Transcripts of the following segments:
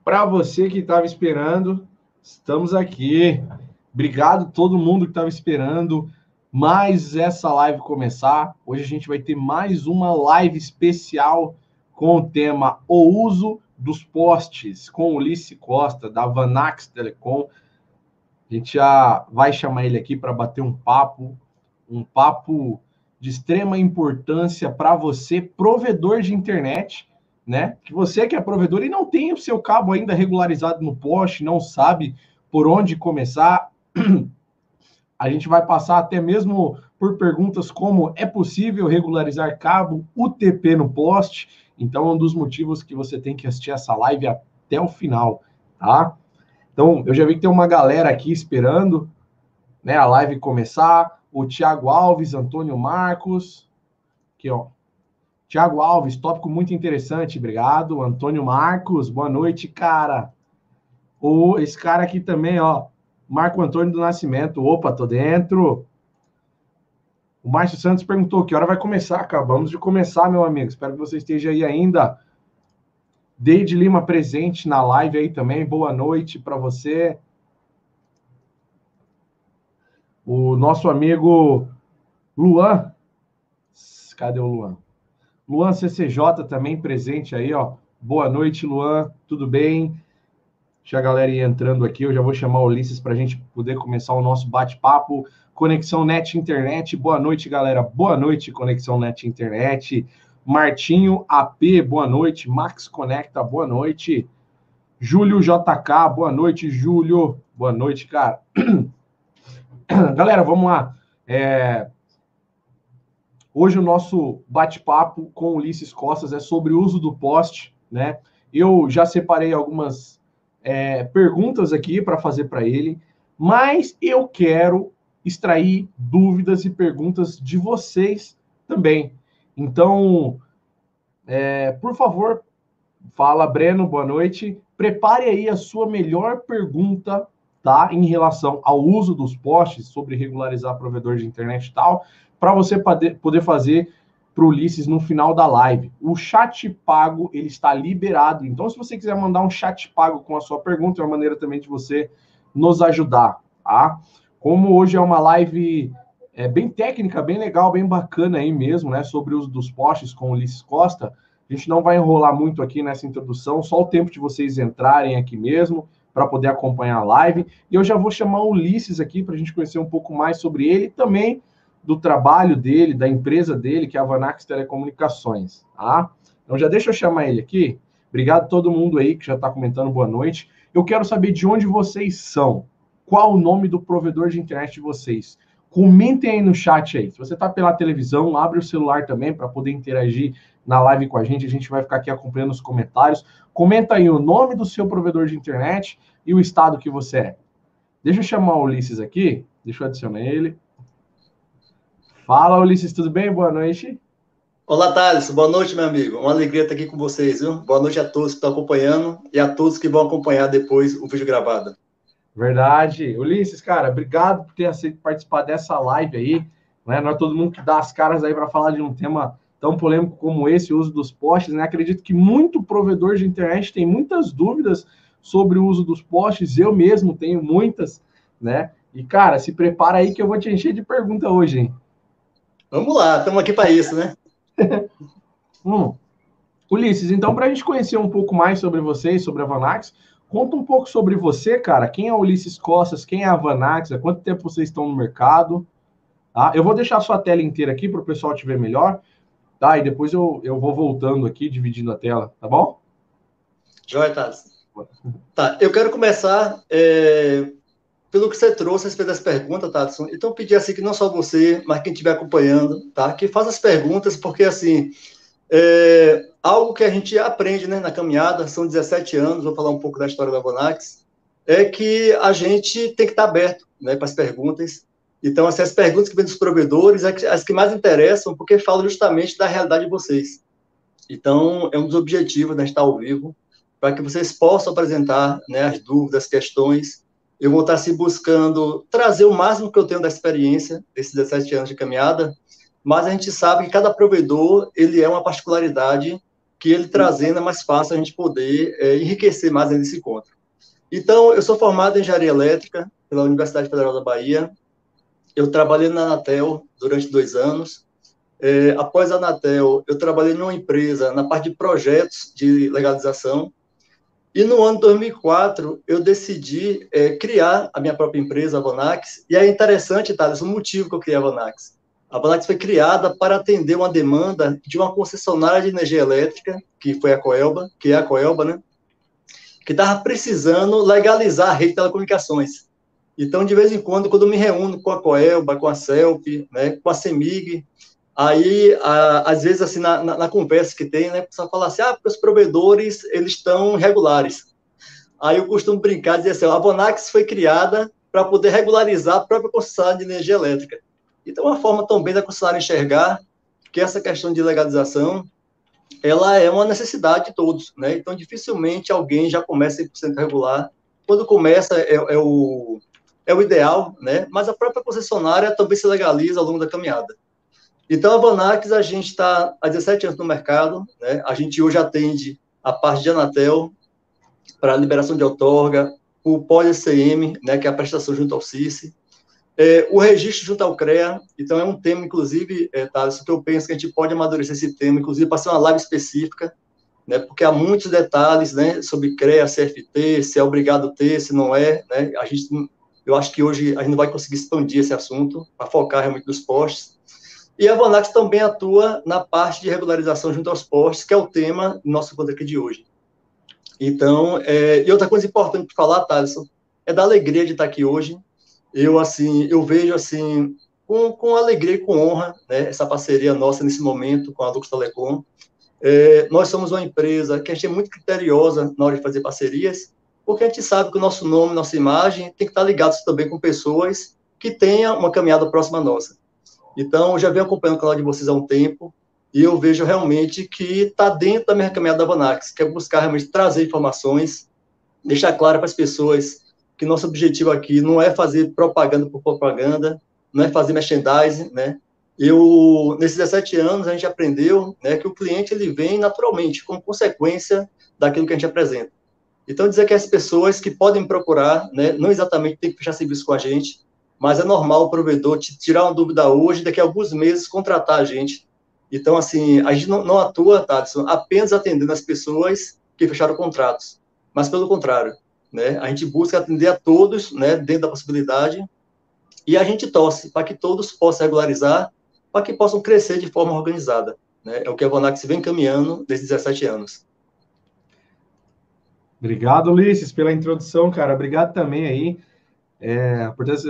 Para você que estava esperando, estamos aqui. Obrigado a todo mundo que estava esperando mais essa live começar. Hoje a gente vai ter mais uma live especial com o tema O Uso dos Postes, com o Ulisses Costa, da Vanax Telecom. A gente já vai chamar ele aqui para bater um papo de extrema importância para você, provedor de internet, né? Que você que é provedor e não tem o seu cabo ainda regularizado no poste, não sabe por onde começar. A gente vai passar até mesmo por perguntas como é possível regularizar cabo UTP no poste? Então, é um dos motivos que você tem que assistir essa live até o final, tá? Então, eu já vi que tem uma galera aqui esperando, né, a live começar. O Thiago Alves, Antônio Marcos, aqui, ó. Thiago Alves, tópico muito interessante, obrigado. Antônio Marcos, boa noite, cara. Esse cara aqui também, ó, Marco Antônio do Nascimento. Opa, tô dentro. O Márcio Santos perguntou que hora vai começar. Acabamos de começar, meu amigo. Espero que você esteja aí ainda. Deide Lima presente na live aí também. Boa noite para você. O nosso amigo Luan. Cadê o Luan? Luan CCJ também presente aí, ó. Boa noite, Luan. Tudo bem? Deixa a galera ir entrando aqui. Eu já vou chamar o Ulisses para a gente poder começar o nosso bate-papo. Conexão Net Internet. Boa noite, galera. Boa noite, Conexão Net Internet. Martinho AP, boa noite. Max Conecta, boa noite. Júlio JK, boa noite, Júlio. Boa noite, cara. Galera, vamos lá. Hoje o nosso bate-papo com o Ulisses Costas é sobre o uso do poste, né? Eu já separei algumas perguntas aqui para fazer para ele, mas eu quero extrair dúvidas e perguntas de vocês também. Então, por favor, fala, Breno, boa noite. Prepare aí a sua melhor pergunta, tá? Em relação ao uso dos postes, sobre regularizar provedor de internet e tal, para você poder fazer para o Ulisses no final da live. O chat pago, ele está liberado. Então, se você quiser mandar um chat pago com a sua pergunta, é uma maneira também de você nos ajudar, tá? Como hoje é uma live bem técnica, bem legal, bem bacana aí mesmo, né? Sobre o uso dos postes com o Ulisses Costa, a gente não vai enrolar muito aqui nessa introdução, só o tempo de vocês entrarem aqui mesmo, para poder acompanhar a live. E eu já vou chamar o Ulisses aqui para a gente conhecer um pouco mais sobre ele e também do trabalho dele, da empresa dele, que é a Vanax Telecomunicações, tá? Então já deixa eu chamar ele aqui. Obrigado a todo mundo aí que já está comentando boa noite. Eu quero saber de onde vocês são. Qual o nome do provedor de internet de vocês? Comentem aí no chat aí. Se você está pela televisão, abre o celular também para poder interagir na live com a gente vai ficar aqui acompanhando os comentários. Comenta aí o nome do seu provedor de internet e o estado que você é. Deixa eu chamar o Ulisses aqui. Deixa eu adicionar ele. Fala, Ulisses, tudo bem? Boa noite. Olá, Thales. Boa noite, meu amigo. Uma alegria estar aqui com vocês, viu? Boa noite a todos que estão acompanhando e a todos que vão acompanhar depois o vídeo gravado. Verdade. Ulisses, cara, obrigado por ter aceito participar dessa live aí. Né? Não é todo mundo que dá as caras aí para falar de um tema tão polêmico como esse, o uso dos postes, né? Acredito que muito provedor de internet tem muitas dúvidas sobre o uso dos postes. Eu mesmo tenho muitas, né? E, cara, se prepara aí que eu vou te encher de pergunta hoje, hein? Vamos lá, estamos aqui para isso, né? Ulisses, então, para a gente conhecer um pouco mais sobre você e sobre a Vanax, conta um pouco sobre você, cara. Quem é o Ulisses Costas? Quem é a Vanax? Há quanto tempo vocês estão no mercado? Tá? Eu vou deixar a sua tela inteira aqui para o pessoal te ver melhor, tá? E depois eu vou voltando aqui, dividindo a tela, tá bom? Joia, Thales. Tá, eu quero começar pelo que você trouxe a respeito das perguntas, Thaleson. Então, pedir assim que não só você, mas quem estiver acompanhando, tá? Que faça as perguntas, porque assim, algo que a gente aprende, né, na caminhada, são 17 anos, vou falar um pouco da história da Vanax, é que a gente tem que estar aberto, né, para as perguntas. Então, assim, as perguntas que vêm dos provedores, as que mais interessam, porque falam justamente da realidade de vocês. Então, é um dos objetivos, né, estar ao vivo, para que vocês possam apresentar, né, as dúvidas, as questões. Eu vou estar se buscando trazer o máximo que eu tenho da experiência desses 17 anos de caminhada, mas a gente sabe que cada provedor, ele é uma particularidade que ele trazendo é mais fácil a gente poder enriquecer mais ainda esse encontro. Então, eu sou formado em Engenharia Elétrica pela Universidade Federal da Bahia. Eu trabalhei na Anatel durante 2 anos. Após a Anatel, eu trabalhei numa empresa na parte de projetos de legalização. E no ano de 2004, eu decidi criar a minha própria empresa, a Vonax. E é interessante, Thales, o motivo que eu criei a Vonax. A Vonax foi criada para atender uma demanda de uma concessionária de energia elétrica, que foi a Coelba, que é a Coelba, né? Que estava precisando legalizar a rede de telecomunicações. Então, de vez em quando eu me reúno com a Coelba, com a CELP, né, com a CEMIG, aí, às vezes, assim, na conversa que tem, né, a pessoa fala assim, porque os provedores, eles estão regulares. Aí eu costumo brincar e dizer assim, a Vonax foi criada para poder regularizar a própria concessionária de energia elétrica. Então, uma forma também da concessionária enxergar que essa questão de legalização, ela é uma necessidade de todos, né? Então, dificilmente alguém já começa 100% regular. Quando começa, é o ideal, né? Mas a própria concessionária também se legaliza ao longo da caminhada. Então, a Vonax, a gente está há 17 anos no mercado, né? A gente hoje atende a parte de Anatel para liberação de outorga, o pós-ECM, né, que é a prestação junto ao CICE, o registro junto ao CREA. Então, é um tema, inclusive, Thales, que eu penso que a gente pode amadurecer esse tema, inclusive para ser uma live específica, né, porque há muitos detalhes, né, sobre CREA, CFT, se é obrigado a ter, se não é, né, eu acho que hoje a gente não vai conseguir expandir esse assunto, para focar realmente nos postes. E a Vonax também atua na parte de regularização junto aos postes, que é o tema do nosso encontro aqui de hoje. Então, e outra coisa importante para falar, Thaleson, é da alegria de estar aqui hoje. Eu vejo, assim, com alegria e com honra, né, essa parceria nossa nesse momento com a Lux Telecom. Nós somos uma empresa que a gente é muito criteriosa na hora de fazer parcerias, porque a gente sabe que o nosso nome, nossa imagem, tem que estar ligados também com pessoas que tenham uma caminhada próxima à nossa. Então, eu já venho acompanhando o canal de vocês há um tempo, e eu vejo realmente que está dentro da minha caminhada da Vonax, que é buscar realmente trazer informações, deixar claro para as pessoas que nosso objetivo aqui não é fazer propaganda por propaganda, não é fazer merchandising, né? Nesses 17 anos, a gente aprendeu, né, que o cliente ele vem naturalmente, como consequência daquilo que a gente apresenta. Então, dizer que as pessoas que podem procurar, né, não exatamente tem que fechar serviço com a gente, mas é normal o provedor te tirar uma dúvida hoje, daqui a alguns meses contratar a gente. Então, assim, a gente não atua, Thaleson, apenas atendendo as pessoas que fecharam contratos, mas pelo contrário, né, a gente busca atender a todos, né, dentro da possibilidade, e a gente torce para que todos possam regularizar, para que possam crescer de forma organizada, né, é o que a Vonax vem caminhando desde 17 anos. Obrigado, Ulisses, pela introdução, cara. Obrigado também aí.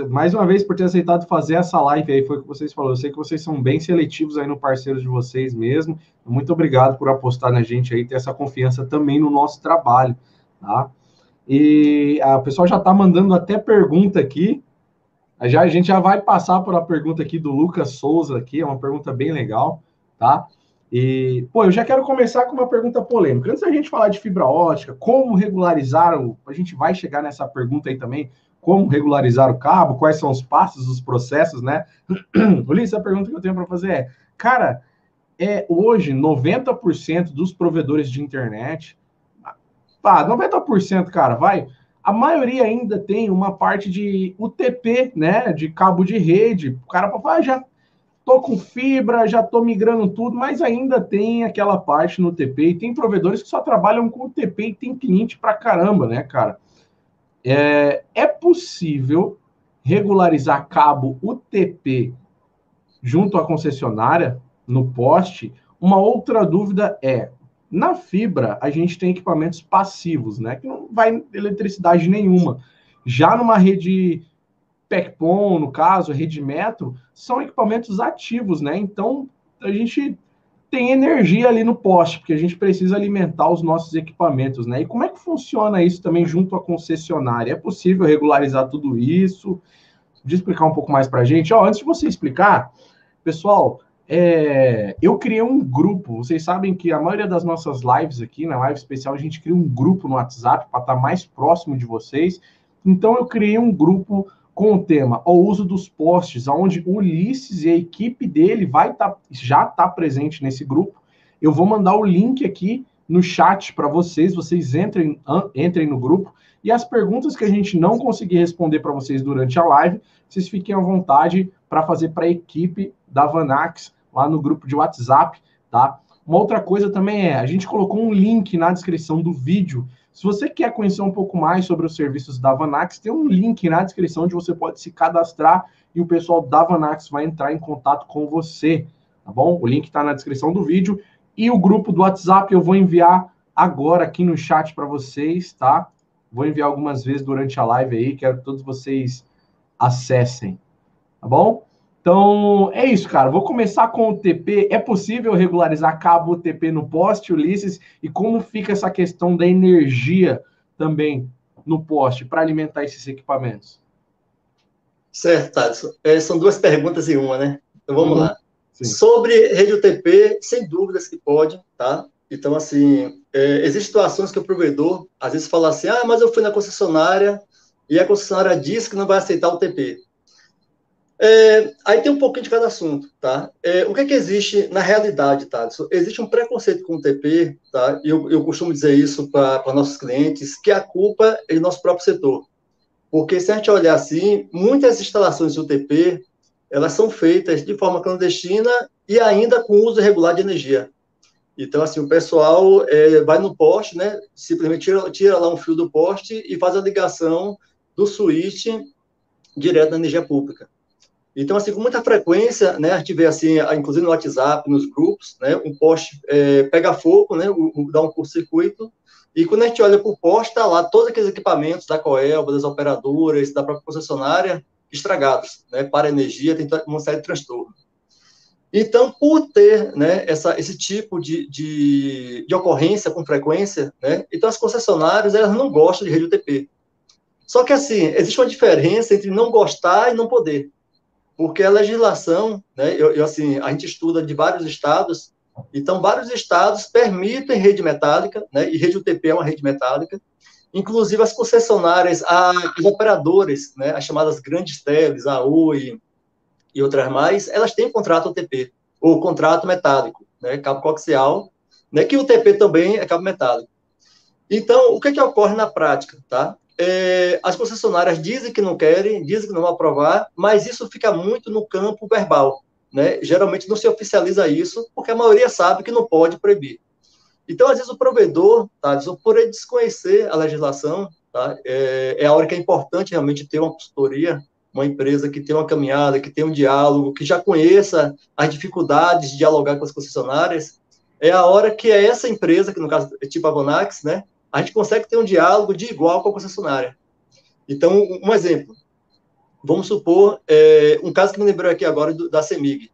Mais uma vez por ter aceitado fazer essa live aí, foi o que vocês falaram. Eu sei que vocês são bem seletivos aí no parceiro de vocês mesmo. Muito obrigado por apostar na gente aí, ter essa confiança também no nosso trabalho, tá? E o pessoal já tá mandando até pergunta aqui. A gente já vai passar por a pergunta aqui do Lucas Souza aqui, é uma pergunta bem legal, tá? E, eu já quero começar com uma pergunta polêmica. Antes da gente falar de fibra ótica, como regularizar a gente vai chegar nessa pergunta aí também, como regularizar o cabo, quais são os passos, os processos, né? Ulisses, a pergunta que eu tenho para fazer é, cara, hoje 90% dos provedores de internet, 90%, cara, a maioria ainda tem uma parte de UTP, né, de cabo de rede. O cara fala, já tô com fibra, já tô migrando tudo, mas ainda tem aquela parte no UTP. E tem provedores que só trabalham com UTP e tem cliente pra caramba, né, cara? É possível regularizar cabo UTP junto à concessionária, no poste? Uma outra dúvida na fibra, a gente tem equipamentos passivos, né? Que não vai eletricidade nenhuma. Já numa rede PECPON, no caso, rede metro, são equipamentos ativos, né? Então, a gente tem energia ali no poste, porque a gente precisa alimentar os nossos equipamentos, né? E como é que funciona isso também junto à concessionária? É possível regularizar tudo isso? Podia explicar um pouco mais para a gente? Antes de você explicar, pessoal, eu criei um grupo. Vocês sabem que a maioria das nossas lives aqui, na live especial, a gente cria um grupo no WhatsApp para estar mais próximo de vocês. Então, eu criei um grupo com o tema o uso dos postes, onde o Ulisses e a equipe dele já está presente nesse grupo. Eu vou mandar o link aqui no chat para vocês entrem no grupo, e as perguntas que a gente não conseguir responder para vocês durante a live, vocês fiquem à vontade para fazer para a equipe da Vanax lá no grupo de WhatsApp, tá? Uma outra coisa também a gente colocou um link na descrição do vídeo. Se você quer conhecer um pouco mais sobre os serviços da Vanax, tem um link na descrição onde você pode se cadastrar e o pessoal da Vanax vai entrar em contato com você, tá bom? O link está na descrição do vídeo. E o grupo do WhatsApp eu vou enviar agora aqui no chat para vocês, tá? Vou enviar algumas vezes durante a live aí, quero que todos vocês acessem, tá bom? Então, é isso, cara. Vou começar com o TP. É possível regularizar cabo TP no poste, Ulisses? E como fica essa questão da energia também no poste para alimentar esses equipamentos? Certo, Thaleson. São duas perguntas em uma, né? Então, vamos lá. Sim. Sobre rede UTP, sem dúvidas que pode, tá? Então, assim, existem situações que o provedor, às vezes, fala assim, mas eu fui na concessionária e a concessionária disse que não vai aceitar o TP. Aí tem um pouquinho de cada assunto, tá? O que existe na realidade, tá? Existe um preconceito com o TP, tá? E eu costumo dizer isso para nossos clientes, que a culpa é do nosso próprio setor. Porque se a gente olhar assim, muitas instalações de UTP, elas são feitas de forma clandestina e ainda com uso irregular de energia. Então, assim, o pessoal vai no poste, né? Simplesmente tira lá um fio do poste e faz a ligação do switch direto da energia pública. Então, assim, com muita frequência, né, a gente vê, assim, inclusive no WhatsApp, nos grupos, né, um poste pega fogo, né, dá um curto-circuito, e quando a gente olha para o poste, está lá todos aqueles equipamentos da Coelba, das operadoras, da própria concessionária, estragados, né, para a energia, tem uma série de transtornos. Então, por ter, né, esse tipo de ocorrência com frequência, né, então as concessionárias, elas não gostam de rede UTP. Só que, assim, existe uma diferença entre não gostar e não poder. Porque a legislação, né, assim, a gente estuda de vários estados, então vários estados permitem rede metálica, né, e rede UTP é uma rede metálica, inclusive as concessionárias, as operadoras, né, as chamadas grandes teles, a Oi e outras mais, elas têm contrato UTP, ou contrato metálico, né, cabo coaxial, né, que o UTP também é cabo metálico. Então, o que ocorre na prática, tá? As concessionárias dizem que não querem, dizem que não vão aprovar, mas isso fica muito no campo verbal, né? Geralmente não se oficializa isso, porque a maioria sabe que não pode proibir. Então, às vezes, o provedor, tá, por ele desconhecer a legislação, tá, a hora que é importante realmente ter uma consultoria, uma empresa que tem uma caminhada, que tem um diálogo, que já conheça as dificuldades de dialogar com as concessionárias, é a hora que essa empresa, que no caso é tipo a Vanax, né, a gente consegue ter um diálogo de igual com a concessionária. Então, um exemplo. Vamos supor, um caso que me lembrou aqui agora da CEMIG.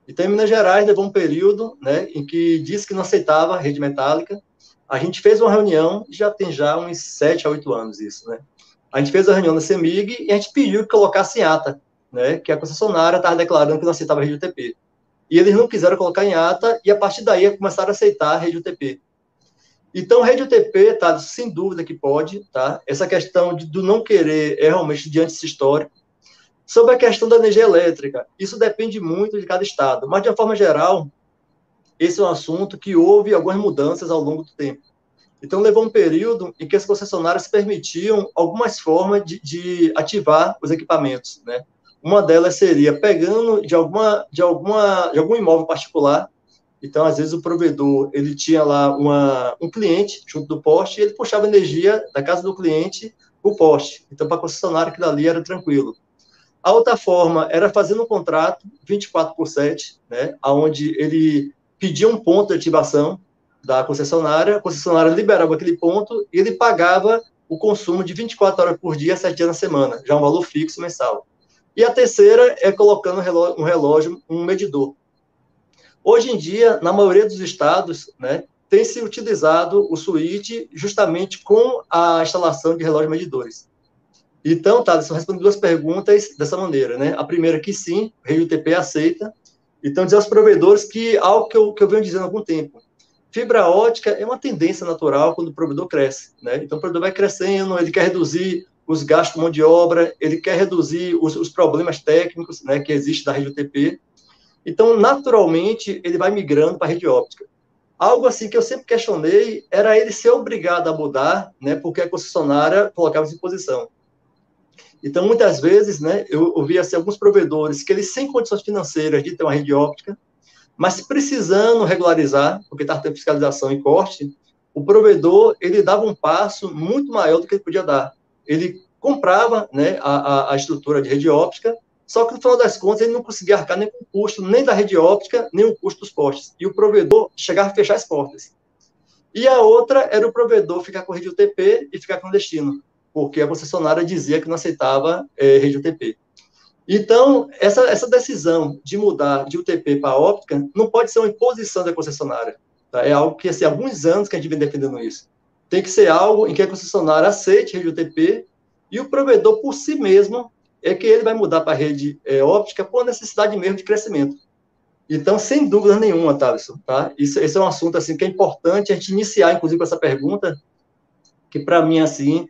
Então, em Minas Gerais, levou um período, né, em que disse que não aceitava a rede metálica. A gente fez uma reunião, já tem uns 7 a 8 anos isso, né? A gente fez a reunião na CEMIG e a gente pediu que colocasse em ata, né, que a concessionária estava declarando que não aceitava a rede UTP. E eles não quiseram colocar em ata, e a partir daí começaram a aceitar a rede UTP. Então, rede UTP, tá, sem dúvida que pode, tá? Essa questão do não querer é realmente diante desse histórico. Sobre a questão da energia elétrica, isso depende muito de cada estado, mas, de uma forma geral, esse é um assunto que houve algumas mudanças ao longo do tempo. Então, levou um período em que as concessionárias permitiam algumas formas de ativar os equipamentos, né? Uma delas seria pegando de algum imóvel particular. Então, às vezes, o provedor, ele tinha lá um cliente junto do poste e ele puxava energia da casa do cliente para o poste. Então, para a concessionária, aquilo ali era tranquilo. A outra forma era fazendo um contrato 24/7, né, onde ele pedia um ponto de ativação da concessionária, a concessionária liberava aquele ponto e ele pagava o consumo de 24 horas por dia, 7 dias na semana, já um valor fixo mensal. E a terceira é colocando um relógio, um medidor. Hoje em dia, na maioria dos estados, né, tem se utilizado o switch justamente com a instalação de relógios medidores. Então, tá, eu respondo duas perguntas dessa maneira, né? A primeira que sim, a rede UTP aceita. Então, dizer aos provedores que algo que eu venho dizendo há algum tempo, fibra ótica é uma tendência natural quando o provedor cresce, né? Então, o provedor vai crescendo, ele quer reduzir os gastos de mão de obra, ele quer reduzir os problemas técnicos, né, que existem da rede UTP. Então, naturalmente, ele vai migrando para a rede óptica. Algo assim que eu sempre questionei era ele ser obrigado a mudar, né, porque a concessionária colocava em posição. Então, muitas vezes, né, eu ouvia assim, alguns provedores que eles sem condições financeiras de ter uma rede óptica, mas precisando regularizar, porque estava tendo fiscalização e corte, o provedor ele dava um passo muito maior do que ele podia dar. Ele comprava, né, a estrutura de rede óptica, só que no final das contas ele não conseguia arcar nem com o custo nem da rede óptica, nem o custo dos postes. E o provedor chegava a fechar as portas. E a outra era o provedor ficar com rede UTP e ficar clandestino, porque a concessionária dizia que não aceitava rede UTP. Então, essa decisão de mudar de UTP para óptica não pode ser uma imposição da concessionária. Tá? É algo que, assim, há alguns anos que a gente vem defendendo isso. Tem que ser algo em que a concessionária aceite rede UTP e o provedor, por si mesmo, é que ele vai mudar para a rede óptica por necessidade mesmo de crescimento. Então, sem dúvida nenhuma, Thaleson, tá? Esse é um assunto, assim, que é importante a gente iniciar, inclusive, com essa pergunta, que, para mim, assim,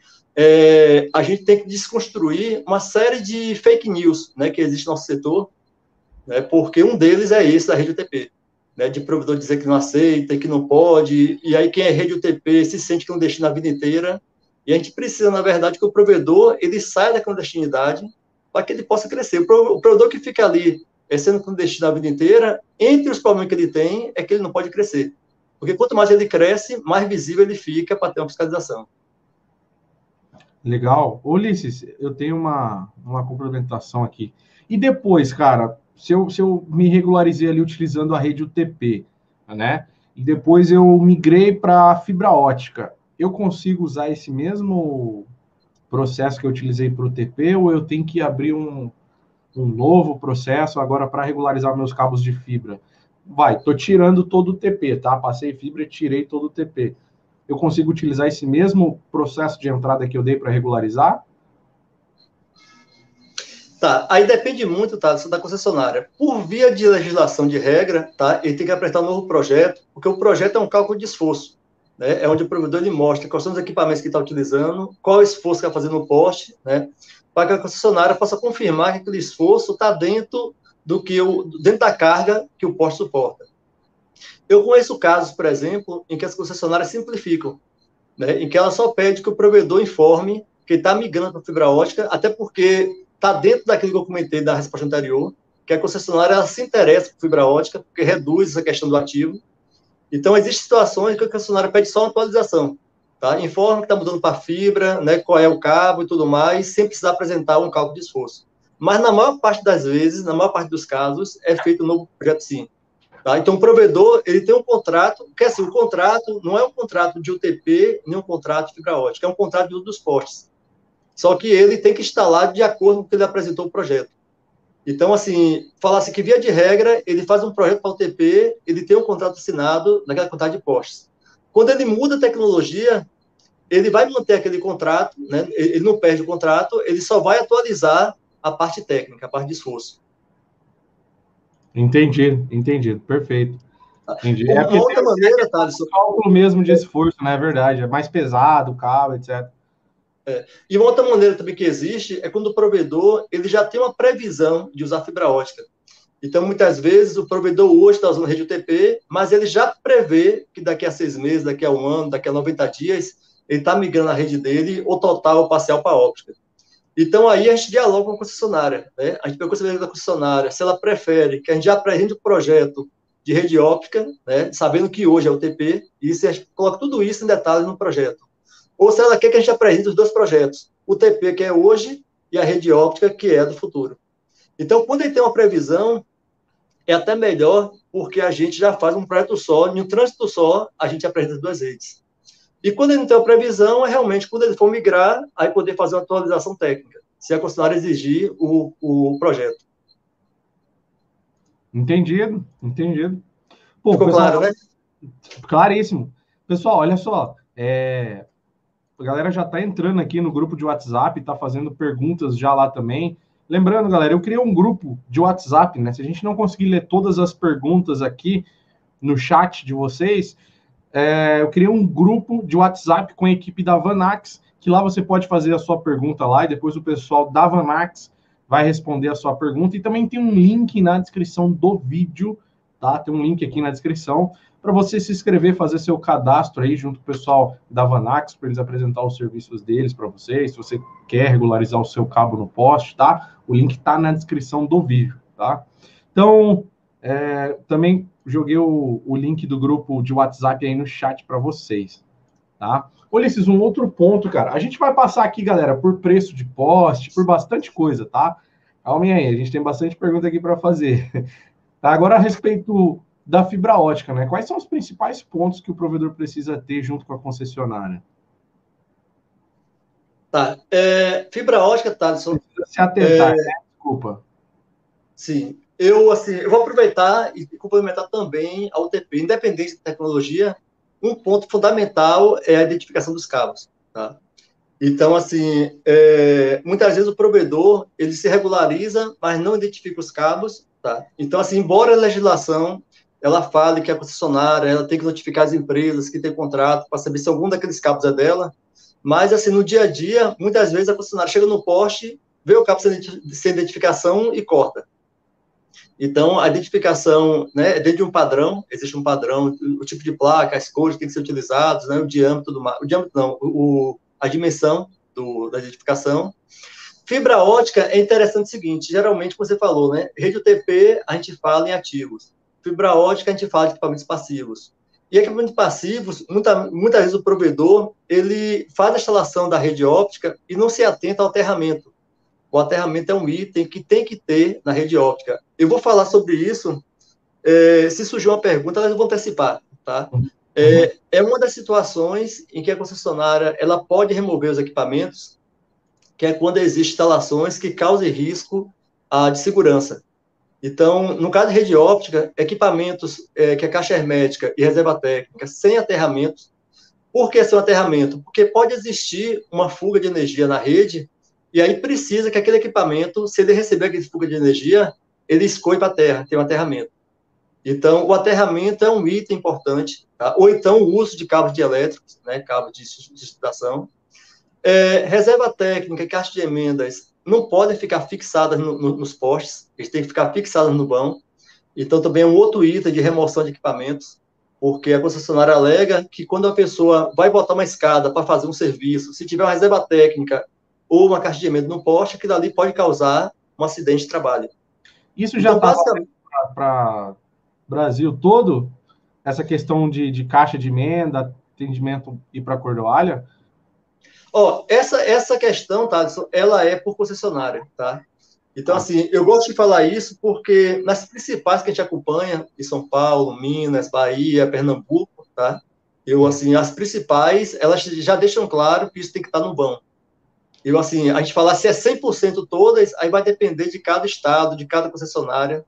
a gente tem que desconstruir uma série de fake news, né, que existe no nosso setor, né, porque um deles é esse da rede UTP, né, de provedor dizer que não aceita, que não pode, e aí quem é rede UTP se sente clandestino a vida inteira, e a gente precisa, na verdade, que o provedor ele saia da clandestinidade para que ele possa crescer. O provedor que fica ali sendo clandestino a vida inteira, entre os problemas que ele tem, é que ele não pode crescer. Porque quanto mais ele cresce, mais visível ele fica para ter uma fiscalização. Legal. Ulisses, eu tenho uma complementação aqui. E depois, cara, se eu me regularizei ali utilizando a rede UTP, né? E depois eu migrei para fibra ótica, eu consigo usar esse mesmo processo que eu utilizei para o UTP ou eu tenho que abrir um novo processo agora para regularizar meus cabos de fibra? Tô tirando todo o TP, tá? Passei fibra e tirei todo o TP. Eu consigo utilizar esse mesmo processo de entrada que eu dei para regularizar? Tá, aí depende muito, tá, da concessionária. Por via de legislação de regra, tá, ele tem que apresentar um novo projeto, porque o projeto é um cálculo de esforço, né, é onde o provedor ele mostra quais são os equipamentos que está utilizando, qual é o esforço que vai fazer no poste, né, para que a concessionária possa confirmar que aquele esforço está dentro dentro da carga que o poste suporta. Eu conheço casos, por exemplo, em que as concessionárias simplificam, né, em que ela só pede que o provedor informe que está migrando para fibra ótica, até porque está dentro daquilo que eu comentei da resposta anterior, que a concessionária ela se interessa por fibra ótica, porque reduz essa questão do ativo. Então, existem situações que a concessionária pede só uma atualização, tá? Informa que está mudando para fibra, né, qual é o cabo e tudo mais, sem precisar apresentar um cálculo de esforço. Mas, na maior parte das vezes, na maior parte dos casos, é feito um novo projeto sim. Tá? Então, o provedor ele tem um contrato, que assim, o contrato não é um contrato de UTP, nem um contrato de fibra ótica, é um contrato de uso dos postes. Só que ele tem que instalar de acordo com o que ele apresentou o projeto. Então, assim, falar assim que, via de regra, ele faz um projeto para o UTP, ele tem um contrato assinado naquela quantidade de postes. Quando ele muda a tecnologia, ele vai manter aquele contrato, né? Ele não perde o contrato, ele só vai atualizar a parte técnica, a parte de esforço. Entendido, perfeito. Entendi. Uma outra maneira, Thaleson, cálculo mesmo de esforço, né? É verdade, é mais pesado, o cabo, etc. E uma outra maneira também que existe é quando o provedor ele já tem uma previsão de usar fibra ótica. Então, muitas vezes, o provedor hoje está usando rede UTP, mas ele já prevê que daqui a 6 meses, daqui a 1 ano, daqui a 90 dias, ele está migrando a rede dele, ou total ou parcial, para óptica. Então, aí a gente dialoga com a concessionária, né? A gente pega a da concessionária, se ela prefere que a gente já apresente o projeto de rede óptica, né? Sabendo que hoje é UTP, e a gente coloca tudo isso em detalhes no projeto. Ou se ela quer que a gente apresente os dois projetos, o UTP, que é hoje, e a rede óptica, que é do futuro. Então, quando ele tem uma previsão, é até melhor, porque a gente já faz um projeto só, em um trânsito só, a gente apresenta as duas redes. E quando ele não tem uma previsão, é realmente quando ele for migrar, aí poder fazer uma atualização técnica, se a concessionária exigir o projeto. Entendido. Pô, Ficou pessoal, claro, né? Claríssimo. Pessoal, olha só, a galera já está entrando aqui no grupo de WhatsApp, está fazendo perguntas já lá também. Lembrando, galera, eu criei um grupo de WhatsApp, né? Se a gente não conseguir ler todas as perguntas aqui no chat de vocês, eu criei um grupo de WhatsApp com a equipe da Vanax, que lá você pode fazer a sua pergunta lá e depois o pessoal da Vanax vai responder a sua pergunta. E também tem um link na descrição do vídeo, tá? Tem um link aqui na descrição para você se inscrever, fazer seu cadastro aí junto com o pessoal da Vanax, para eles apresentar os serviços deles para vocês, se você quer regularizar o seu cabo no poste, tá? O link está na descrição do vídeo, tá? Então, também joguei o link do grupo de WhatsApp aí no chat para vocês, tá? Ulisses, um outro ponto, cara. A gente vai passar aqui, galera, por preço de poste, por bastante coisa, tá? Calma aí, a gente tem bastante pergunta aqui para fazer. Tá? Agora, a respeito da fibra ótica, né? Quais são os principais pontos que o provedor precisa ter junto com a concessionária? Tá. Fibra ótica, Thaleson. Precisa se atentar, né? Desculpa. Sim. Eu vou aproveitar e complementar também a UTP. Independente da tecnologia, um ponto fundamental é a identificação dos cabos, tá? Então, assim, muitas vezes o provedor, ele se regulariza, mas não identifica os cabos, tá? Então, assim, embora a legislação, ela fale que a concessionária, ela tem que notificar as empresas que têm contrato para saber se algum daqueles cabos é dela, mas, assim, no dia a dia, muitas vezes a concessionária chega no poste, vê o cabo sem identificação e corta. Então, a identificação, né, é dentro de um padrão, existe um padrão, o tipo de placa, as cores que têm que ser utilizados, né, o diâmetro do o diâmetro não, a dimensão da identificação. Fibra ótica é interessante o seguinte, geralmente, como você falou, né, rede UTP a gente fala em ativos, fibra ótica a gente fala de equipamentos passivos. E equipamentos passivos, muitas vezes o provedor, ele faz a instalação da rede óptica e não se atenta ao aterramento. O aterramento é um item que tem que ter na rede óptica. Eu vou falar sobre isso. Se surgir uma pergunta, elas vão antecipar, tá? É uma das situações em que a concessionária ela pode remover os equipamentos, que é quando existem instalações que causem risco de segurança. Então, no caso de rede óptica, equipamentos que é caixa hermética e reserva técnica sem aterramento. Por que sem aterramento? Porque pode existir uma fuga de energia na rede e aí precisa que aquele equipamento, se ele receber aquele fuga de energia, ele escoe para a terra, tem um aterramento. Então, o aterramento é um item importante, tá? Ou então o uso de cabos dielétricos, né, cabos de substituição. Reserva técnica e caixa de emendas não podem ficar fixadas nos postes, eles têm que ficar fixadas no vão. Então, também é um outro item de remoção de equipamentos, porque a concessionária alega que quando a pessoa vai botar uma escada para fazer um serviço, se tiver uma reserva técnica ou uma caixa de emenda no poste, aquilo ali pode causar um acidente de trabalho. Isso já está para o Brasil todo? Essa questão de caixa de emenda, atendimento e para cordoalha? Essa questão, Thaleson, ela é por concessionária, tá? Então, assim, eu gosto de falar isso porque nas principais que a gente acompanha, em São Paulo, Minas, Bahia, Pernambuco, tá? Assim, as principais, elas já deixam claro que isso tem que estar no vão. Assim, a gente falar se é 100% todas, aí vai depender de cada estado, de cada concessionária.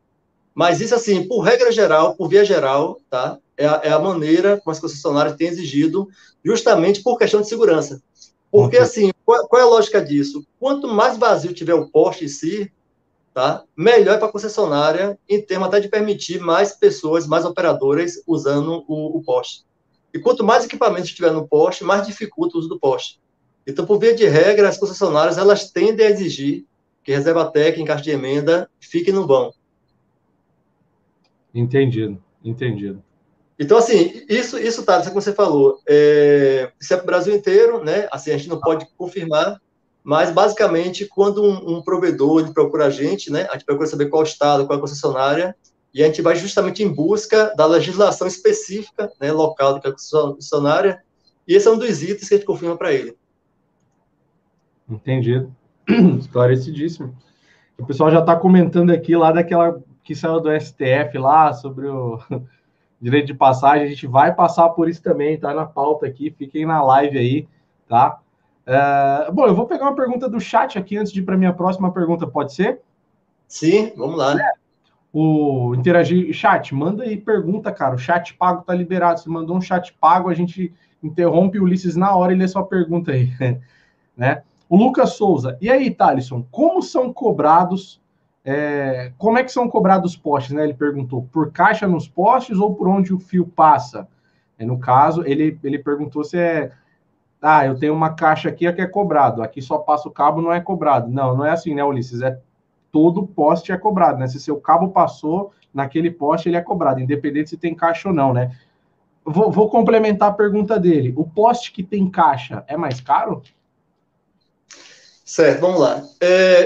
Mas isso, assim, por regra geral, por via geral, tá? É a maneira como as concessionárias têm exigido, justamente por questão de segurança. Porque, assim, qual é a lógica disso? Quanto mais vazio tiver o poste em si, tá? Melhor para a concessionária, em termos até de permitir mais pessoas, mais operadoras usando o poste. E quanto mais equipamentos tiver no poste, mais dificulta o uso do poste. Então, por via de regra, as concessionárias elas tendem a exigir que reserva técnica, caixa de emenda, fiquem no vão. Entendido. Então, assim, isso tá, como você falou, isso é para o Brasil inteiro, né? Assim, a gente não pode confirmar, mas, basicamente, quando um provedor ele procura a gente, né? A gente procura saber qual estado, qual é a concessionária, e a gente vai justamente em busca da legislação específica, né, local da concessionária, e esse é um dos itens que a gente confirma para ele. Entendido. Esclarecidíssimo. O pessoal já está comentando aqui lá daquela que saiu do STF lá sobre o direito de passagem. A gente vai passar por isso também, tá na pauta aqui. Fiquem na live aí, tá? Bom, eu vou pegar uma pergunta do chat aqui antes de ir para minha próxima pergunta, pode ser? Sim, vamos lá. O interagir, chat, manda aí pergunta, cara. O chat pago tá liberado. Se mandou um chat pago, a gente interrompe o Ulisses na hora e lê sua pergunta aí, né? O Lucas Souza. E aí, Thaleson, como são cobrados, como é que são cobrados os postes, né? Ele perguntou, por caixa nos postes ou por onde o fio passa? No caso, ele perguntou se eu tenho uma caixa aqui que é cobrado, aqui só passa o cabo, não é cobrado. Não é assim, né, Ulisses? Todo poste é cobrado, né? Se seu cabo passou naquele poste, ele é cobrado, independente se tem caixa ou não, né? vou complementar a pergunta dele. O poste que tem caixa é mais caro? Certo, vamos lá.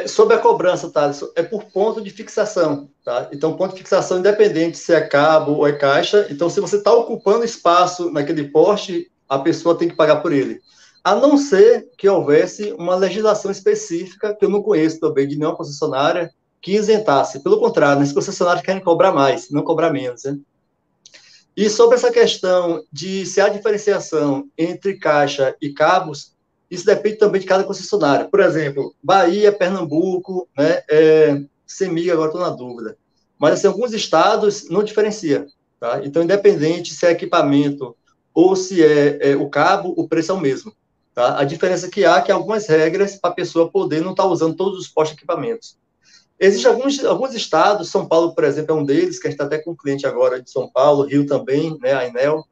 Sobre a cobrança, Thales, é por ponto de fixação, tá? Então, ponto de fixação independente se é cabo ou é caixa. Então, se você está ocupando espaço naquele poste, a pessoa tem que pagar por ele. A não ser que houvesse uma legislação específica, que eu não conheço também de nenhuma concessionária, que isentasse. Pelo contrário, as concessionárias querem cobrar mais, não cobrar menos, né? E sobre essa questão de se há diferenciação entre caixa e cabos, isso depende também de cada concessionária. Por exemplo, Bahia, Pernambuco, né, CEMIG, agora estou na dúvida. Mas, assim, alguns estados não diferencia, tá? Então, independente se é equipamento ou se é o cabo, o preço é o mesmo, tá? A diferença que há é que há algumas regras para a pessoa poder não estar usando todos os postos equipamentos. Existem alguns estados, São Paulo, por exemplo, é um deles, que a gente está até com um cliente agora de São Paulo, Rio também, né, a Enel,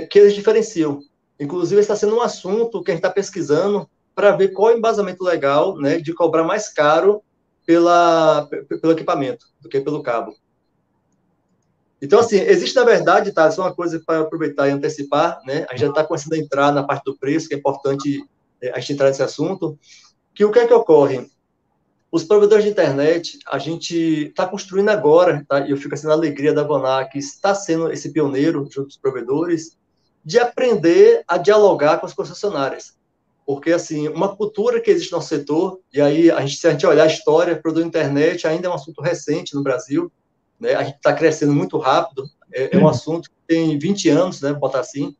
que eles diferenciam. Inclusive, está sendo um assunto que a gente está pesquisando para ver qual é o embasamento legal, né, de cobrar mais caro pelo equipamento do que pelo cabo. Então, assim, existe, na verdade, tá, só uma coisa para aproveitar e antecipar, né, a gente já está começando a entrar na parte do preço, que é importante a gente entrar nesse assunto, que o que é que ocorre? Os provedores de internet, a gente está construindo agora, tá? E eu fico assim na alegria da Vonac, está sendo esse pioneiro junto dos provedores, de aprender a dialogar com as concessionárias. Porque, assim, uma cultura que existe no setor, e aí, se a gente olhar a história, o provedor de internet ainda é um assunto recente no Brasil, né? A gente está crescendo muito rápido, é um assunto que tem 20 anos, né, botar assim,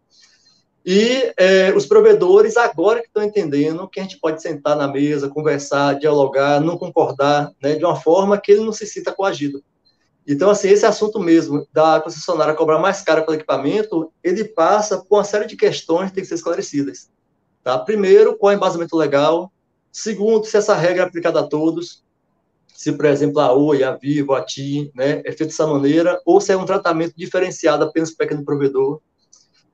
e os provedores agora que estão entendendo que a gente pode sentar na mesa, conversar, dialogar, não concordar, né, de uma forma que ele não se sinta coagido. Então, assim, esse assunto mesmo da concessionária cobrar mais caro pelo equipamento, ele passa por uma série de questões que têm que ser esclarecidas. Tá? Primeiro, qual é o embasamento legal? Segundo, se essa regra é aplicada a todos. Se, por exemplo, a Oi, a Vivo, a TIM, né, é feito dessa maneira, ou se é um tratamento diferenciado apenas para o pequeno provedor.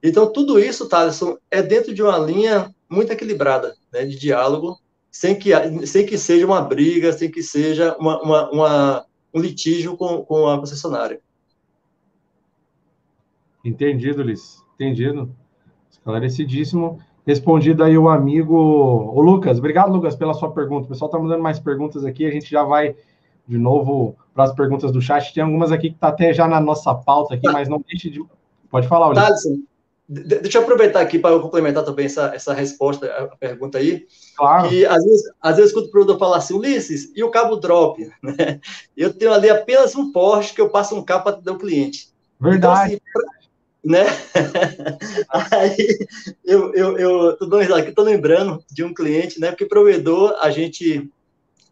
Então, tudo isso, Thaleson, é dentro de uma linha muito equilibrada, né, de diálogo, sem que seja uma briga, sem que seja um litígio com a concessionária. Entendido, Liz. Entendido. Esclarecidíssimo. Respondido aí o amigo... O Lucas. Obrigado, Lucas, pela sua pergunta. O pessoal está mandando mais perguntas aqui. A gente já vai, de novo, para as perguntas do chat. Tem algumas aqui que está até já na nossa pauta aqui, mas não deixe de... Pode falar, Ulisses. Thaleson, deixa eu aproveitar aqui para eu complementar também essa resposta, a pergunta aí. Claro. Que às vezes eu escuto o produtor falar assim, Ulisses, e o cabo drop? Né? Eu tenho ali apenas um poste que eu passo um cabo para o cliente. Verdade. Então, assim, né? Aí eu tô lembrando de um cliente, né? Porque provedor a gente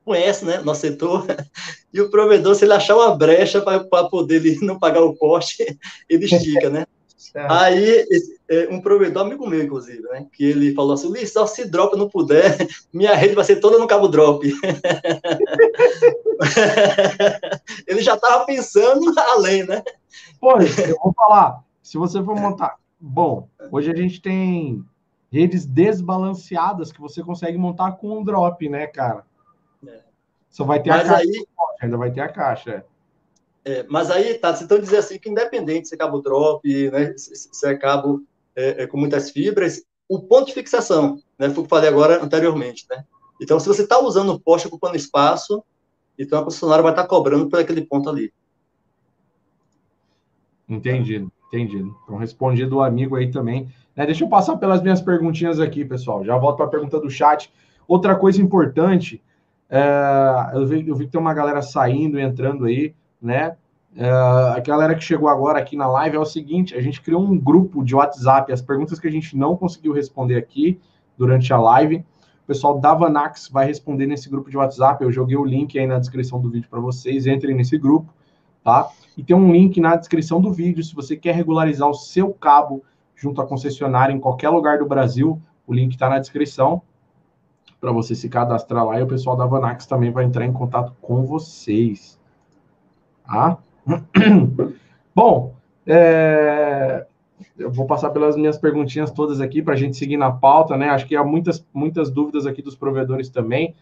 conhece, né? Nosso setor, e o provedor, se ele achar uma brecha para poder ele não pagar o poste, ele estica, né? Aí, um provedor, amigo meu, inclusive, né? Que ele falou assim, Ulisses, se drop não puder, minha rede vai ser toda no cabo drop. Ele já estava pensando além, né? Pô, eu vou falar, se você for montar... Bom, hoje a gente tem redes desbalanceadas que você consegue montar com um drop, né, cara? Só vai ter mas a caixa, aí, ainda vai ter a caixa. mas aí, tá, então dizer assim, que independente se é cabo drop, né, se é cabo com muitas fibras, o ponto de fixação, né, foi o que eu falei agora anteriormente, né? Então, se você está usando o poste ocupando espaço, então a concessionária vai estar cobrando por aquele ponto ali. Entendido, entendido. Então, respondido o amigo aí também. Né, deixa eu passar pelas minhas perguntinhas aqui, pessoal. Já volto para a pergunta do chat. Outra coisa importante, eu vi que tem uma galera saindo e entrando aí, né? A galera que chegou agora aqui na live é o seguinte: a gente criou um grupo de WhatsApp, as perguntas que a gente não conseguiu responder aqui durante a live, o pessoal da Vanax vai responder nesse grupo de WhatsApp. Eu joguei o link aí na descrição do vídeo para vocês, entrem nesse grupo, tá? E tem um link na descrição do vídeo, se você quer regularizar o seu cabo junto à concessionária em qualquer lugar do Brasil, o link está na descrição para você se cadastrar lá e o pessoal da Vanax também vai entrar em contato com vocês. Tá? Bom, eu vou passar pelas minhas perguntinhas todas aqui para a gente seguir na pauta, né? Acho que há muitas dúvidas aqui dos provedores também,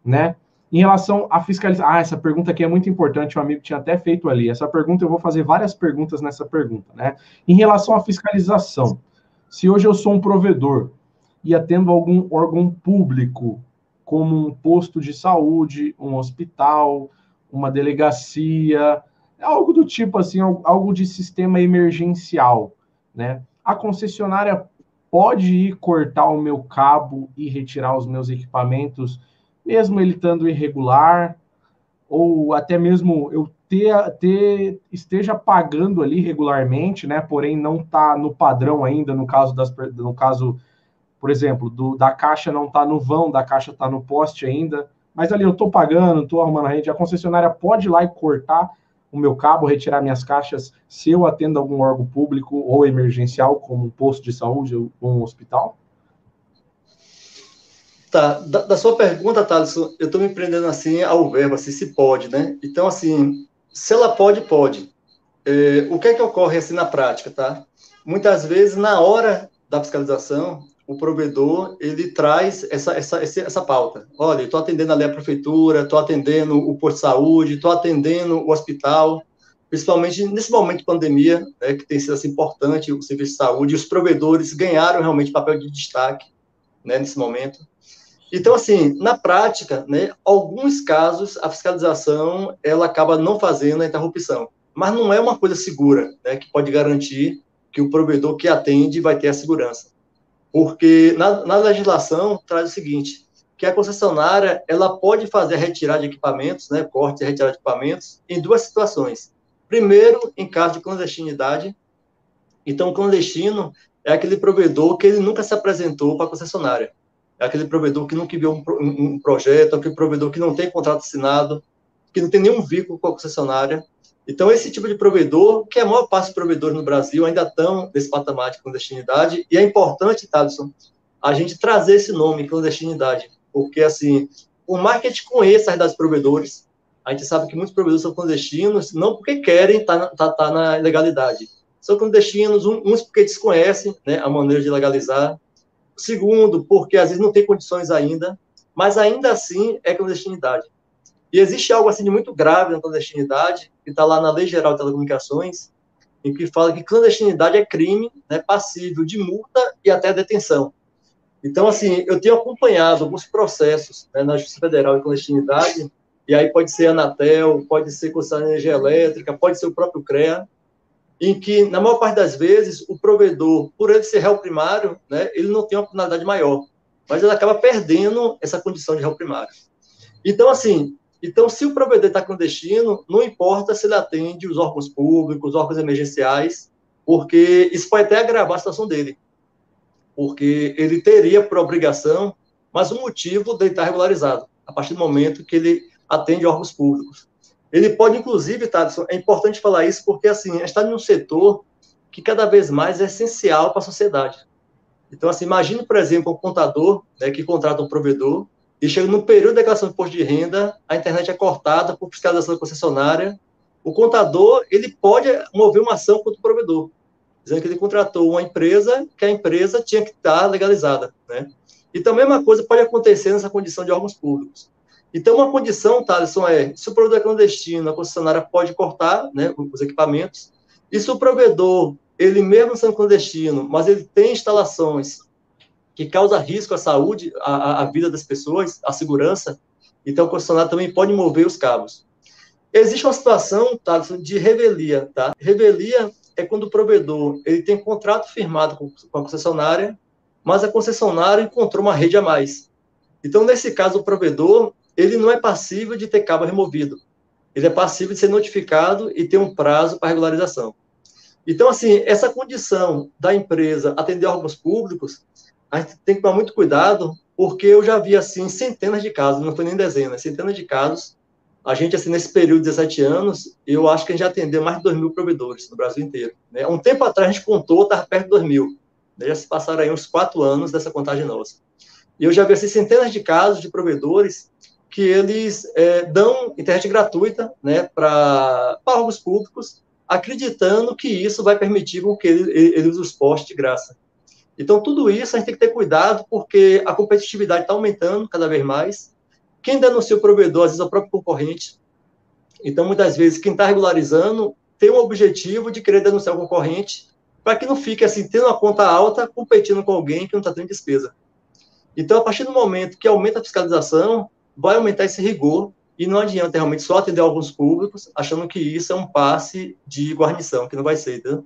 né? Em relação à fiscalização... essa pergunta aqui é muito importante, o amigo tinha até feito ali. Essa pergunta, eu vou fazer várias perguntas nessa pergunta, né? Em relação à fiscalização, se hoje eu sou um provedor e atendo algum órgão público, como um posto de saúde, um hospital, uma delegacia, algo do tipo assim, algo de sistema emergencial, né? A concessionária pode ir cortar o meu cabo e retirar os meus equipamentos, mesmo ele estando irregular, ou até mesmo eu esteja pagando ali regularmente, né? Porém não está no padrão ainda, no caso, por exemplo, da caixa não está no vão, da caixa está no poste ainda, mas ali eu estou pagando, estou arrumando a rede, a concessionária pode ir lá e cortar o meu cabo, retirar minhas caixas, se eu atendo algum órgão público ou emergencial, como um posto de saúde ou um hospital? Tá, da sua pergunta, Thaleson, eu estou me prendendo assim ao verbo, assim, se pode, né? Então, assim, se ela pode, pode. O que é que ocorre assim na prática, tá? Muitas vezes, na hora da fiscalização, o provedor, ele traz essa pauta. Olha, estou atendendo ali a prefeitura, estou atendendo o posto de saúde, estou atendendo o hospital, principalmente nesse momento de pandemia, né, que tem sido assim, importante o serviço de saúde, e os provedores ganharam realmente papel de destaque, né, nesse momento. Então, assim, na prática, né, alguns casos, a fiscalização, ela acaba não fazendo a interrupção. Mas não é uma coisa segura, né, que pode garantir que o provedor que atende vai ter a segurança. Porque na legislação traz o seguinte, que a concessionária, ela pode fazer a retirada de equipamentos, né, corte e retirada de equipamentos, em duas situações. Primeiro, em caso de clandestinidade. Então, clandestino é aquele provedor que ele nunca se apresentou para a concessionária. É aquele provedor que nunca enviou um projeto, aquele provedor que não tem contrato assinado, que não tem nenhum vínculo com a concessionária. Então, esse tipo de provedor, que a maior parte dos provedores no Brasil ainda estão nesse patamar de clandestinidade, e é importante, Thaleson, a gente trazer esse nome, clandestinidade, porque, assim, por mais que a gente conheça a realidade dos provedores, a gente sabe que muitos provedores são clandestinos, não porque querem estar na ilegalidade. São clandestinos, uns porque desconhecem, né, a maneira de legalizar, segundo, porque às vezes não tem condições ainda, mas ainda assim é clandestinidade. E existe algo assim de muito grave na clandestinidade, que está lá na Lei Geral de Telecomunicações, em que fala que clandestinidade é crime, né, passível de multa e até detenção. Então, assim, eu tenho acompanhado alguns processos, né, na Justiça Federal de clandestinidade, e aí pode ser a Anatel, pode ser Concessionária de Energia Elétrica, pode ser o próprio CREA, em que, na maior parte das vezes, o provedor, por ele ser réu primário, né, ele não tem uma penalidade maior, mas ele acaba perdendo essa condição de réu primário. Então, assim, se o provedor está clandestino, não importa se ele atende os órgãos públicos, os órgãos emergenciais, porque isso pode até agravar a situação dele, porque ele teria por obrigação, mas o motivo dele estar regularizado, a partir do momento que ele atende órgãos públicos. Ele pode, inclusive, Thaleson, é importante falar isso, porque assim, a gente está num setor que cada vez mais é essencial para a sociedade. Então, assim, imagine, por exemplo, um contador, né, que contrata um provedor, e chega no período de declaração de imposto de renda, a internet é cortada por fiscalização da concessionária, o contador, ele pode mover uma ação contra o provedor, dizendo que ele contratou uma empresa, que a empresa tinha que estar legalizada, né? Então, a mesma coisa pode acontecer nessa condição de órgãos públicos. Então, uma condição, Thaleson, se o provedor é clandestino, a concessionária pode cortar, né, os equipamentos, e se o provedor, ele mesmo sendo clandestino, mas ele tem instalações que causam risco à saúde, à vida das pessoas, à segurança, então o concessionário também pode mover os cabos. Existe uma situação, Thaleson, de revelia, tá? Revelia é quando o provedor, ele tem contrato firmado com a concessionária, mas a concessionária encontrou uma rede a mais. Então, nesse caso, o provedor, ele não é passível de ter cabo removido. Ele é passível de ser notificado e ter um prazo para regularização. Então, assim, essa condição da empresa atender órgãos públicos, a gente tem que tomar muito cuidado, porque eu já vi, assim, centenas de casos, não foi nem dezenas, centenas de casos. A gente, assim, nesse período de 17 anos, eu acho que a gente já atendeu mais de 2.000 provedores no Brasil inteiro. Né? Um tempo atrás, a gente contou, estava perto de 2.000. Já se passaram aí uns 4 anos dessa contagem nossa. E eu já vi, assim, centenas de casos de provedores que eles dão internet gratuita, né, para órgãos públicos, acreditando que isso vai permitir que ele use os postes de graça. Então, tudo isso a gente tem que ter cuidado, porque a competitividade está aumentando cada vez mais. quem denuncia o provedor, às vezes, é o próprio concorrente. Então, muitas vezes, quem está regularizando tem o objetivo de querer denunciar o concorrente para que não fique, assim, tendo uma conta alta, competindo com alguém que não está tendo despesa. Então, a partir do momento que aumenta a fiscalização, vai aumentar esse rigor e não adianta realmente só atender alguns públicos achando que isso é um passe de guarnição, que não vai ser, entendeu?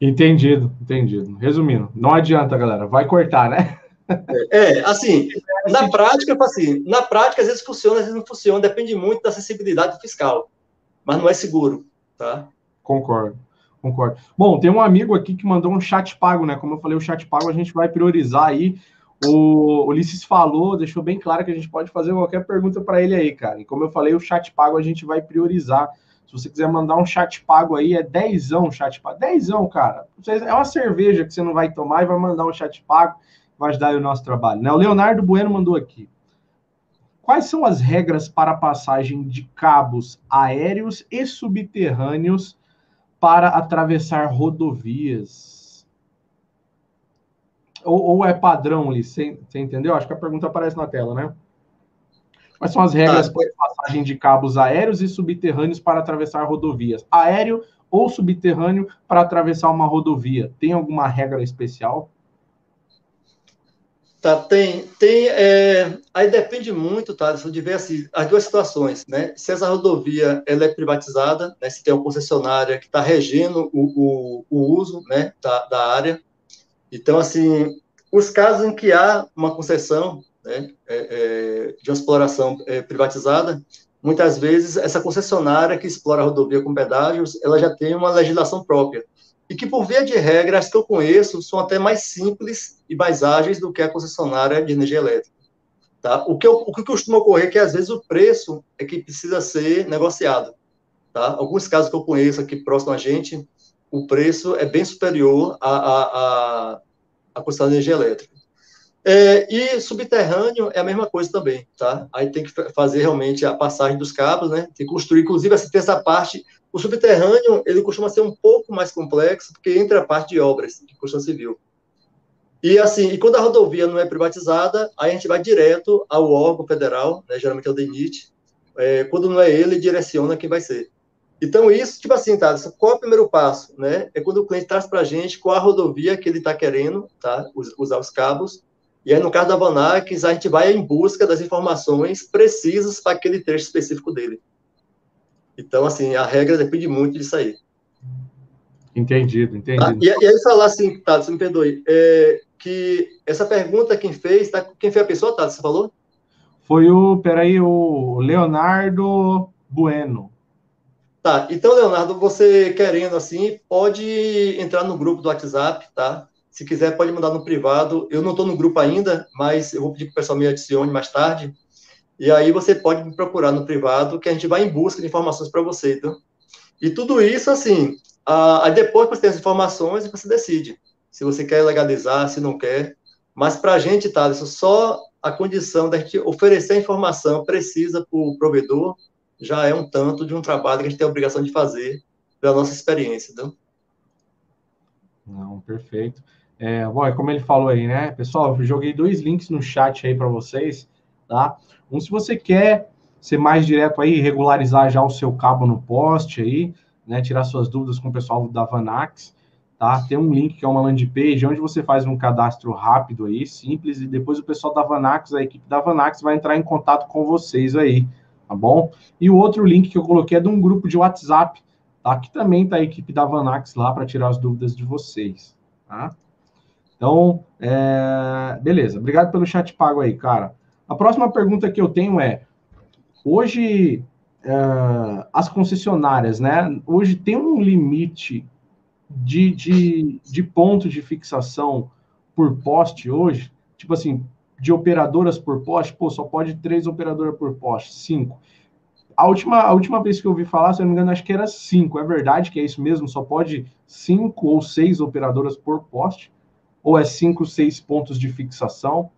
Entendido, entendido. Resumindo, não adianta, galera, vai cortar, né? Assim, na prática, assim, na prática, às vezes funciona, às vezes não funciona, depende muito da acessibilidade fiscal, mas não é seguro, tá? Concordo, concordo. Bom, tem um amigo aqui que mandou um chat pago, né? Como eu falei, o chat pago a gente vai priorizar aí. O Ulisses falou, deixou bem claro que a gente pode fazer qualquer pergunta para ele aí, cara. E como eu falei, o chat pago a gente vai priorizar. Se você quiser mandar um chat pago aí, é dezão chat pago. Dezão, cara. É uma cerveja que você não vai tomar e vai mandar um chat pago, vai ajudar aí o nosso trabalho, né? O Leonardo Bueno mandou aqui. Quais são as regras para a passagem de cabos aéreos e subterrâneos para atravessar rodovias? Ou é padrão ali? Você entendeu? Acho que a pergunta aparece na tela, né? Quais são as regras para passagem de cabos aéreos e subterrâneos para atravessar rodovias? Aéreo ou subterrâneo para atravessar uma rodovia? Tem alguma regra especial? Aí depende muito, tá, de ver assim, as duas situações, né? Se essa rodovia ela é privatizada, né? Se tem uma concessionária que está regendo o uso, né, da área. Então, assim, os casos em que há uma concessão, né, de uma exploração privatizada, muitas vezes essa concessionária que explora a rodovia com pedágios, ela já tem uma legislação própria. E que, por via de regra, as que eu conheço são até mais simples e mais ágeis do que a concessionária de energia elétrica. Tá? O que costuma ocorrer é que, às vezes, o preço é que precisa ser negociado. Tá? Alguns casos que eu conheço aqui próximo a gente, o preço é bem superior a concessionária de energia elétrica. E subterrâneo é a mesma coisa também, tá? Aí tem que fazer realmente a passagem dos cabos, né? Tem que construir, inclusive, assim, tem essa parte. O subterrâneo, ele costuma ser um pouco mais complexo, porque entra a parte de obras, de construção civil. E, assim, e quando a rodovia não é privatizada, aí a gente vai direto ao órgão federal, né? Geralmente é o DENIT. Quando não é ele, direciona quem vai ser. Então, isso, tipo assim, tá? Qual é o primeiro passo, né? É quando o cliente traz para a gente qual a rodovia que ele está querendo, tá? Usar os cabos. E aí, no caso da Vanax, a gente vai em busca das informações precisas para aquele trecho específico dele. Então, assim, a regra depende muito disso aí. Entendido, entendido. Tá? E aí, falar assim, tá, você me perdoe, que essa pergunta quem fez, tá? Quem foi a pessoa, tá? Você falou? Foi o Leonardo Bueno. Tá, então, Leonardo, você querendo assim, pode entrar no grupo do WhatsApp, tá? Se quiser, pode mandar no privado. Eu não estou no grupo ainda, mas eu vou pedir que o pessoal me adicione mais tarde. E aí você pode me procurar no privado, que a gente vai em busca de informações para você, então. E tudo isso, assim, aí depois que você tem as informações, você decide se você quer legalizar, se não quer. Mas para a gente, tá, isso só a condição da gente oferecer a informação precisa para o provedor já é um tanto de um trabalho que a gente tem a obrigação de fazer pela nossa experiência, então. Não, perfeito. Bom, como ele falou aí, né? Pessoal, eu joguei 2 links no chat aí para vocês, tá? Um, se você quer ser mais direto aí, regularizar já o seu cabo no poste aí, né? Tirar suas dúvidas com o pessoal da Vanax, tá? Tem um link que é uma landing page, onde você faz um cadastro rápido aí, simples, e depois o pessoal da Vanax, a equipe da Vanax vai entrar em contato com vocês aí, tá bom? E o outro link que eu coloquei é de um grupo de WhatsApp, tá? Que também tá a equipe da Vanax lá para tirar as dúvidas de vocês, tá? Então, beleza. Obrigado pelo chat pago aí, cara. A próxima pergunta que eu tenho é: hoje as concessionárias, né? Hoje tem um limite de ponto de fixação por poste hoje? Tipo assim, de operadoras por poste, pô, só pode 3 operadoras por poste, 5. A última vez que eu ouvi falar, se eu não me engano, acho que era 5. É verdade que é isso mesmo? Só pode 5 ou 6 operadoras por poste? Ou é 5, 6 pontos de fixação?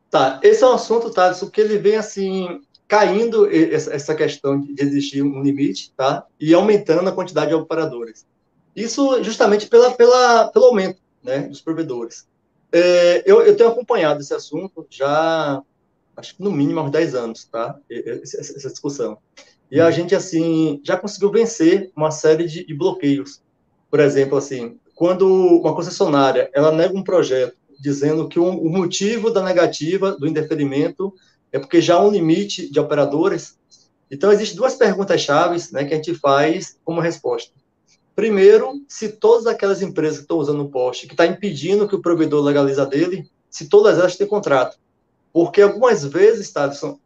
Tá, esse é um assunto, tá, isso que ele vem, assim, caindo essa questão de existir um limite, tá, e aumentando a quantidade de operadores. Isso justamente pelo aumento, né, dos provedores. Eu tenho acompanhado esse assunto já, acho que no mínimo há uns 10 anos, tá? Essa discussão. E a gente, assim, já conseguiu vencer uma série de bloqueios. Por exemplo, assim, quando uma concessionária, ela nega um projeto dizendo que o motivo da negativa, do indeferimento, é porque já há um limite de operadores. Então, existem duas perguntas-chave, né, que a gente faz como resposta. Primeiro, se todas aquelas empresas que estão usando o poste, que está impedindo que o provedor legaliza dele, se todas elas têm contrato. Porque algumas vezes, Thaleson,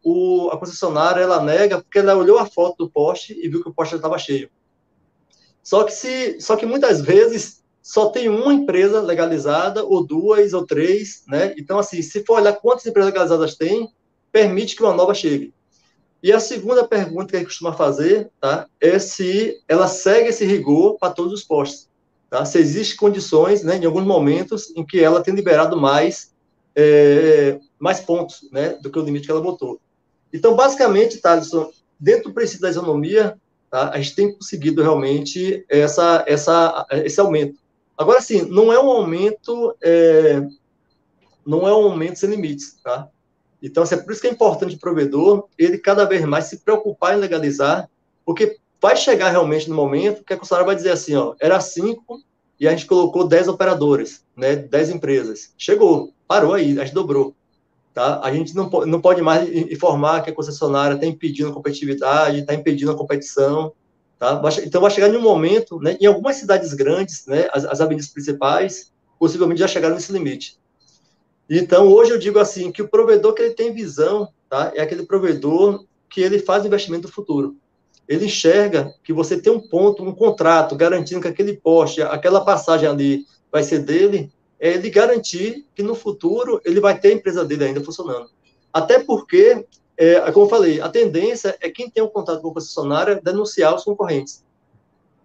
a concessionária ela nega porque ela olhou a foto do poste e viu que o poste estava cheio. Só que muitas vezes só tem uma empresa legalizada, ou duas, ou três, né? Então, assim, se for olhar quantas empresas legalizadas tem, permite que uma nova chegue. E a segunda pergunta que a gente costuma fazer, tá, é se ela segue esse rigor para todos os postes. Tá? Se existem condições, né, em alguns momentos, em que ela tem liberado mais pontos, né, do que o limite que ela botou. Então, basicamente, Thaleson, dentro do princípio da isonomia, tá, a gente tem conseguido realmente esse aumento. Agora, sim, não é um aumento sem limites, tá? Então, assim, é por isso que é importante o provedor, ele cada vez mais se preocupar em legalizar, porque vai chegar realmente no momento que a concessionária vai dizer assim, ó, era 5 e a gente colocou 10 operadores, né, 10 empresas. Chegou, parou aí, a gente dobrou. Tá? A gente não pode mais informar que a concessionária está impedindo a competitividade, está impedindo a competição. Tá? Então, vai chegar em um momento, né, em algumas cidades grandes, né, as avenidas principais, possivelmente já chegaram nesse limite. Então, hoje eu digo assim, que o provedor que ele tem visão, tá, é aquele provedor que ele faz investimento no futuro. Ele enxerga que você tem um ponto, um contrato, garantindo que aquele poste, aquela passagem ali vai ser dele, é ele garantir que no futuro ele vai ter a empresa dele ainda funcionando. Até porque, como eu falei, a tendência é quem tem um contrato com a concessionária denunciar os concorrentes.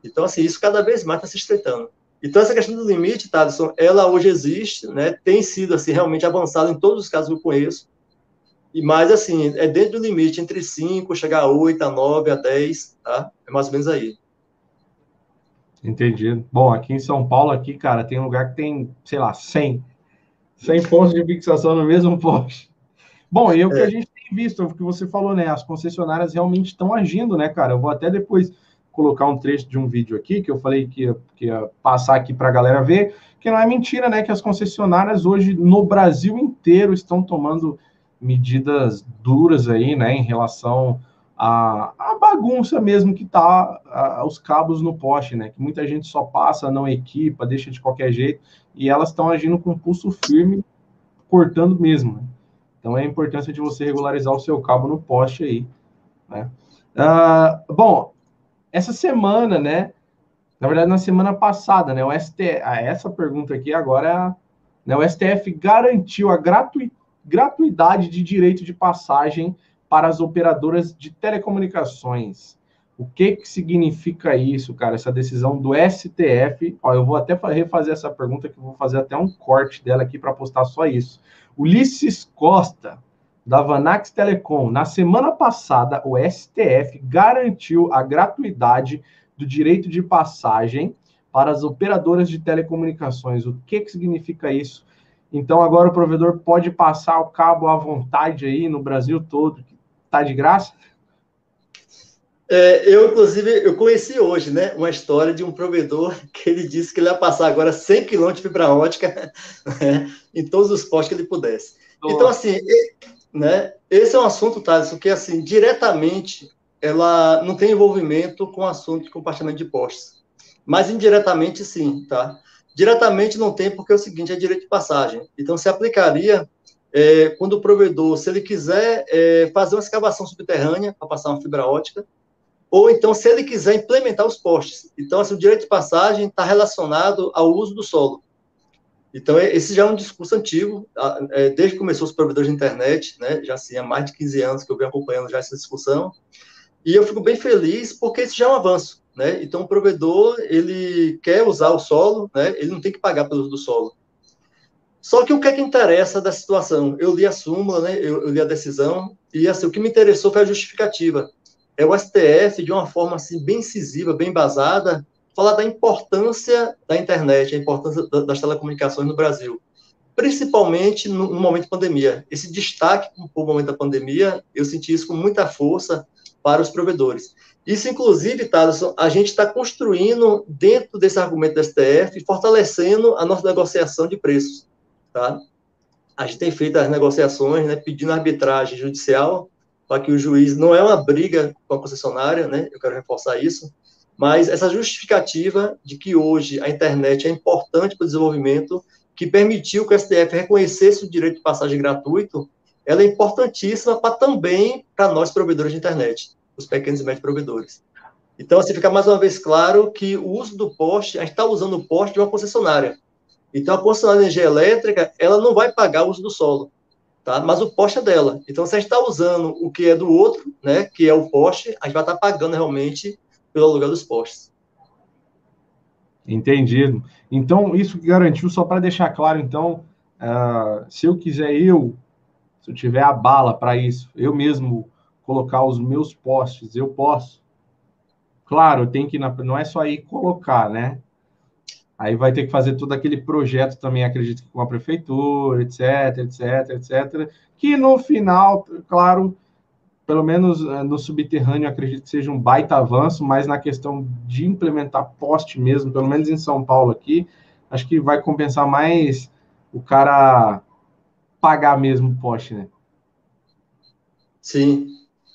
Então, assim, isso cada vez mais está se estreitando. Então, essa questão do limite, Thaleson, ela hoje existe, né? Tem sido, assim, realmente avançada em todos os casos que eu conheço. Mas, assim, é dentro do limite, entre 5, chegar a 8, a 9, a 10, tá? É mais ou menos aí. Entendi. Bom, aqui em São Paulo, aqui, cara, tem um lugar que tem, sei lá, 100 pontos de fixação no mesmo poste. Bom, e é o que a gente tem visto, o que você falou, né? As concessionárias realmente estão agindo, né, cara? Eu vou até depois colocar um trecho de um vídeo aqui, que eu falei que ia passar aqui para a galera ver, que não é mentira, né? Que as concessionárias hoje, no Brasil inteiro, estão tomando medidas duras aí, né? Em relação à bagunça mesmo que tá os cabos no poste, né? Que muita gente só passa, não equipa, deixa de qualquer jeito, e elas estão agindo com pulso firme, cortando mesmo, né? Então, é a importância de você regularizar o seu cabo no poste aí, né? Bom, essa semana, né? Na verdade, na semana passada, né? O STF, essa pergunta aqui agora, né? O STF garantiu a gratuidade de direito de passagem para as operadoras de telecomunicações. O que significa isso, cara? Essa decisão do STF. Ó, eu vou até refazer essa pergunta, que eu vou fazer até um corte dela aqui para postar só isso. Ulisses Costa, da Vanax Telecom. Na semana passada, o STF garantiu a gratuidade do direito de passagem para as operadoras de telecomunicações. O que significa isso? Então, agora o provedor pode passar o cabo à vontade aí no Brasil todo, tá de graça? Inclusive, eu conheci hoje, né, uma história de um provedor que ele disse que ele ia passar agora 100 km de fibra ótica, né, em todos os postos que ele pudesse. Nossa. Então, assim, né, esse é um assunto, Thales, que, assim, diretamente, ela não tem envolvimento com o assunto de compartilhamento de postes. Mas indiretamente, sim, tá? Diretamente não tem, porque é o seguinte, é direito de passagem. Então, se aplicaria quando o provedor, se ele quiser fazer uma escavação subterrânea para passar uma fibra ótica, ou então, se ele quiser implementar os postes. Então, assim, o direito de passagem está relacionado ao uso do solo. Então, esse já é um discurso antigo, desde que começou os provedores de internet, né, já assim, há mais de 15 anos que eu venho acompanhando já essa discussão, e eu fico bem feliz porque esse já é um avanço, né? Então, o provedor, ele quer usar o solo, né, ele não tem que pagar pelo uso do solo. Só que o que é que interessa da situação? Eu li a súmula, né, eu li a decisão, e assim, o que me interessou foi a justificativa. É o STF, de uma forma assim, bem incisiva, bem embasada, falar da importância da internet, a importância das telecomunicações no Brasil. principalmente no momento de pandemia. Esse destaque para o momento da pandemia, eu senti isso com muita força para os provedores. Isso, inclusive, Thaleson, a gente está construindo dentro desse argumento do STF, fortalecendo a nossa negociação de preços, tá? A gente tem feito as negociações, né, pedindo arbitragem judicial para que o juiz, não é uma briga com a concessionária, né, eu quero reforçar isso, mas essa justificativa de que hoje a internet é importante para o desenvolvimento, que permitiu que o STF reconhecesse o direito de passagem gratuito, ela é importantíssima também para nós provedores de internet, os pequenos e médios provedores. Então, assim, fica mais uma vez claro que o uso do poste, a gente está usando o poste de uma concessionária. Então, a concessionária de energia elétrica, ela não vai pagar o uso do solo, tá? Mas o poste é dela. Então, se a gente está usando o que é do outro, né, que é o poste, a gente vai estar pagando realmente pelo aluguel dos postes. Entendido. Então, isso que garantiu, só para deixar claro, então, se eu quiser, se eu tiver a bala para isso, eu mesmo colocar os meus postes, eu posso. Claro, eu tenho que, não é só ir colocar, né? Aí vai ter que fazer todo aquele projeto também, acredito que com a prefeitura, etc, etc, etc, que no final, claro, pelo menos no subterrâneo, acredito que seja um baita avanço, mas na questão de implementar poste mesmo, pelo menos em São Paulo aqui, acho que vai compensar mais o cara pagar mesmo o poste, né? Sim.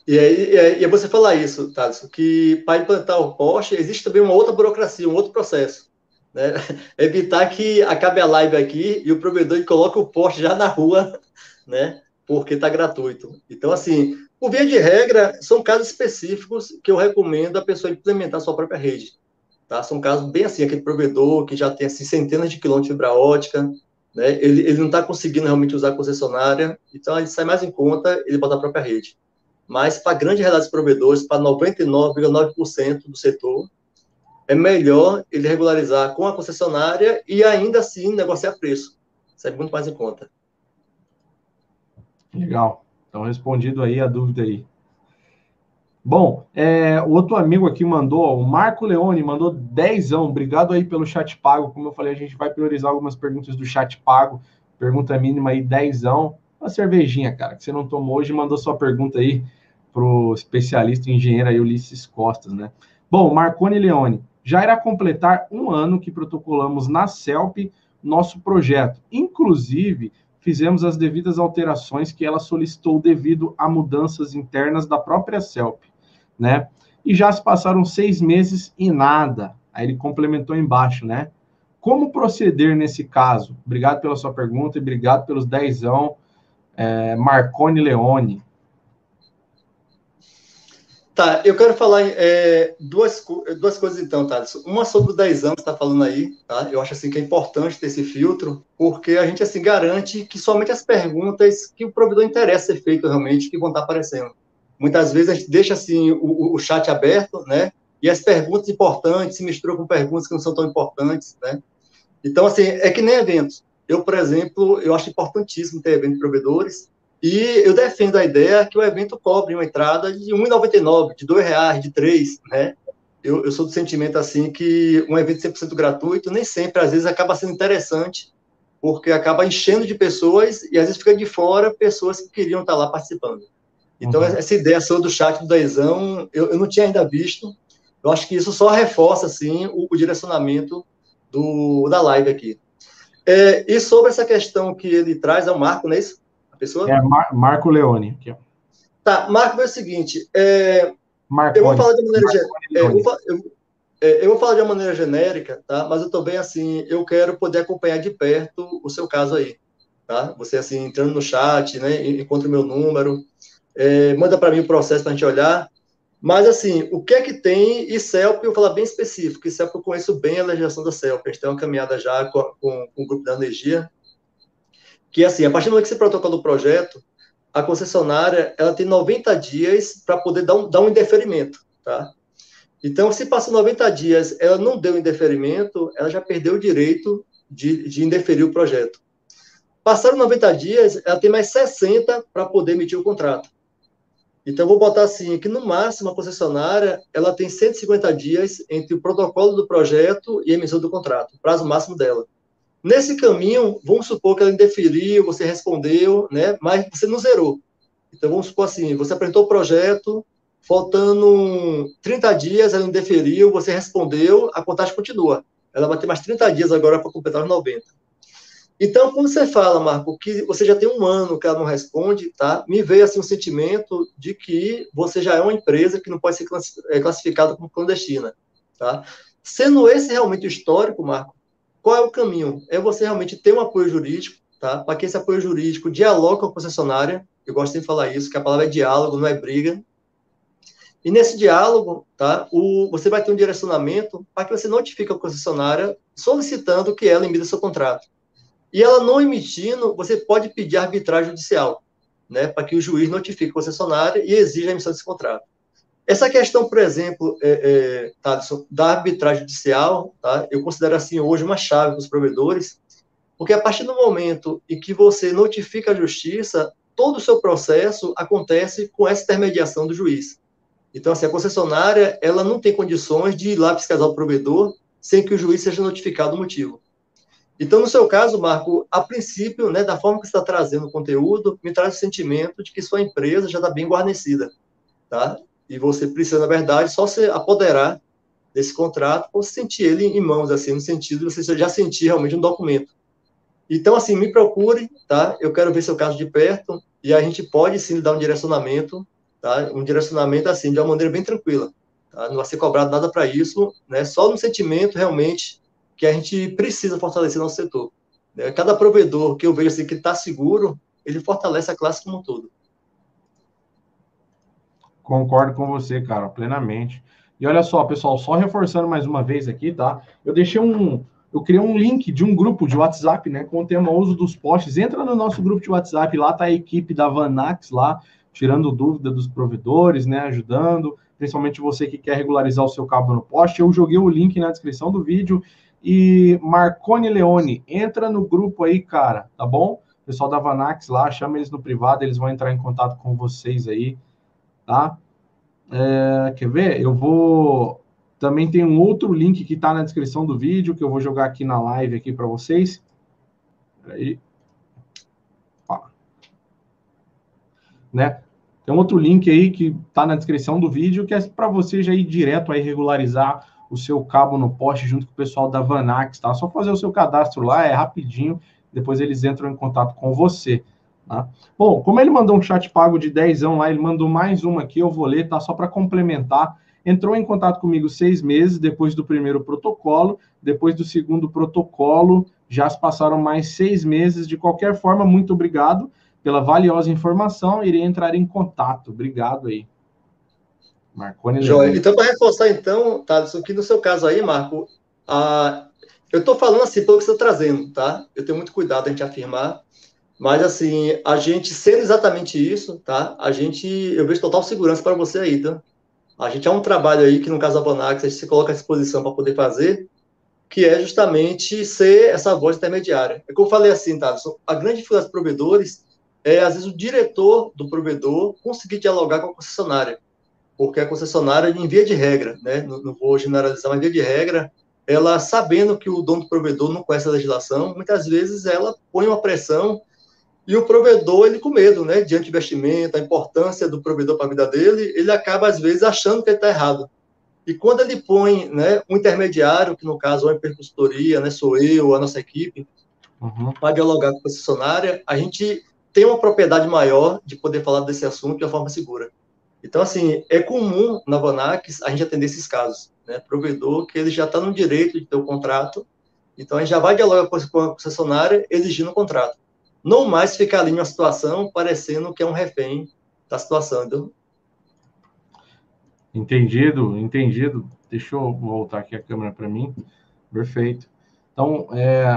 E aí você falar isso, Thales, que para implantar o poste, existe também uma outra burocracia, um outro processo, né? Evitar que acabe a live aqui e o provedor coloque o poste já na rua, né? Porque está gratuito. Então, assim, por via de regra, são casos específicos que eu recomendo a pessoa implementar a sua própria rede. Tá? São casos bem assim, aquele provedor que já tem assim, centenas de quilômetros de fibra ótica, né? Ele não está conseguindo realmente usar a concessionária, então ele sai mais em conta, ele bota a própria rede. Mas para a grande realidade dos provedores, para 99,9% do setor, é melhor ele regularizar com a concessionária e ainda assim negociar preço. Isso é muito mais em conta. Legal. Então, respondido aí a dúvida aí. Bom, o outro amigo aqui mandou, o Marco Leone, mandou 10ão. Obrigado aí pelo chat pago. Como eu falei, a gente vai priorizar algumas perguntas do chat pago. Pergunta mínima aí, 10ão. Uma cervejinha, cara, que você não tomou hoje, mandou sua pergunta aí pro especialista em engenheiro aí, Ulisses Costas, né? Bom, Marcone Leone, já irá completar um ano que protocolamos na CELP nosso projeto. Inclusive, fizemos as devidas alterações que ela solicitou devido a mudanças internas da própria CELP, né? E já se passaram 6 meses e nada. Aí ele complementou embaixo, né? Como proceder nesse caso? Obrigado pela sua pergunta e obrigado pelos 10ão, Marcone Leone. Tá, eu quero falar duas coisas então, Thales. Uma sobre o 10 anos que você está falando aí, tá? Eu acho assim que é importante ter esse filtro, porque a gente assim garante que somente as perguntas que o provedor interessa ser feito realmente que vão estar aparecendo. Muitas vezes a gente deixa assim o chat aberto, né? E as perguntas importantes se misturam com perguntas que não são tão importantes, né? Então, assim, é que nem eventos. Eu, por exemplo, eu acho importantíssimo ter evento de provedores, e eu defendo a ideia que o evento cobre uma entrada de R$ 1,99, de R$ 2, de 3, né? Eu sou do sentimento, assim, que um evento 100% gratuito, nem sempre, às vezes, acaba sendo interessante, porque acaba enchendo de pessoas, e às vezes fica de fora pessoas que queriam estar lá participando. Então, essa ideia sua do chat do Dezão, eu não tinha ainda visto. Eu acho que isso só reforça, assim, o direcionamento da live aqui. E sobre essa questão que ele traz, é o Marco, não é isso? A pessoa? Marco Leone. Aqui, ó. Tá, Marco, é o seguinte, Marconi, eu vou falar de maneira eu vou falar de uma maneira genérica, tá? Mas eu também, assim, eu quero poder acompanhar de perto o seu caso aí, tá? Você, assim, entrando no chat, né, encontra o meu número, manda para mim o processo para a gente olhar. Mas, assim, o que é que tem, e CELP, eu vou falar bem específico, e CELP eu conheço bem a legislação da CELP, a gente tem uma caminhada já com o grupo da energia, que, assim, a partir do momento que você protocola o projeto, a concessionária, ela tem 90 dias para poder dar um indeferimento, tá? Então, se passou 90 dias, ela não deu indeferimento, ela já perdeu o direito de indeferir o projeto. Passaram 90 dias, ela tem mais 60 para poder emitir o contrato. Então, vou botar assim, que no máximo a concessionária, ela tem 150 dias entre o protocolo do projeto e a emissão do contrato, o prazo máximo dela. Nesse caminho, vamos supor que ela indeferiu, você respondeu, né? Mas você não zerou. Então, vamos supor assim, você apresentou o projeto, faltando 30 dias, ela indeferiu, você respondeu, a contagem continua. Ela vai ter mais 30 dias agora para completar os 90. Então, quando você fala, Marco, que você já tem um ano que ela não responde, tá? Me veio assim um sentimento de que você já é uma empresa que não pode ser classificada como clandestina, tá? Sendo esse realmente o histórico, Marco, qual é o caminho? É você realmente ter um apoio jurídico, tá? Para que esse apoio jurídico dialogue com a concessionária. Eu gosto de falar isso, que a palavra é diálogo, não é briga. E nesse diálogo, tá? Você vai ter um direcionamento para que você notifique a concessionária solicitando que ela emita seu contrato. E ela não emitindo, você pode pedir arbitragem judicial, né, para que o juiz notifique a concessionária e exija a emissão desse contrato. Essa questão, por exemplo, Thaleson, da arbitragem judicial, tá, eu considero assim hoje uma chave para os provedores, porque a partir do momento em que você notifica a justiça, todo o seu processo acontece com essa intermediação do juiz. Então, assim, a concessionária, ela não tem condições de ir lá fiscalizar o provedor sem que o juiz seja notificado o motivo. Então, no seu caso, Marco, a princípio, né, da forma que você está trazendo o conteúdo, me traz o sentimento de que sua empresa já está bem guarnecida, tá? E você precisa, na verdade, só se apoderar desse contrato ou sentir ele em mãos, assim, no sentido de você já sentir realmente um documento. Então, assim, me procure, tá? Eu quero ver seu caso de perto e a gente pode, sim, dar um direcionamento, tá? Um direcionamento, assim, de uma maneira bem tranquila, tá? Não vai ser cobrado nada para isso, né? Só no sentimento, realmente, que a gente precisa fortalecer nosso setor. Né? Cada provedor que eu vejo assim, que está seguro, ele fortalece a classe como um todo. Concordo com você, cara, plenamente. E olha só, pessoal, só reforçando mais uma vez aqui, tá? Eu criei um link de um grupo de WhatsApp, né, com o tema uso dos postes. Entra no nosso grupo de WhatsApp, lá tá a equipe da Vanax lá, tirando dúvida dos provedores, né, ajudando, principalmente você que quer regularizar o seu cabo no poste. Eu joguei o link na descrição do vídeo. E Marconi Leone, entra no grupo aí, cara, tá bom? Pessoal da Vanax lá, chama eles no privado, eles vão entrar em contato com vocês aí, tá? Quer ver? Eu vou... Também tem um outro link que está na descrição do vídeo, que eu vou jogar aqui na live aqui para vocês. Peraí. Né? Tem um outro link aí que está na descrição do vídeo, que é para você já ir direto aí regularizar o seu cabo no poste junto com o pessoal da Vanax, tá? Só fazer o seu cadastro lá, é rapidinho, depois eles entram em contato com você, tá? Bom, como ele mandou um chat pago de 10 lá, ele mandou mais uma aqui, eu vou ler, tá? Só para complementar. Entrou em contato comigo 6 meses depois do primeiro protocolo, depois do segundo protocolo, já se passaram mais 6 meses. De qualquer forma, muito obrigado pela valiosa informação, irei entrar em contato. Obrigado aí. Marconi Joia. Então, para reforçar, então, Thaleson, que no seu caso aí, Marco, eu estou falando assim pelo que você está trazendo, tá? Eu tenho muito cuidado a gente afirmar, mas assim, a gente sendo exatamente isso, tá? Eu vejo total segurança para você aí, tá? A gente há um trabalho aí que, no caso da Vanax, a gente se coloca à disposição para poder fazer, que é justamente ser essa voz intermediária. É como eu falei assim, Thaleson, a grande dificuldade dos provedores é, às vezes, o diretor do provedor conseguir dialogar com a concessionária, porque a concessionária, em via de regra, né, não vou generalizar, mas em via de regra, ela, sabendo que o dono do provedor não conhece a legislação, muitas vezes ela põe uma pressão e o provedor, ele com medo, né, diante do investimento, a importância do provedor para a vida dele, ele acaba, às vezes, achando que ele está errado. E quando ele põe, né, um intermediário, que no caso é uma consultoria, né, sou eu, a nossa equipe, para dialogar com a concessionária, a gente tem uma propriedade maior de poder falar desse assunto de uma forma segura. Então, assim, é comum na Vanax a gente atender esses casos, né? Provedor que ele já está no direito de ter o contrato, então a gente já vai dialogar com a concessionária exigindo o contrato. Não mais ficar ali numa situação parecendo que é um refém da situação, entendeu? Entendido. Deixa eu voltar aqui a câmera para mim. Perfeito. Então,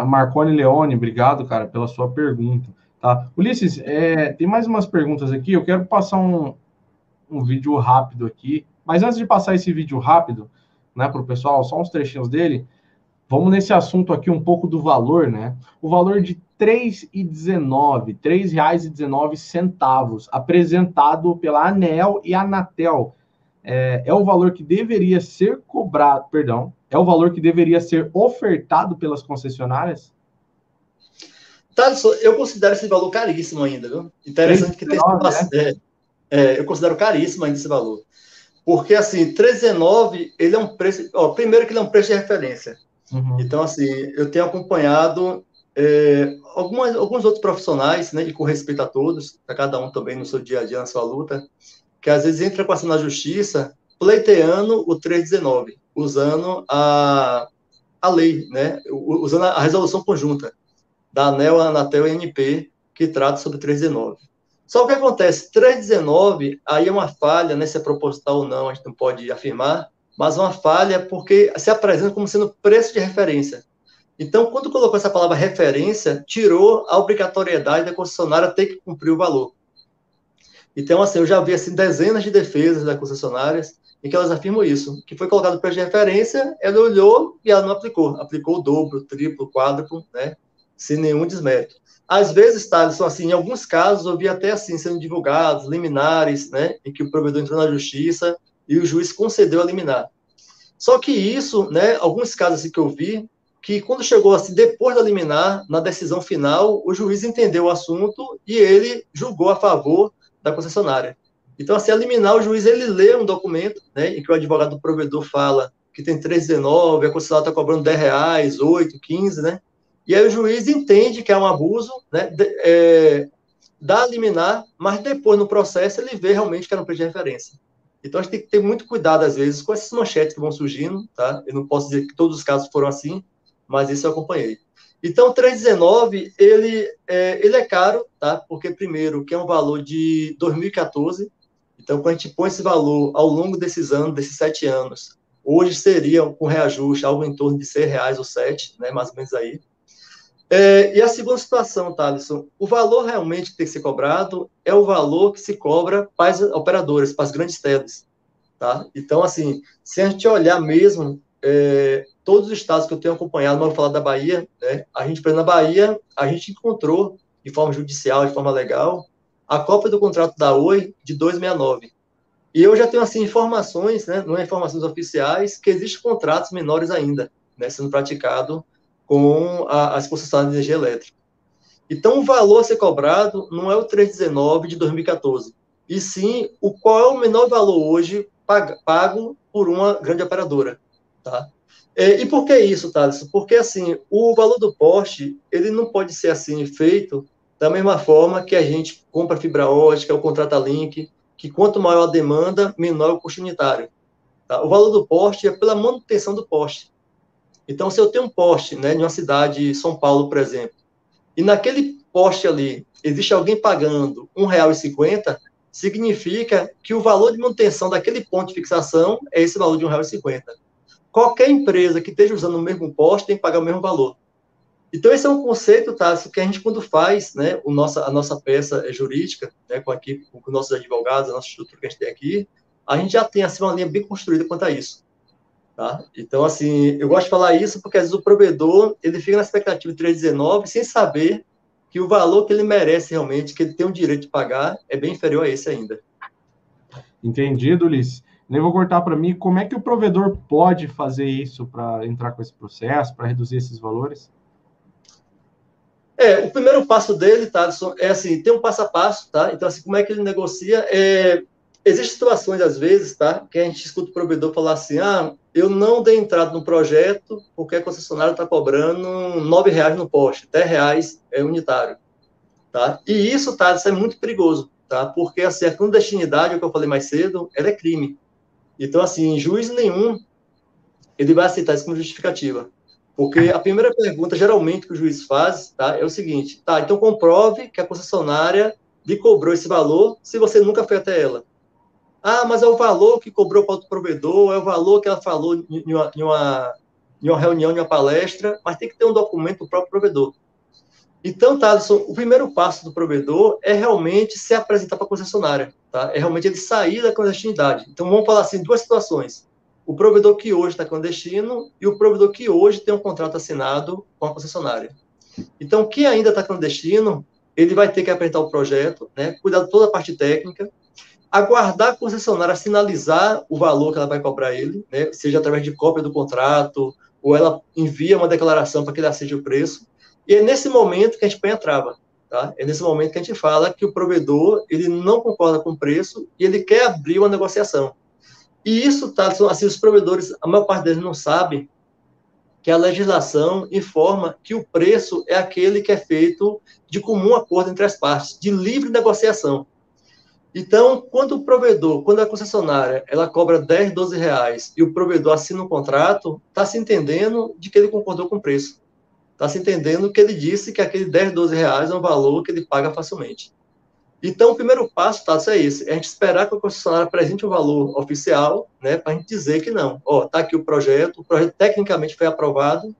Marconi Leone, obrigado, cara, pela sua pergunta. Tá? Ulisses, tem mais umas perguntas aqui. Eu quero passar um vídeo rápido aqui. Mas antes de passar esse vídeo rápido, né, para o pessoal, só uns trechinhos dele, vamos nesse assunto aqui um pouco do valor, né? O valor de R$ 3,19 apresentado pela ANEEL e Anatel é o valor que deveria ser cobrado, perdão, é o valor que deveria ser ofertado pelas concessionárias? Thaleson, eu considero esse valor caríssimo ainda, viu? Interessante que tem... eu considero caríssimo ainda esse valor. Porque, assim, 3,19, ele é um preço... primeiro que ele é um preço de referência. Uhum. Então, assim, eu tenho acompanhado alguns outros profissionais, né, e com respeito a todos, a cada um também no seu dia a dia, na sua luta, que às vezes entra com ação na justiça pleiteando o 3,19, usando a lei, né, usando a resolução conjunta da ANEEL, Anatel e ANP, que trata sobre 3,19. Só que o que acontece? 3,19, aí é uma falha, né, se é proposital ou não, a gente não pode afirmar, mas uma falha porque se apresenta como sendo preço de referência. Então, quando colocou essa palavra referência, tirou a obrigatoriedade da concessionária ter que cumprir o valor. Então, assim, eu já vi assim, dezenas de defesas das concessionárias em que elas afirmam isso, que foi colocado o preço de referência, ela olhou e ela não aplicou. Aplicou o dobro, o triplo, o quádruplo, né, sem nenhum desmérito. Às vezes, Thaleson, assim, em alguns casos, eu vi até assim, sendo divulgados, liminares, né, em que o provedor entrou na justiça e o juiz concedeu a liminar. Só que isso, né, alguns casos assim, que eu vi, que quando chegou assim, depois da liminar, na decisão final, o juiz entendeu o assunto e ele julgou a favor da concessionária. Então, assim, a liminar, o juiz, ele lê um documento, né, em que o advogado do provedor fala que tem 3,19, a concessionária está cobrando R$10, 8, 15, né, e aí o juiz entende que é um abuso, né, dá a liminar, mas depois, no processo, ele vê realmente que era um preço de referência. Então, a gente tem que ter muito cuidado, às vezes, com essas manchetes que vão surgindo, tá? Eu não posso dizer que todos os casos foram assim, mas isso eu acompanhei. Então, 3,19, ele é caro, tá? Porque, primeiro, que é um valor de 2014. Então, quando a gente põe esse valor ao longo desses anos, desses 7 anos, hoje seria, com reajuste, algo em torno de R$6 ou 7, né? Mais ou menos aí. E a segunda situação, Thaleson, o valor realmente que tem que ser cobrado é o valor que se cobra para as operadoras, para as grandes teles, tá? Então, assim, se a gente olhar mesmo, todos os estados que eu tenho acompanhado, mas vou falar da Bahia, né, a gente, por exemplo, na Bahia, a gente encontrou, de forma judicial, de forma legal, a cópia do contrato da Oi de 269. E eu já tenho, assim, informações, né, não é informações oficiais, que existem contratos menores ainda, né, sendo praticado com as concessionárias de energia elétrica. Então, o valor a ser cobrado não é o 319 de 2014, e sim qual é o menor valor hoje pago por uma grande operadora. Tá? E por que isso, Thaleson? Porque, assim, o valor do poste, ele não pode ser, assim, feito da mesma forma que a gente compra fibra ótica, ou contrata link, que quanto maior a demanda, menor o custo unitário. Tá? O valor do poste é pela manutenção do poste. Então, se eu tenho um poste, né, em uma cidade, São Paulo, por exemplo, e naquele poste ali existe alguém pagando R$1,50, significa que o valor de manutenção daquele ponto de fixação é esse valor de R$1,50. Qualquer empresa que esteja usando o mesmo poste tem que pagar o mesmo valor. Então, esse é um conceito, tá, que a gente, quando faz, né, a nossa peça jurídica, né, com a equipe, com os nossos advogados, a nossa estrutura que a gente tem aqui, a gente já tem assim, uma linha bem construída quanto a isso. Tá? Então, assim, eu gosto de falar isso porque, às vezes, o provedor, ele fica na expectativa de 319 sem saber que o valor que ele merece realmente, que ele tem o direito de pagar, é bem inferior a esse ainda. Entendido, Ulisses. Nem vou cortar para mim, como é que o provedor pode fazer isso para entrar com esse processo, para reduzir esses valores? O primeiro passo dele, Thaleson, é assim, tem um passo a passo, tá? Então, assim, como é que ele negocia? Existem situações, às vezes, tá? Que a gente escuta o provedor falar assim, eu não dei entrada no projeto porque a concessionária está cobrando R$9 no poste, R$10 unitário, tá? E isso, tá? Isso é muito perigoso, tá? Porque, assim, a clandestinidade, o que eu falei mais cedo, ela é crime. Então, assim, juiz nenhum, ele vai aceitar isso como justificativa. Porque a primeira pergunta, geralmente, que o juiz faz, tá? É o seguinte, tá? Então, comprove que a concessionária lhe cobrou esse valor se você nunca foi até ela. Mas é o valor que cobrou para o provedor, é o valor que ela falou em uma reunião, em uma palestra, mas tem que ter um documento do próprio provedor. Então, Thaleson, o primeiro passo do provedor é realmente se apresentar para a concessionária, tá? É realmente ele sair da clandestinidade. Então, vamos falar assim, duas situações. O provedor que hoje está clandestino e o provedor que hoje tem um contrato assinado com a concessionária. Então, quem ainda está clandestino, ele vai ter que apresentar o projeto, né? Cuidar de toda a parte técnica, aguardar a concessionária sinalizar o valor que ela vai cobrar ele, né, seja através de cópia do contrato, ou ela envia uma declaração para que ele aceite o preço, E é nesse momento que a gente põe a trava, tá? É nesse momento que a gente fala que o provedor, ele não concorda com o preço e ele quer abrir uma negociação. E isso, tá, assim, os provedores, a maior parte deles não sabe que a legislação informa que o preço é aquele que é feito de comum acordo entre as partes, de livre negociação. Então, quando o provedor, quando a concessionária, ela cobra 10, 12 reais e o provedor assina um contrato, está se entendendo de que ele concordou com o preço. Está se entendendo que ele disse que aquele 10, 12 reais é um valor que ele paga facilmente. Então, o primeiro passo, tá, é esse, é a gente esperar que a concessionária apresente o valor oficial, né, para a gente dizer que não. Ó, está aqui o projeto tecnicamente foi aprovado,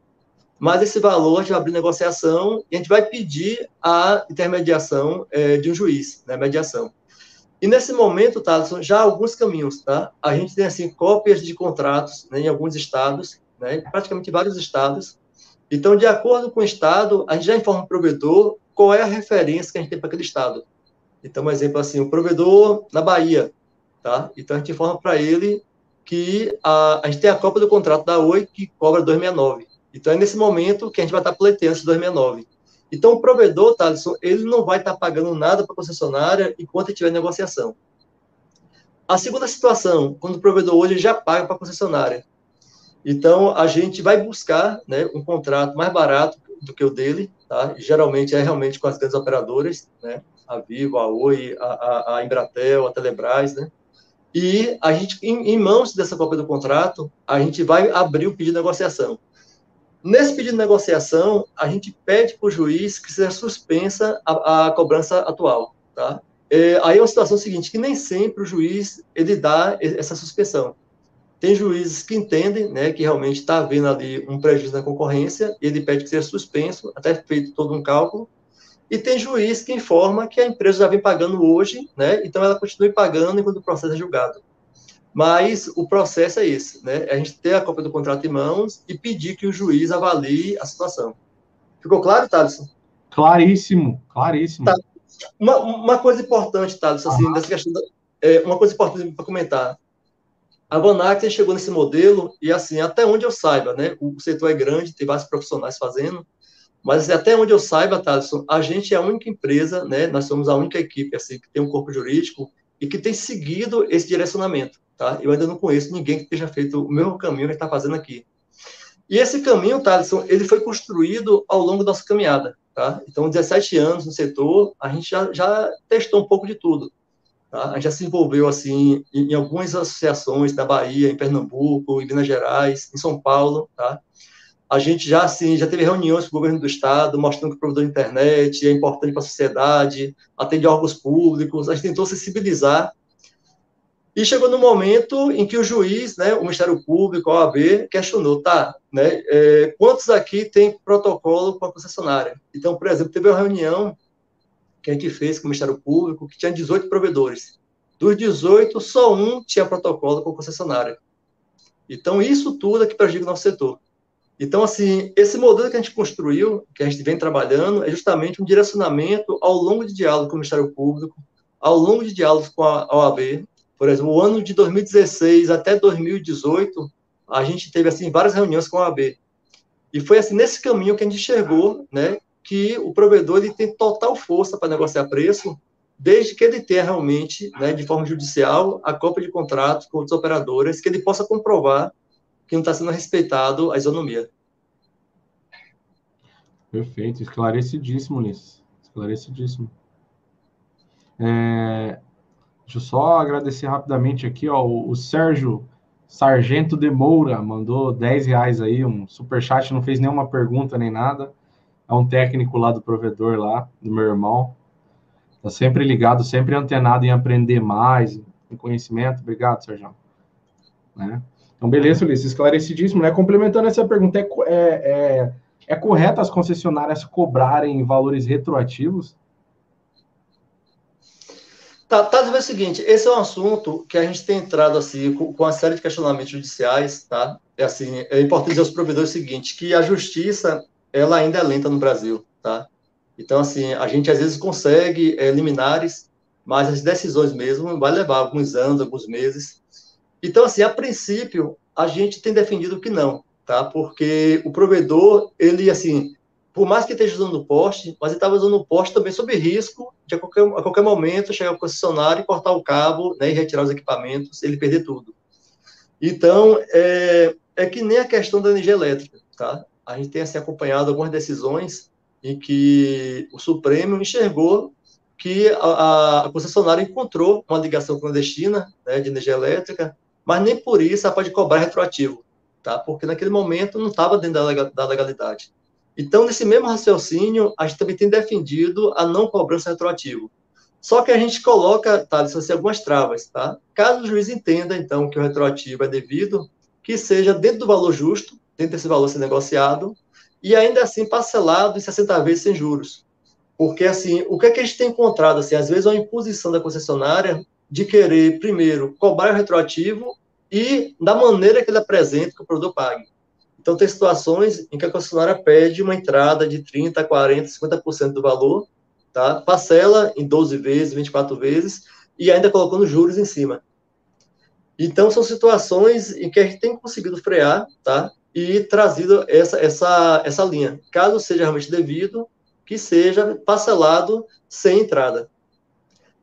mas esse valor a gente vai abrir negociação e a gente vai pedir a intermediação de um juiz, né, mediação. E nesse momento, Thaleson, já há alguns caminhos, tá? A gente tem, assim, cópias de contratos, né, em alguns estados, né, praticamente vários estados. Então, de acordo com o estado, a gente já informa o provedor qual é a referência que a gente tem para aquele estado. Então, um exemplo assim, o provedor na Bahia, tá? Então, a gente informa para ele que a gente tem a cópia do contrato da Oi, que cobra 269. Então, é nesse momento que a gente vai estar pleiteando esse 269. Então, o provedor, Thaleson, ele não vai estar pagando nada para a concessionária enquanto tiver negociação. A segunda situação, quando o provedor hoje já paga para a concessionária. Então, a gente vai buscar, né, um contrato mais barato do que o dele, tá? Geralmente é realmente com as grandes operadoras, né? A Vivo, a Oi, a Embratel, a Telebrás, né? E a gente, em mãos dessa cópia do contrato, a gente vai abrir o pedido de negociação. Nesse pedido de negociação, a gente pede para o juiz que seja suspensa a cobrança atual, tá? Aí é uma situação seguinte, que nem sempre o juiz, ele dá essa suspensão. Tem juízes que entendem, né, que realmente está havendo ali um prejuízo na concorrência, e ele pede que seja suspenso, até feito todo um cálculo, e tem juiz que informa que a empresa já vem pagando hoje, né, então ela continue pagando enquanto o processo é julgado. Mas o processo é esse, né? A gente ter a cópia do contrato em mãos e pedir que o juiz avalie a situação. Ficou claro, Thaleson? Claríssimo, claríssimo. Tá. Uma coisa importante, Thaleson, assim, dessa questão, uma coisa importante para comentar. A Vanax chegou nesse modelo e, assim, até onde eu saiba, né? O setor é grande, tem vários profissionais fazendo, mas assim, até onde eu saiba, Thaleson, a gente é a única empresa, né? Nós somos a única equipe, assim, que tem um corpo jurídico e que tem seguido esse direcionamento. Tá? Eu ainda não conheço ninguém que tenha feito o mesmo caminho que está fazendo aqui. E esse caminho, Thaleson, ele foi construído ao longo da nossa caminhada. Tá? Então, 17 anos no setor, a gente já testou um pouco de tudo. Tá? A gente já se envolveu assim, em algumas associações na Bahia, em Pernambuco, em Minas Gerais, em São Paulo. Tá? A gente já, assim, já teve reuniões com o governo do Estado, mostrando que o provedor de internet é importante para a sociedade, atende órgãos públicos, a gente tentou sensibilizar. E chegou no momento em que o juiz, né, o Ministério Público, a OAB, questionou, tá, né, quantos aqui tem protocolo com a concessionária? Então, por exemplo, teve uma reunião que a gente fez com o Ministério Público, que tinha 18 provedores. Dos 18, só um tinha protocolo com a concessionária. Então, isso tudo é que prejudica o nosso setor. Então, assim, esse modelo que a gente construiu, que a gente vem trabalhando, é justamente um direcionamento ao longo de diálogo com o Ministério Público, ao longo de diálogos com a OAB. Por exemplo, o ano de 2016 até 2018, a gente teve, assim, várias reuniões com a OAB. E foi, assim, nesse caminho que a gente enxergou, né, que o provedor ele tem total força para negociar preço, desde que ele tenha realmente, né, de forma judicial, a cópia de contratos com outras operadoras, que ele possa comprovar que não está sendo respeitado a isonomia. Perfeito, esclarecidíssimo, Ulisses. Esclarecidíssimo. Deixa eu só agradecer rapidamente aqui, ó, o Sérgio Sargento de Moura mandou 10 reais aí, um superchat, não fez nenhuma pergunta nem nada. É um técnico lá do provedor lá, do meu irmão. Tá sempre ligado, sempre antenado em aprender mais, em conhecimento. Obrigado, Sérgio. Né? Então, beleza, Ulisses, esclarecidíssimo, né? Complementando essa pergunta, é correto as concessionárias cobrarem valores retroativos? Tá, é o seguinte, esse é um assunto que a gente tem entrado assim com uma série de questionamentos judiciais, tá? Assim, é importante dizer aos provedores o seguinte, que a justiça, ela ainda é lenta no Brasil, tá? Então, assim, a gente às vezes consegue liminares, mas as decisões mesmo vai levar alguns anos, alguns meses. Então, assim, a princípio, a gente tem defendido que não, tá? Porque o provedor, ele, assim, por mais que esteja usando o poste, mas ele estava usando o poste também sob risco de a qualquer momento chegar ao concessionário e cortar o cabo, né, e retirar os equipamentos, ele perder tudo. Então, é que nem a questão da energia elétrica, tá? A gente tem assim, acompanhado algumas decisões em que o Supremo enxergou que a concessionária encontrou uma ligação clandestina, né, de energia elétrica, mas nem por isso ela pode cobrar retroativo, tá? Porque naquele momento não estava dentro da legalidade. Então, nesse mesmo raciocínio, a gente também tem defendido a não cobrança retroativa. Só que a gente coloca, Thales, assim, algumas travas, tá? Caso o juiz entenda, então, que o retroativo é devido, que seja dentro do valor justo, dentro desse valor ser negociado, e ainda assim parcelado em 60 vezes sem juros. Porque, assim, o que é que a gente tem encontrado? Assim, às vezes, é uma imposição da concessionária de querer, primeiro, cobrar o retroativo e da maneira que ele apresenta que o produtor pague. Então, tem situações em que a concessionária pede uma entrada de 30%, 40%, 50% do valor, tá? Parcela em 12 vezes, 24 vezes, e ainda colocando juros em cima. Então, são situações em que a gente tem conseguido frear, tá? E trazido essa linha. Caso seja realmente devido, que seja parcelado sem entrada.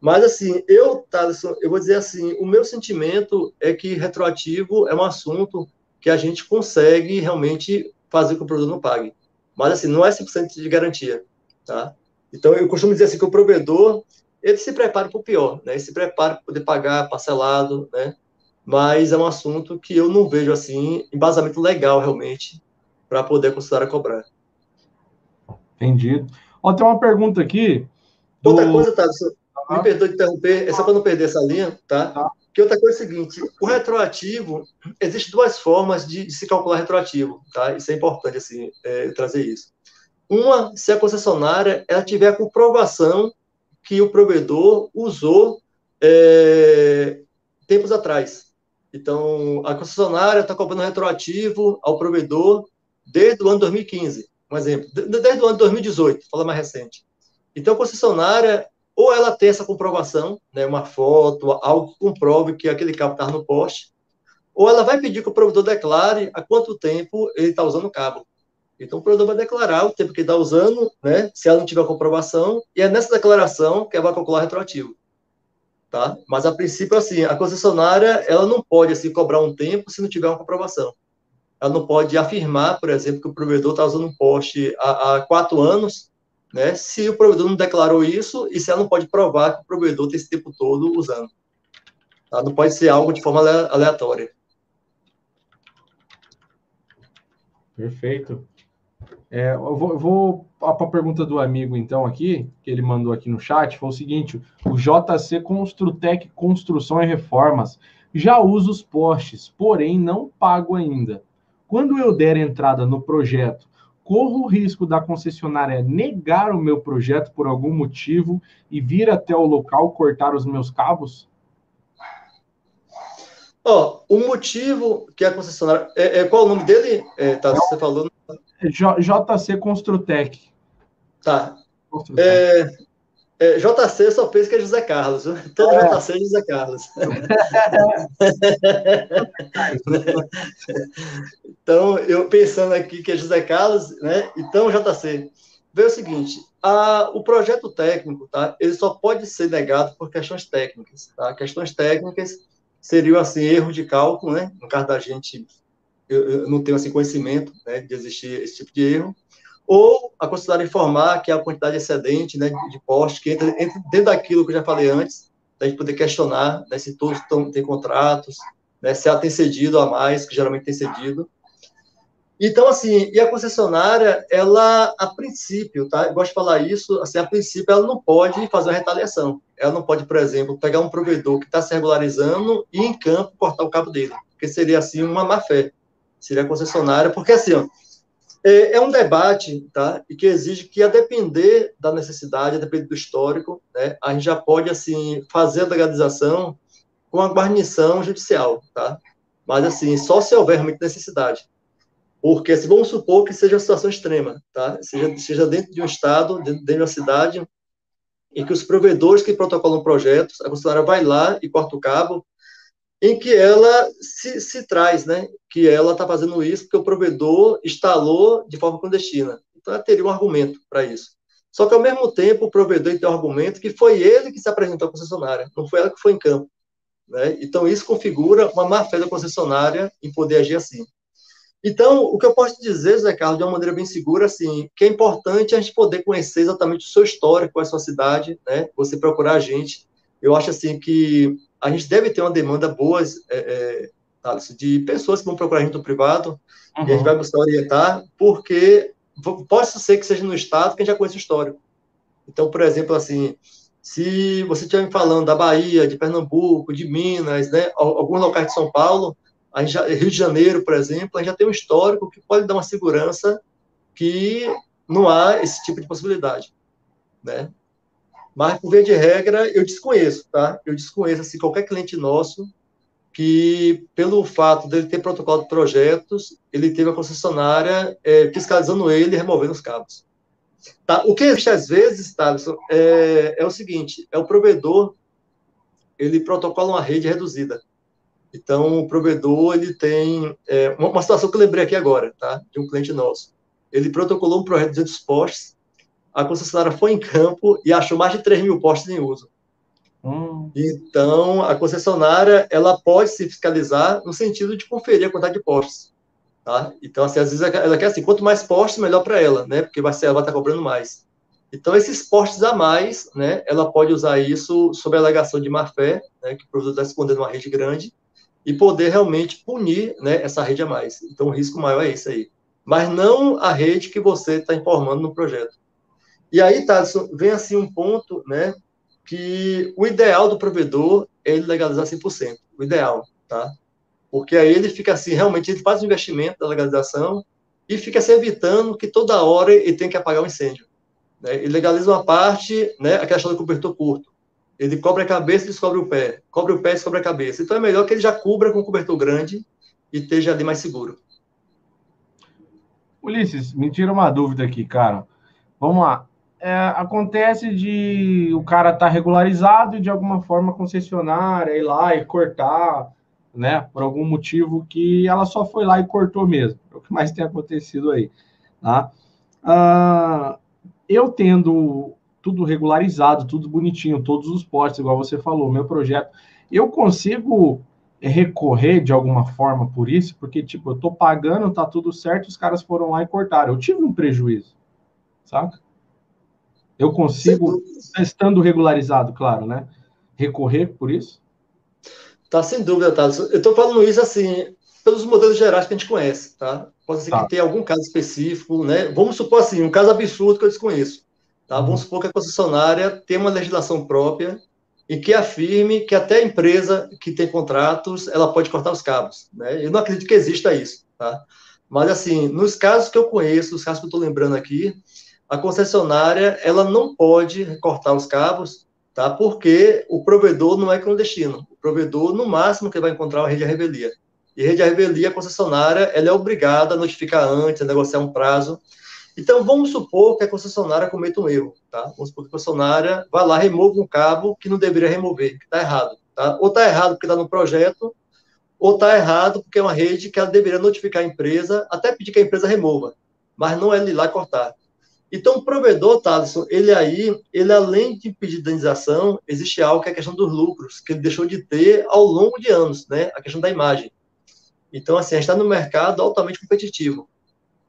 Mas, assim, Thaleson, eu vou dizer assim, o meu sentimento é que retroativo é um assunto que a gente consegue realmente fazer com que o produtor não pague. Mas, assim, não é 100% de garantia, tá? Então, eu costumo dizer assim que o provedor, ele se prepara para o pior, né? Ele se prepara para poder pagar parcelado, né? Mas é um assunto que eu não vejo, assim, embasamento legal, realmente, para poder considerar cobrar. Entendido. Ó, tem uma pergunta aqui Outra do... coisa, tá? Me perdoe de interromper, é só para não perder essa linha, tá? Tá. Que outra coisa é o seguinte, o retroativo, existe duas formas de se calcular retroativo, tá? Isso é importante, assim, trazer isso. Uma, se a concessionária ela tiver a comprovação que o provedor usou tempos atrás. Então, a concessionária está cobrando retroativo ao provedor desde o ano 2015, um exemplo, desde o ano 2018, fala mais recente. Então, a concessionária, ou ela tem essa comprovação, né, uma foto, algo que comprove que aquele cabo estava no poste, ou ela vai pedir que o provedor declare há quanto tempo ele está usando o cabo. Então, o provedor vai declarar o tempo que ele está usando, né, se ela não tiver comprovação, e é nessa declaração que ela vai calcular retroativo. Tá? Mas, a princípio, assim, a concessionária ela não pode assim, cobrar um tempo se não tiver uma comprovação. Ela não pode afirmar, por exemplo, que o provedor está usando um poste há 4 anos, né, se o provedor não declarou isso e se ela não pode provar que o provedor tem esse tempo todo usando. Tá? Não pode ser algo de forma aleatória. Perfeito. Eu vou para a pergunta do amigo, então, aqui, que ele mandou aqui no chat, foi o seguinte: o JC Construtec Construção e Reformas já usa os postes, porém não pago ainda. Quando eu der entrada no projeto, corro o risco da concessionária negar o meu projeto por algum motivo e vir até o local cortar os meus cabos? O motivo que a concessionária... qual o nome dele? Tá, você falou... JC Construtec. Tá. JC, eu só penso que é José Carlos. Todo JC é José Carlos. Então, eu pensando aqui que é José Carlos, né? Então, JC. Vê o seguinte, o projeto técnico, tá? Ele só pode ser negado por questões técnicas, tá? Questões técnicas seriam, assim, erros de cálculo, né? No caso da gente, eu não tenho, assim, conhecimento, né, de existir esse tipo de erro. Ou a concessionária informar que a quantidade excedente, né, de poste que entra dentro daquilo que eu já falei antes, da gente poder questionar, né, se todos têm contratos, né, se ela tem cedido a mais, que geralmente tem cedido. Então, assim, e a concessionária, ela, a princípio, tá? Eu gosto de falar isso, assim, a princípio, ela não pode fazer uma retaliação. Ela não pode, por exemplo, pegar um provedor que está se regularizando e, em campo, cortar o cabo dele. Porque seria, assim, uma má-fé. Seria a concessionária, porque, assim, ó, é um debate, tá? E que exige que, a depender da necessidade, a depender do histórico, né, a gente já pode, assim, fazer a legalização com a guarnição judicial, tá? Mas, assim, só se houver realmente necessidade. Porque, se vamos supor que seja uma situação extrema, tá? Seja dentro de um estado, dentro de uma cidade, em que os provedores que protocolam projetos, a concessionária vai lá e corta o cabo, em que ela se traz, né? Que ela está fazendo isso porque o provedor instalou de forma clandestina. Então, ela teria um argumento para isso. Só que, ao mesmo tempo, o provedor tem um argumento que foi ele que se apresentou à concessionária, não foi ela que foi em campo, né? Então, isso configura uma má-fé da concessionária em poder agir assim. Então, o que eu posso te dizer, Zé Carlos, de uma maneira bem segura, assim, que é importante a gente poder conhecer exatamente o seu histórico, a sua cidade, né? Você procurar a gente. Eu acho, assim, que a gente deve ter uma demanda boa, de pessoas que vão procurar a gente no privado, e a gente vai buscar orientar, porque pode ser que seja no estado que a gente já conhece o histórico. Então, por exemplo, assim, se você estiver me falando da Bahia, de Pernambuco, de Minas, né, alguns locais de São Paulo, a gente Rio de Janeiro, por exemplo, a gente já tem um histórico que pode dar uma segurança que não há esse tipo de possibilidade, né? Mas, por via de regra, eu desconheço, tá? Eu desconheço, assim, qualquer cliente nosso que, pelo fato dele ter protocolo de projetos, ele teve a concessionária fiscalizando ele e removendo os cabos. Tá? O que existe, às vezes, Thaleson, é o seguinte, o provedor, ele protocola uma rede reduzida. Então, o provedor, ele tem uma situação que eu lembrei aqui agora, tá? De um cliente nosso. Ele protocolou um projeto de 200 postes, a concessionária foi em campo e achou mais de 3 mil postes em uso. Então, a concessionária, ela pode se fiscalizar no sentido de conferir a quantidade de postes. Tá? Então, assim, às vezes ela quer assim, quanto mais postes, melhor para ela, né? Porque ela vai estar cobrando mais. Então, esses postes a mais, né? Ela pode usar isso sob a alegação de má-fé, né? Que o produto está escondendo uma rede grande, e poder realmente punir, né, essa rede a mais. Então, o risco maior é esse aí. Mas não a rede que você está informando no projeto. E aí, Thaleson, vem assim um ponto, né? Que o ideal do provedor é ele legalizar 100%. O ideal, tá? Porque aí ele fica assim, realmente, ele faz o investimento da legalização e fica se evitando que toda hora ele tem que apagar o incêndio. Né? Ele legaliza uma parte, né, a questão do cobertor curto. Ele cobre a cabeça e descobre o pé. Cobre o pé e descobre a cabeça. Então é melhor que ele já cubra com cobertor grande e esteja ali mais seguro. Ulisses, me tira uma dúvida aqui, cara. Vamos lá. Acontece de o cara estar regularizado e de alguma forma a concessionária ir lá e cortar, né? Por algum motivo que ela só foi lá e cortou mesmo. É o que mais tem acontecido aí, tá? Eu tendo tudo regularizado, tudo bonitinho, todos os postes, igual você falou, meu projeto, eu consigo recorrer de alguma forma por isso, porque, tipo, eu tô pagando, tá tudo certo, os caras foram lá e cortaram. Eu tive um prejuízo, saca? Eu consigo, estando regularizado, claro, né? Recorrer por isso? Tá, sem dúvida, tá. Eu estou falando isso, assim, pelos modelos gerais que a gente conhece, tá? Pode ser que tenha algum caso específico, né? Vamos supor, assim, um caso absurdo que eu desconheço, tá? Vamos supor que a concessionária tem uma legislação própria e que afirme que até a empresa que tem contratos, ela pode cortar os cabos, né? Eu não acredito que exista isso, tá? Mas, assim, nos casos que eu conheço, os casos que eu estou lembrando aqui, a concessionária, ela não pode cortar os cabos, tá? Porque o provedor não é clandestino. O provedor, no máximo, que vai encontrar uma rede de revelia. E rede de revelia, a concessionária, ela é obrigada a notificar antes, a negociar um prazo. Então, vamos supor que a concessionária cometa um erro, tá? Vamos supor que a concessionária vai lá, remova um cabo que não deveria remover, que está errado, tá? Ou está errado porque está no projeto, ou está errado porque é uma rede que ela deveria notificar a empresa, até pedir que a empresa remova, mas não é ir lá cortar. Então, o provedor, Thaleson, ele além de pedir indenização, existe algo que é a questão dos lucros, que ele deixou de ter ao longo de anos, né? A questão da imagem. Então, assim, a gente está no mercado altamente competitivo.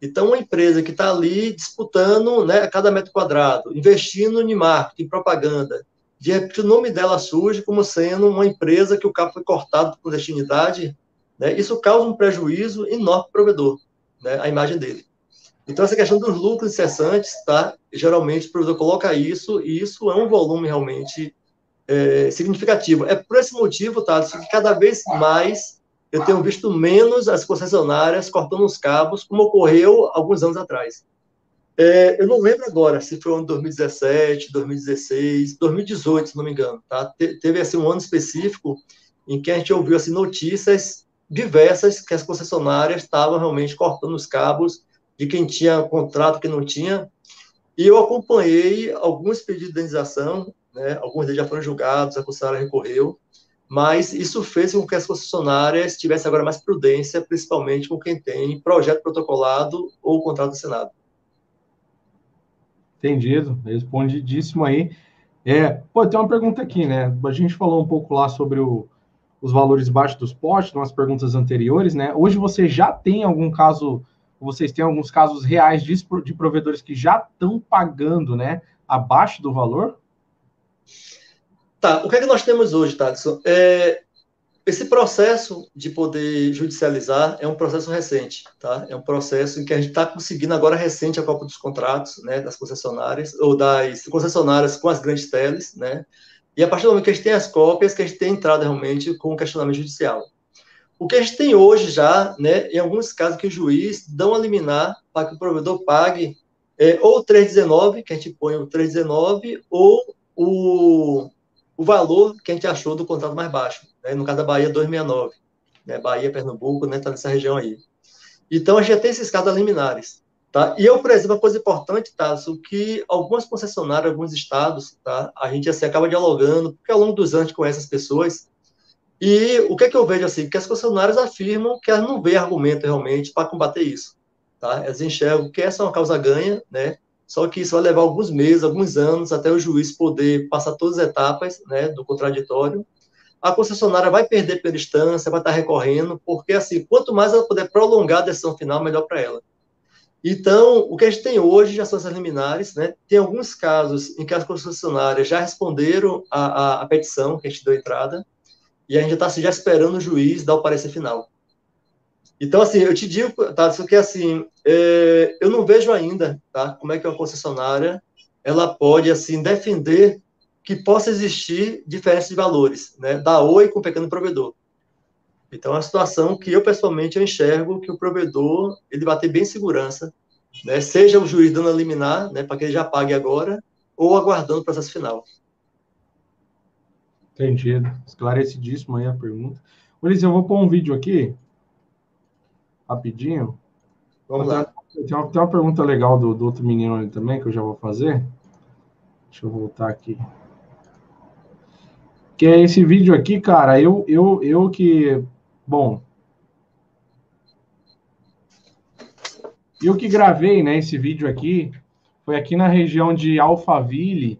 Então, uma empresa que está ali disputando, né, a cada metro quadrado, investindo em marketing, em propaganda, de repente o nome dela surge como sendo uma empresa que o cabo foi cortado por clandestinidade, né? Isso causa um prejuízo enorme para o provedor, né? A imagem dele. Então, essa questão dos lucros incessantes, tá? Geralmente, o provedor coloca isso, e isso é um volume realmente significativo. É por esse motivo, tá? Que cada vez mais eu tenho visto menos as concessionárias cortando os cabos, como ocorreu alguns anos atrás. Eu não lembro agora se foi o ano 2017, 2016, 2018, se não me engano, tá? Teve assim, um ano específico em que a gente ouviu assim, notícias diversas que as concessionárias estavam realmente cortando os cabos de quem tinha contrato, que não tinha. E eu acompanhei alguns pedidos de indenização, né? Alguns deles já foram julgados, a concessionária recorreu, mas isso fez com que as concessionárias tivessem agora mais prudência, principalmente com quem tem projeto protocolado ou contrato assinado. Entendido, respondidíssimo aí. Pô, tem uma pergunta aqui, né? A gente falou um pouco lá sobre os valores baixos dos postes, nas perguntas anteriores, né? Hoje você já tem algum caso, vocês têm alguns casos reais de provedores que já estão pagando, né, abaixo do valor? Tá, o que é que nós temos hoje, Thaleson? Esse processo de poder judicializar é um processo recente, tá? É um processo em que a gente está conseguindo agora recente a cópia dos contratos, né, das concessionárias, ou das concessionárias com as grandes teles, né? E a partir do momento que a gente tem as cópias, que a gente tem entrado realmente com o questionamento judicial. O que a gente tem hoje já, né, em alguns casos que o juiz dá uma liminar para que o provedor pague ou o 319, que a gente põe o 319, ou o valor que a gente achou do contrato mais baixo. Né? No caso da Bahia, 269. Né? Bahia, Pernambuco, né, está nessa região aí. Então, a gente já tem esses casos liminares. Tá? E eu, por exemplo, uma coisa importante, Tasso, que algumas concessionárias, alguns estados, tá? A gente assim, acaba dialogando, porque ao longo dos anos a gente conhece as pessoas, e o que é que eu vejo assim? Que as concessionárias afirmam que elas não veem argumento realmente para combater isso. Tá? Elas enxergam que essa é uma causa ganha, né? Só que isso vai levar alguns meses, alguns anos, até o juiz poder passar todas as etapas, né, do contraditório. A concessionária vai perder pela instância, vai estar recorrendo, porque assim, quanto mais ela puder prolongar a decisão final, melhor para ela. Então, o que a gente tem hoje já são essas liminares, né? Tem alguns casos em que as concessionárias já responderam a petição que a gente deu entrada, e a gente está assim, já esperando o juiz dar o parecer final. Então, assim, eu te digo, tá, isso que assim, eu não vejo ainda, tá, como é que uma concessionária ela pode assim defender que possa existir diferença de valores, né, da Oi com o pequeno provedor. Então, é uma situação que eu pessoalmente eu enxergo que o provedor ele vai ter bem segurança, né, seja o juiz dando a liminar, né, para que ele já pague agora, ou aguardando o processo final. Entendido. Esclarecidíssimo aí a pergunta. Ulisses, eu vou pôr um vídeo aqui, rapidinho. Vamos lá. Tem uma pergunta legal do outro menino ali também, que eu já vou fazer. Deixa eu voltar aqui. Que é esse vídeo aqui, cara, eu que... Bom, eu que gravei, né, esse vídeo aqui, foi aqui na região de Alphaville,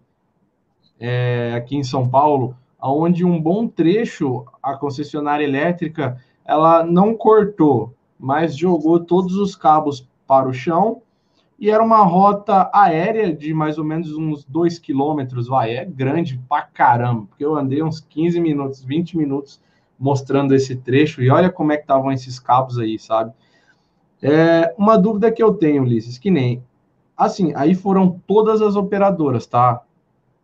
aqui em São Paulo, onde um bom trecho a concessionária elétrica ela não cortou, mas jogou todos os cabos para o chão e era uma rota aérea de mais ou menos uns 2 quilômetros, é grande pra caramba, porque eu andei uns 15 minutos, 20 minutos mostrando esse trecho e olha como é que estavam esses cabos aí, sabe? Uma dúvida que eu tenho, Ulisses, que nem, assim, aí foram todas as operadoras, tá?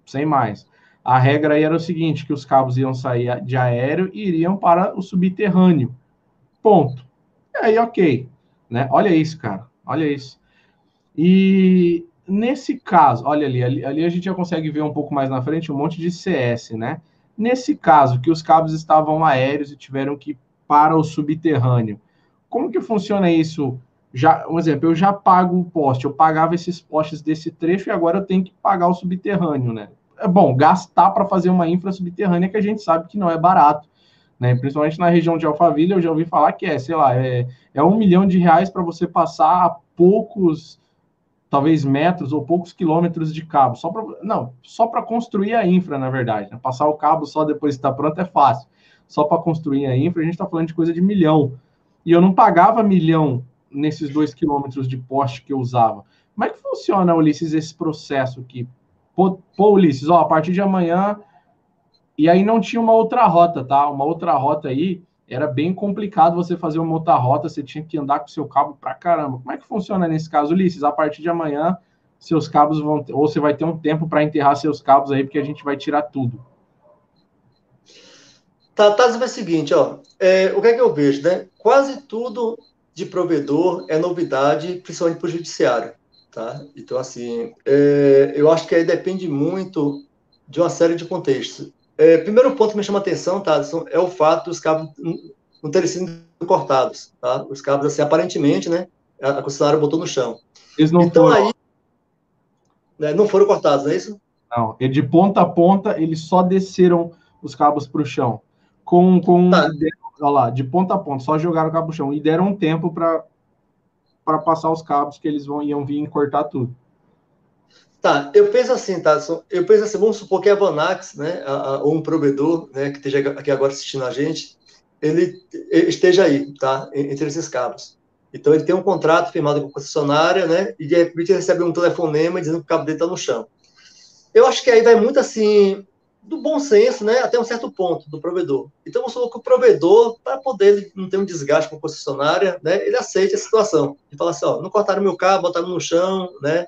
Sem mais. A regra aí era o seguinte, que os cabos iam sair de aéreo e iriam para o subterrâneo. Ponto. E aí, ok. Né? Olha isso, cara. Olha isso. E nesse caso, olha ali a gente já consegue ver um pouco mais na frente um monte de CS, né? Nesse caso, que os cabos estavam aéreos e tiveram que ir para o subterrâneo, como que funciona isso? Já, um exemplo, eu já pago o poste, eu pagava esses postes desse trecho e agora eu tenho que pagar o subterrâneo, né? É bom, gastar para fazer uma infra subterrânea que a gente sabe que não é barato, né? Principalmente na região de Alphaville, eu já ouvi falar que sei lá, é R$ 1 milhão para você passar a poucos, talvez metros ou poucos quilômetros de cabo, só para construir a infra, na verdade, né? Passar o cabo só depois que está pronto é fácil, só para construir a infra a gente está falando de coisa de milhão, e eu não pagava milhão nesses 2 quilômetros de poste que eu usava. Como é que funciona, Ulisses, esse processo aqui? Pô, Ulisses, a partir de amanhã, e aí não tinha uma outra rota, tá? Uma outra rota aí, era bem complicado você fazer uma outra rota, você tinha que andar com o seu cabo pra caramba. Como é que funciona nesse caso, Ulisses? A partir de amanhã, seus cabos vão... Ou você vai ter um tempo para enterrar seus cabos aí, porque a gente vai tirar tudo. Tá, é o seguinte, ó, o que é que eu vejo, né? Quase tudo de provedor é novidade, principalmente para o judiciário, tá? Então, assim, eu acho que aí depende muito de uma série de contextos. Primeiro ponto que me chama a atenção, tá, é o fato dos cabos não terem sido cortados, tá? Os cabos, assim, aparentemente, né, a concessionária botou no chão. Eles não então, foram... aí, né, não foram cortados, não é isso? Não, e de ponta a ponta, eles só desceram os cabos para o chão. Tá. Olha lá, de ponta a ponta, só jogaram o cabo no chão. E deram um tempo para passar os cabos que eles iam vir e cortar tudo. Tá, eu penso assim, Thaleson, vamos supor que a Vanax, né, ou um provedor, né, que esteja aqui agora assistindo a gente, ele esteja aí, tá, entre esses cabos. Então, ele tem um contrato firmado com a concessionária, né, e de repente ele recebe um telefonema dizendo que o cabo dele está no chão. Eu acho que aí vai muito, assim, do bom senso, né, até um certo ponto, do provedor. Então, vamos supor que o provedor, para poder não ter um desgaste com a concessionária, né, ele aceite a situação. E fala assim, ó, não cortaram meu cabo, botaram no chão, né,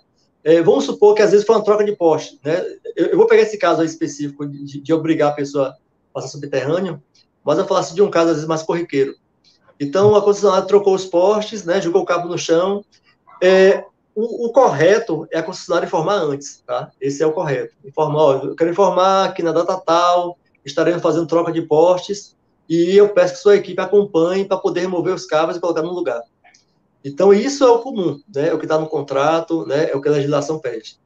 vamos supor que às vezes foi uma troca de poste, né? Eu vou pegar esse caso aí específico de obrigar a pessoa a passar subterrâneo, mas eu falasse de um caso às vezes mais corriqueiro. Então a concessionária trocou os postes, né? Jogou o cabo no chão. O correto é a concessionária informar antes, tá? Esse é o correto. Informar, ó, eu quero informar que na data tal estaremos fazendo troca de postes e eu peço que sua equipe acompanhe para poder remover os cabos e colocar no lugar. Então, isso é o comum, né? É o que está no contrato, né? É o que a legislação pede.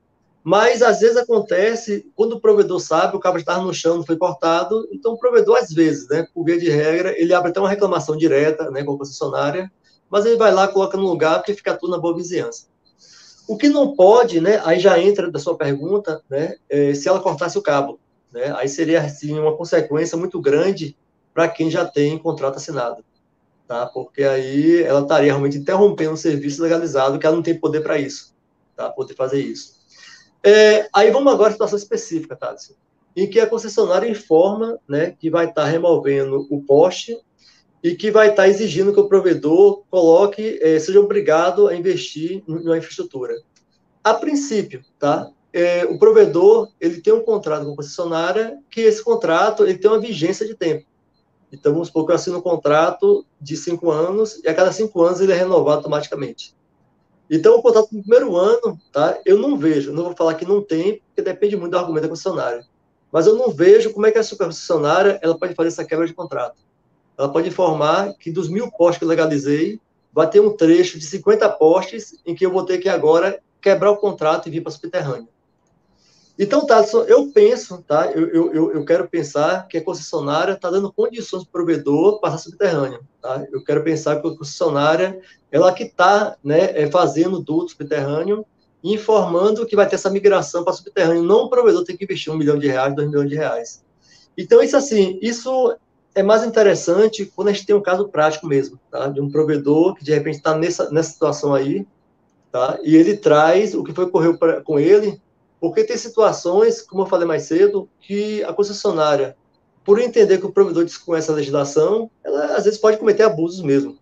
Mas, às vezes, acontece, quando o provedor sabe, o cabo estava no chão, não foi cortado, então o provedor, às vezes, né, por via de regra, ele abre até uma reclamação direta, né, com a concessionária, mas ele vai lá, coloca no lugar, porque fica tudo na boa vizinhança. O que não pode, né, aí já entra da sua pergunta, né, se ela cortasse o cabo, né, aí seria, assim, uma consequência muito grande para quem já tem contrato assinado. Tá? Porque aí ela estaria realmente interrompendo um serviço legalizado que ela não tem poder para isso, tá? Poder fazer isso. Aí vamos agora à situação específica, Thales, em que a concessionária informa, né, que vai estar removendo o poste e que vai estar exigindo que o provedor coloque, seja obrigado a investir na infraestrutura. A princípio, tá? O provedor ele tem um contrato com a concessionária que esse contrato ele tem uma vigência de tempo. Então, vamos supor que eu assino um contrato de 5 anos e a cada 5 anos ele é renovado automaticamente. Então, o contrato no primeiro ano, tá? Eu não vejo, não vou falar que não tem, porque depende muito do argumento da concessionária. Mas eu não vejo como é que a concessionária ela pode fazer essa quebra de contrato. Ela pode informar que dos 1.000 postes que eu legalizei, vai ter um trecho de 50 postes em que eu vou ter que agora quebrar o contrato e vir para subterrâneo. Então, Thaleson, eu penso, tá? Eu quero pensar que a concessionária está dando condições para o provedor passar subterrâneo, tá? Eu quero pensar que a concessionária, ela que está, né, fazendo duto subterrâneo e informando que vai ter essa migração para subterrâneo, não o provedor ter que investir R$1 milhão, R$2 milhões. Então, isso assim, isso é mais interessante quando a gente tem um caso prático mesmo, tá? De um provedor que de repente está nessa situação aí, tá? E ele traz o que foi ocorreu com ele. Porque tem situações, como eu falei mais cedo, que a concessionária, por entender que o provedor desconhece a legislação, ela às vezes pode cometer abusos mesmo.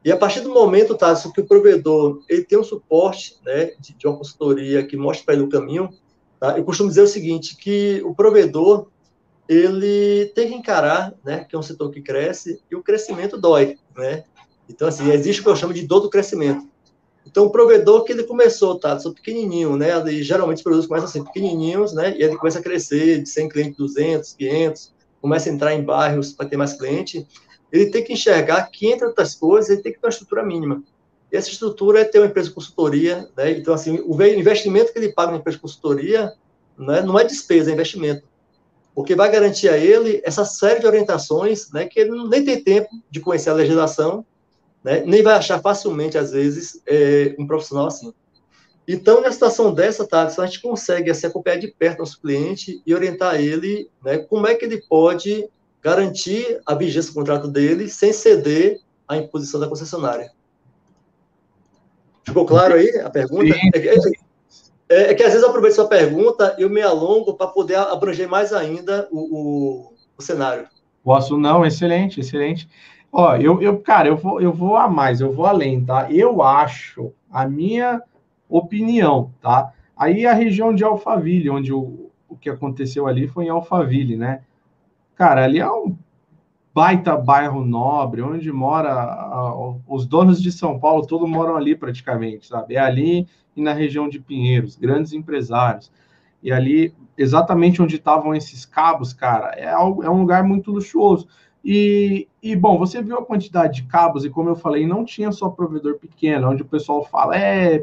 E a partir do momento, Tássio, que o provedor ele tem um suporte, né, de uma consultoria que mostra para ele o caminho, tá? Eu costumo dizer o seguinte, que o provedor ele tem que encarar, né, que é um setor que cresce e o crescimento dói, né? Então, assim, existe o que eu chamo de dor do crescimento. Então, o provedor que ele começou, tá? Sou pequenininho, né? E, geralmente os produtos começam assim, pequenininhos, né? E ele começa a crescer de 100 clientes, 200, 500, começa a entrar em bairros para ter mais cliente. Ele tem que enxergar que, entre outras coisas, ele tem que ter uma estrutura mínima. E essa estrutura é ter uma empresa de consultoria, né? Então, assim, o investimento que ele paga na empresa de consultoria, né? Não é despesa, é investimento. Porque vai garantir a ele essa série de orientações, né? Que ele nem tem tempo de conhecer a legislação, né? Nem vai achar facilmente, às vezes, um profissional assim. Então, na situação dessa, tá, a gente consegue assim, acompanhar de perto nosso cliente e orientar ele, né, como é que ele pode garantir a vigência do contrato dele sem ceder à imposição da concessionária. Ficou claro aí a pergunta? Sim. Que às vezes eu aproveito sua pergunta e eu me alongo para poder abranger mais ainda o cenário. Posso não, excelente, excelente. Ó, cara, eu vou a mais, eu vou além, tá? Eu acho, a minha opinião, tá? Aí a região de Alphaville, onde o que aconteceu ali foi em Alphaville, né? Cara, ali é um baita bairro nobre, onde os donos de São Paulo, todos moram ali praticamente, sabe? É ali e na região de Pinheiros, grandes empresários. E ali, exatamente onde estavam esses cabos, cara, é um lugar muito luxuoso. Bom, você viu a quantidade de cabos, e como eu falei, não tinha só provedor pequeno, onde o pessoal fala,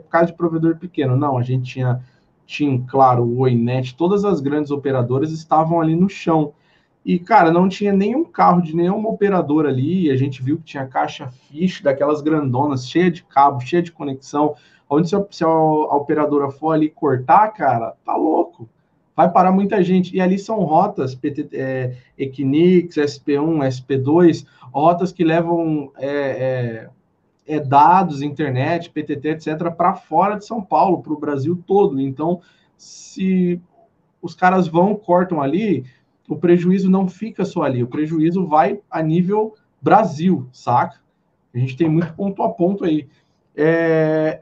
por causa de provedor pequeno. Não, a gente tinha TIM, Claro, o Oi, NET, todas as grandes operadoras estavam ali no chão. E, cara, não tinha nenhum carro de nenhuma operadora ali, e a gente viu que tinha caixa fixe daquelas grandonas, cheia de cabo, cheia de conexão, onde se a operadora for ali cortar, cara, tá louco. Vai parar muita gente. E ali são rotas, Equinix, SP1, SP2, rotas que levam dados, internet, PTT, etc., para fora de São Paulo, para o Brasil todo. Então, se os caras vão, cortam ali, o prejuízo não fica só ali, o prejuízo vai a nível Brasil, saca? A gente tem muito ponto a ponto aí.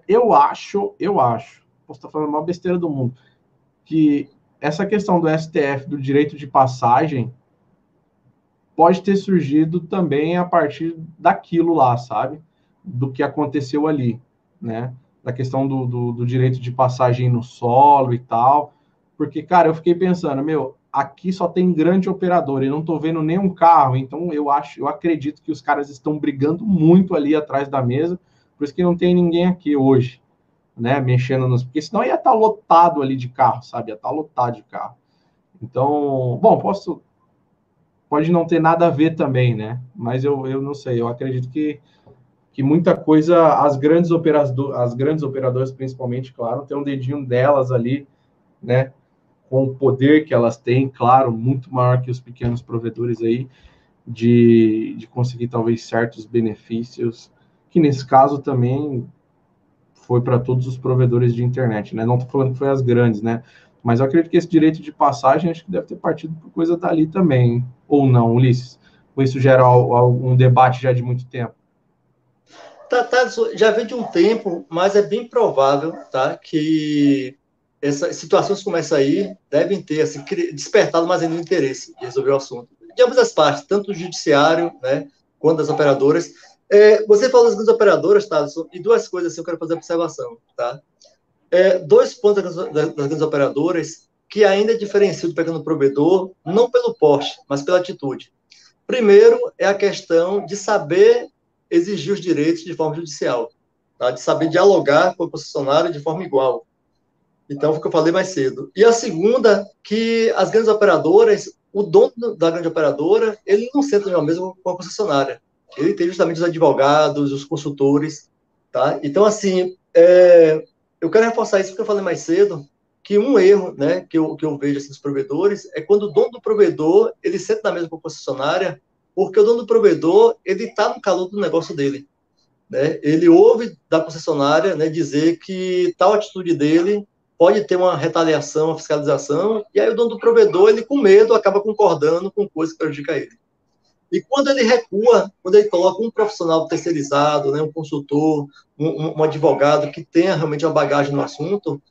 Eu acho, posso estar falando a maior besteira do mundo, que essa questão do STF, do direito de passagem, pode ter surgido também a partir daquilo lá, sabe? Do que aconteceu ali, né? Da questão do direito de passagem no solo e tal. Porque, cara, eu fiquei pensando, aqui só tem grande operador e não tô vendo nenhum carro, então eu acredito que os caras estão brigando muito ali atrás da mesa, por isso que não tem ninguém aqui hoje, né? Mexendo nos. Porque senão ia estar lotado ali de carro, sabe? Ia estar lotado de carro. Então, bom, pode não ter nada a ver também, né? Mas eu não sei, eu acredito que muita coisa, as grandes operadoras, principalmente, claro, tem um dedinho delas ali, né? Com o poder que elas têm, claro, muito maior que os pequenos provedores aí, de conseguir talvez certos benefícios, que nesse caso também foi para todos os provedores de internet, né? Não estou falando que foi as grandes, né? Mas eu acredito que esse direito de passagem acho que deve ter partido por coisa dali também, hein? Ou não, Ulisses? Ou isso gera algum debate já de muito tempo? Já vem de um tempo, mas é bem provável, tá, que essas situações como essa aí devem ter assim, despertado mais ainda o interesse de resolver o assunto. De ambas as partes, tanto o judiciário, né, quanto as operadoras. Você falou das grandes operadoras, Thaleson, e duas coisas assim eu quero fazer observação. Tá? Dois pontos das grandes operadoras que ainda diferenciam do pequeno provedor, não pelo porte, mas pela atitude. Primeiro é a questão de saber exigir os direitos de forma judicial, tá? De saber dialogar com o concessionário de forma igual. Então, foi o que eu falei mais cedo. E a segunda, que as grandes operadoras, o dono da grande operadora, ele não senta na mesa com a concessionária. Ele tem justamente os advogados, os consultores, tá? Então, assim, eu quero reforçar isso porque eu falei mais cedo, que um erro, né, que eu vejo assim, dos provedores é quando o dono do provedor, ele senta na mesa com a concessionária, porque o dono do provedor, ele está no calor do negócio dele, né? Ele ouve da concessionária, né, dizer que tal atitude dele pode ter uma retaliação, uma fiscalização, e aí o dono do provedor, ele com medo, acaba concordando com coisa que prejudica ele. E quando ele recua, quando ele coloca um profissional terceirizado, né, um consultor, um advogado que tenha realmente uma bagagem no assunto,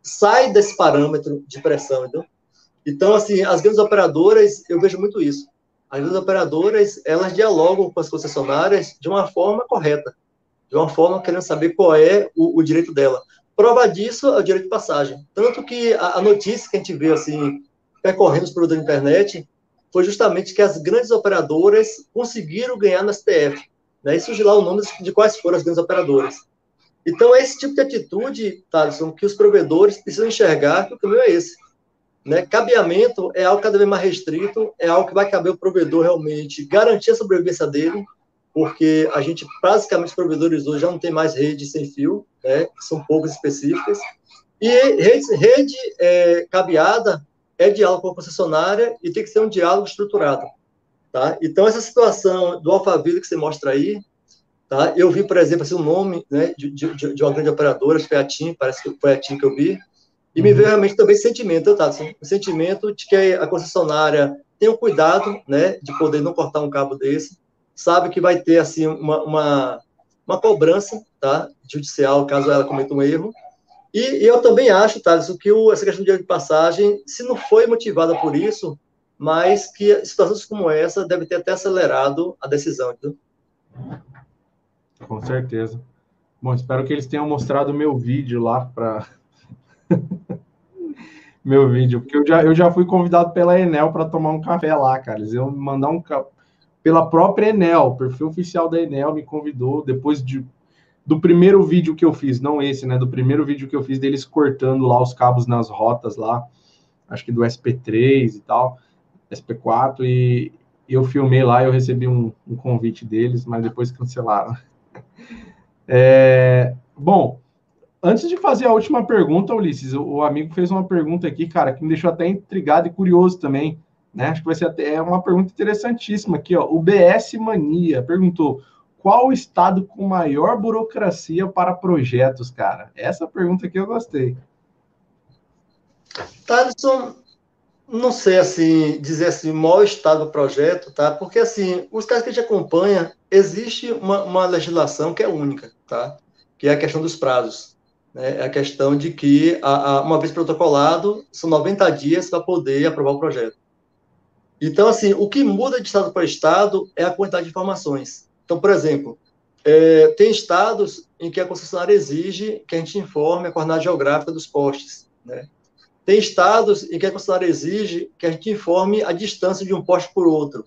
sai desse parâmetro de pressão, entendeu? Então, assim, as grandes operadoras, eu vejo muito isso. As grandes operadoras, elas dialogam com as concessionárias de uma forma correta, de uma forma querendo saber qual é o direito dela. Prova disso é o direito de passagem. Tanto que a notícia que a gente vê, assim, percorrendo os produtos da internet, foi justamente que as grandes operadoras conseguiram ganhar no STF. Né? E surgiu lá o nome de quais foram as grandes operadoras. Então, é esse tipo de atitude, Thaleson, que os provedores precisam enxergar que o caminho é esse. Né? Cabeamento é algo cada vez mais restrito, é algo que vai caber ao provedor realmente garantir a sobrevivência dele, porque a gente, basicamente, os provedores hoje já não tem mais rede sem fio, né? São poucas específicas, e rede cabeada é diálogo com a concessionária e tem que ser um diálogo estruturado. Tá? Então, essa situação do Alphaville que você mostra aí, tá? Eu vi, por exemplo, assim, o nome, né, de uma grande operadora, acho que foi a TIM, parece que foi a TIM que eu vi, e me veio realmente também sentimento, tá? Assim, o sentimento de que a concessionária tem o cuidado, né, de poder não cortar um cabo desse, sabe que vai ter, assim, uma cobrança, tá, judicial, caso ela cometa um erro. E eu também acho, tá, isso que essa questão de passagem, se não foi motivada por isso, mas que situações como essa devem ter até acelerado a decisão, entendeu? Com certeza. Bom, espero que eles tenham mostrado o meu vídeo lá para meu vídeo, porque eu já fui convidado pela Enel para tomar um café lá, cara. Eles iam me mandar pela própria Enel, o perfil oficial da Enel me convidou depois do primeiro vídeo que eu fiz, não esse, né? Do primeiro vídeo que eu fiz deles cortando lá os cabos nas rotas lá, acho que do SP3 e tal. SP4 e eu filmei lá, eu recebi um convite deles, mas depois cancelaram. Bom, antes de fazer a última pergunta, Ulisses, o amigo fez uma pergunta aqui, cara, que me deixou até intrigado e curioso também, né? Acho que vai ser até uma pergunta interessantíssima aqui, ó. O BS Mania perguntou: qual o estado com maior burocracia para projetos, cara? Essa pergunta aqui eu gostei. Thaleson, não sei assim dizer assim, o maior estado do projeto, tá? Porque assim, os casos que a gente acompanha, existe uma legislação que é única, tá? Que é a questão dos prazos, né? É a questão de que uma vez protocolado, são 90 dias para poder aprovar o projeto. Então, assim, o que muda de estado para estado é a quantidade de informações. Então, por exemplo, tem estados em que a concessionária exige que a gente informe a coordenada geográfica dos postes, né? Tem estados em que a concessionária exige que a gente informe a distância de um poste por outro.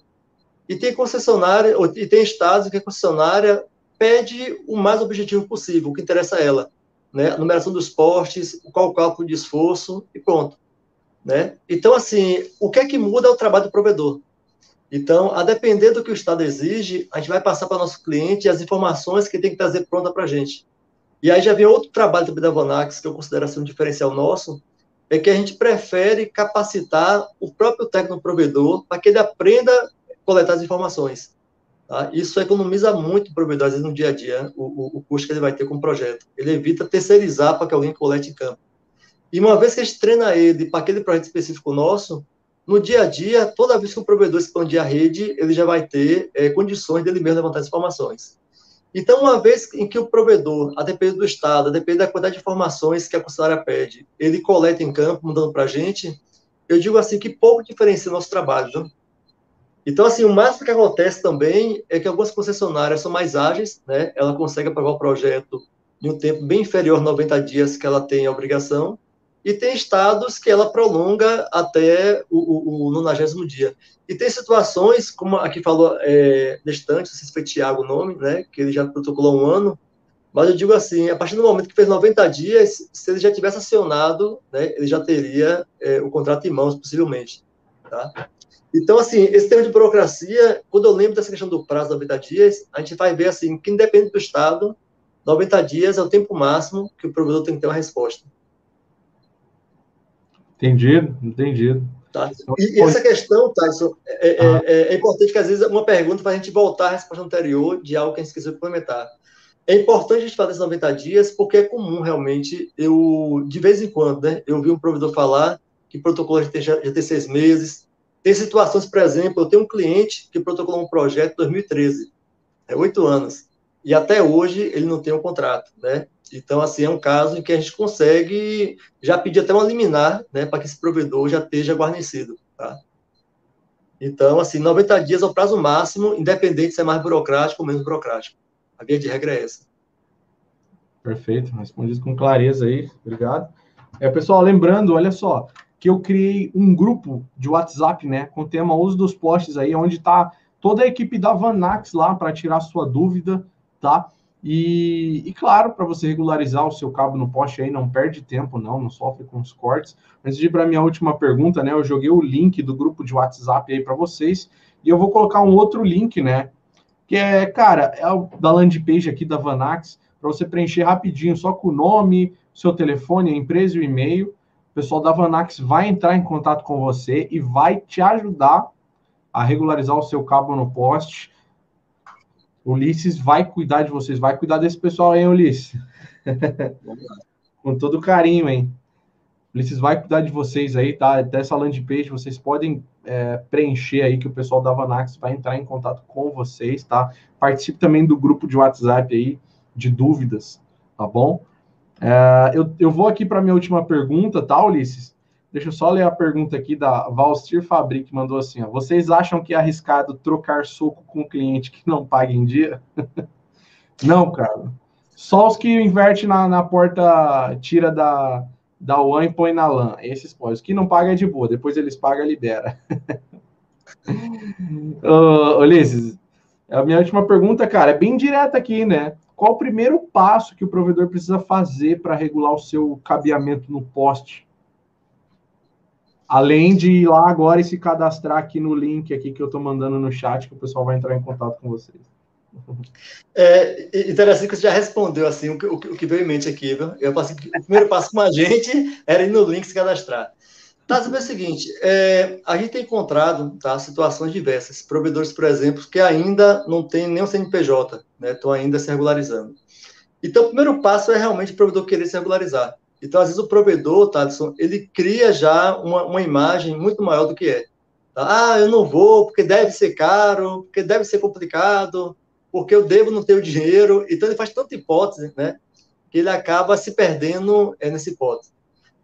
E tem estados em que a concessionária pede o mais objetivo possível, o que interessa a ela, né? A numeração dos postes, qual o cálculo de esforço e pronto, né? Então, assim, o que é que muda é o trabalho do provedor. Então, a depender do que o estado exige, a gente vai passar para o nosso cliente as informações que tem que trazer pronta para a gente. E aí já vem outro trabalho também da Vonax, que eu considero assim, um diferencial nosso, é que a gente prefere capacitar o próprio técnico provedor para que ele aprenda a coletar as informações. Tá? Isso economiza muito o provedor, às vezes, no dia a dia, o custo que ele vai ter com o projeto. Ele evita terceirizar para que alguém colete em campo. E uma vez que a gente treina ele para aquele projeto específico nosso, no dia a dia, toda vez que o provedor expandir a rede, ele já vai ter condições dele mesmo levantar as informações. Então, uma vez em que o provedor, a depender do estado, a depender da quantidade de informações que a concessionária pede, ele coleta em campo, mandando para a gente, eu digo assim que pouco diferencia o nosso trabalho. Viu? Então, assim, o máximo que acontece também é que algumas concessionárias são mais ágeis, né? Ela consegue aprovar o projeto em um tempo bem inferior a 90 dias que ela tem a obrigação, e tem estados que ela prolonga até o 90º dia. E tem situações, como aqui falou Destante, se foi Tiago o nome, né, que ele já protocolou 1 ano, mas eu digo assim, a partir do momento que fez 90 dias, se ele já tivesse acionado, né, ele já teria o contrato em mãos, possivelmente. Tá? Então, assim, esse tema de burocracia, quando eu lembro dessa questão do prazo de 90 dias, a gente vai ver assim, que independente do estado, 90 dias é o tempo máximo que o provedor tem que ter uma resposta. Entendido. Tá? E essa questão, Tyson, é importante que às vezes uma pergunta para a gente voltar à resposta anterior de algo que a gente esqueceu de complementar. É importante a gente fazer esses 90 dias porque é comum realmente, de vez em quando, né, eu vi um provedor falar que protocolo já tem 6 meses. Tem situações, por exemplo, eu tenho um cliente que protocolou um projeto em 2013, 8 anos, e até hoje ele não tem um contrato, né? Então, assim, é um caso em que a gente consegue já pedir até uma liminar, né, para que esse provedor já esteja guarnecido, tá? Então, assim, 90 dias é o prazo máximo, independente se é mais burocrático ou menos burocrático. A via de regra é essa. Perfeito, respondi isso com clareza aí, obrigado. Pessoal, lembrando, olha só, que eu criei um grupo de WhatsApp, né, com o tema Uso dos Postes aí, onde está toda a equipe da Vanax lá para tirar sua dúvida, tá? E claro, para você regularizar o seu cabo no poste aí, não perde tempo, não sofre com os cortes. Antes de ir para a minha última pergunta, né, eu joguei o link do grupo de WhatsApp aí para vocês, e eu vou colocar um outro link, né, que cara, é o da landing page aqui da Vanax, para você preencher rapidinho, só com o nome, seu telefone, a empresa e o e-mail. O pessoal da Vanax vai entrar em contato com você e vai te ajudar a regularizar o seu cabo no poste. O Ulisses vai cuidar de vocês, vai cuidar desse pessoal aí, Ulisses. Com todo carinho, hein? O Ulisses vai cuidar de vocês aí, tá? Dessa landing page, vocês podem preencher aí, que o pessoal da Vanax vai entrar em contato com vocês, tá? Participe também do grupo de WhatsApp aí, de dúvidas, tá bom? Eu vou aqui para minha última pergunta, tá, Ulisses? Deixa eu só ler a pergunta aqui da Valstir Fabri, que mandou assim, ó, vocês acham que é arriscado trocar soco com o cliente que não paga em dia? Não, cara. Só os que inverte na porta, tira da UAN e põe na LAN. Esses podem. Os que não pagam é de boa. Depois eles pagam, libera. Ulisses, a minha última pergunta, cara, é bem direta aqui, né? Qual o primeiro passo que o provedor precisa fazer para regular o seu cabeamento no poste? Além de ir lá agora e se cadastrar aqui no link aqui que eu estou mandando no chat, que o pessoal vai entrar em contato com vocês. Interessante que você já respondeu assim, o que veio em mente aqui, viu? Eu passei que o primeiro passo com a gente era ir no link se cadastrar. Tá, é o seguinte, a gente tem encontrado, tá, situações diversas. Provedores, por exemplo, que ainda não tem nem o CNPJ, né? Estão ainda se regularizando. Então, o primeiro passo é realmente o provedor querer se regularizar. Então, às vezes, o provedor, Thaleson, ele cria já uma imagem muito maior do que é. Tá? Ah, eu não vou, porque deve ser caro, porque deve ser complicado, porque eu devo não ter o dinheiro. Então, ele faz tanta hipótese, né, que ele acaba se perdendo nessa hipótese.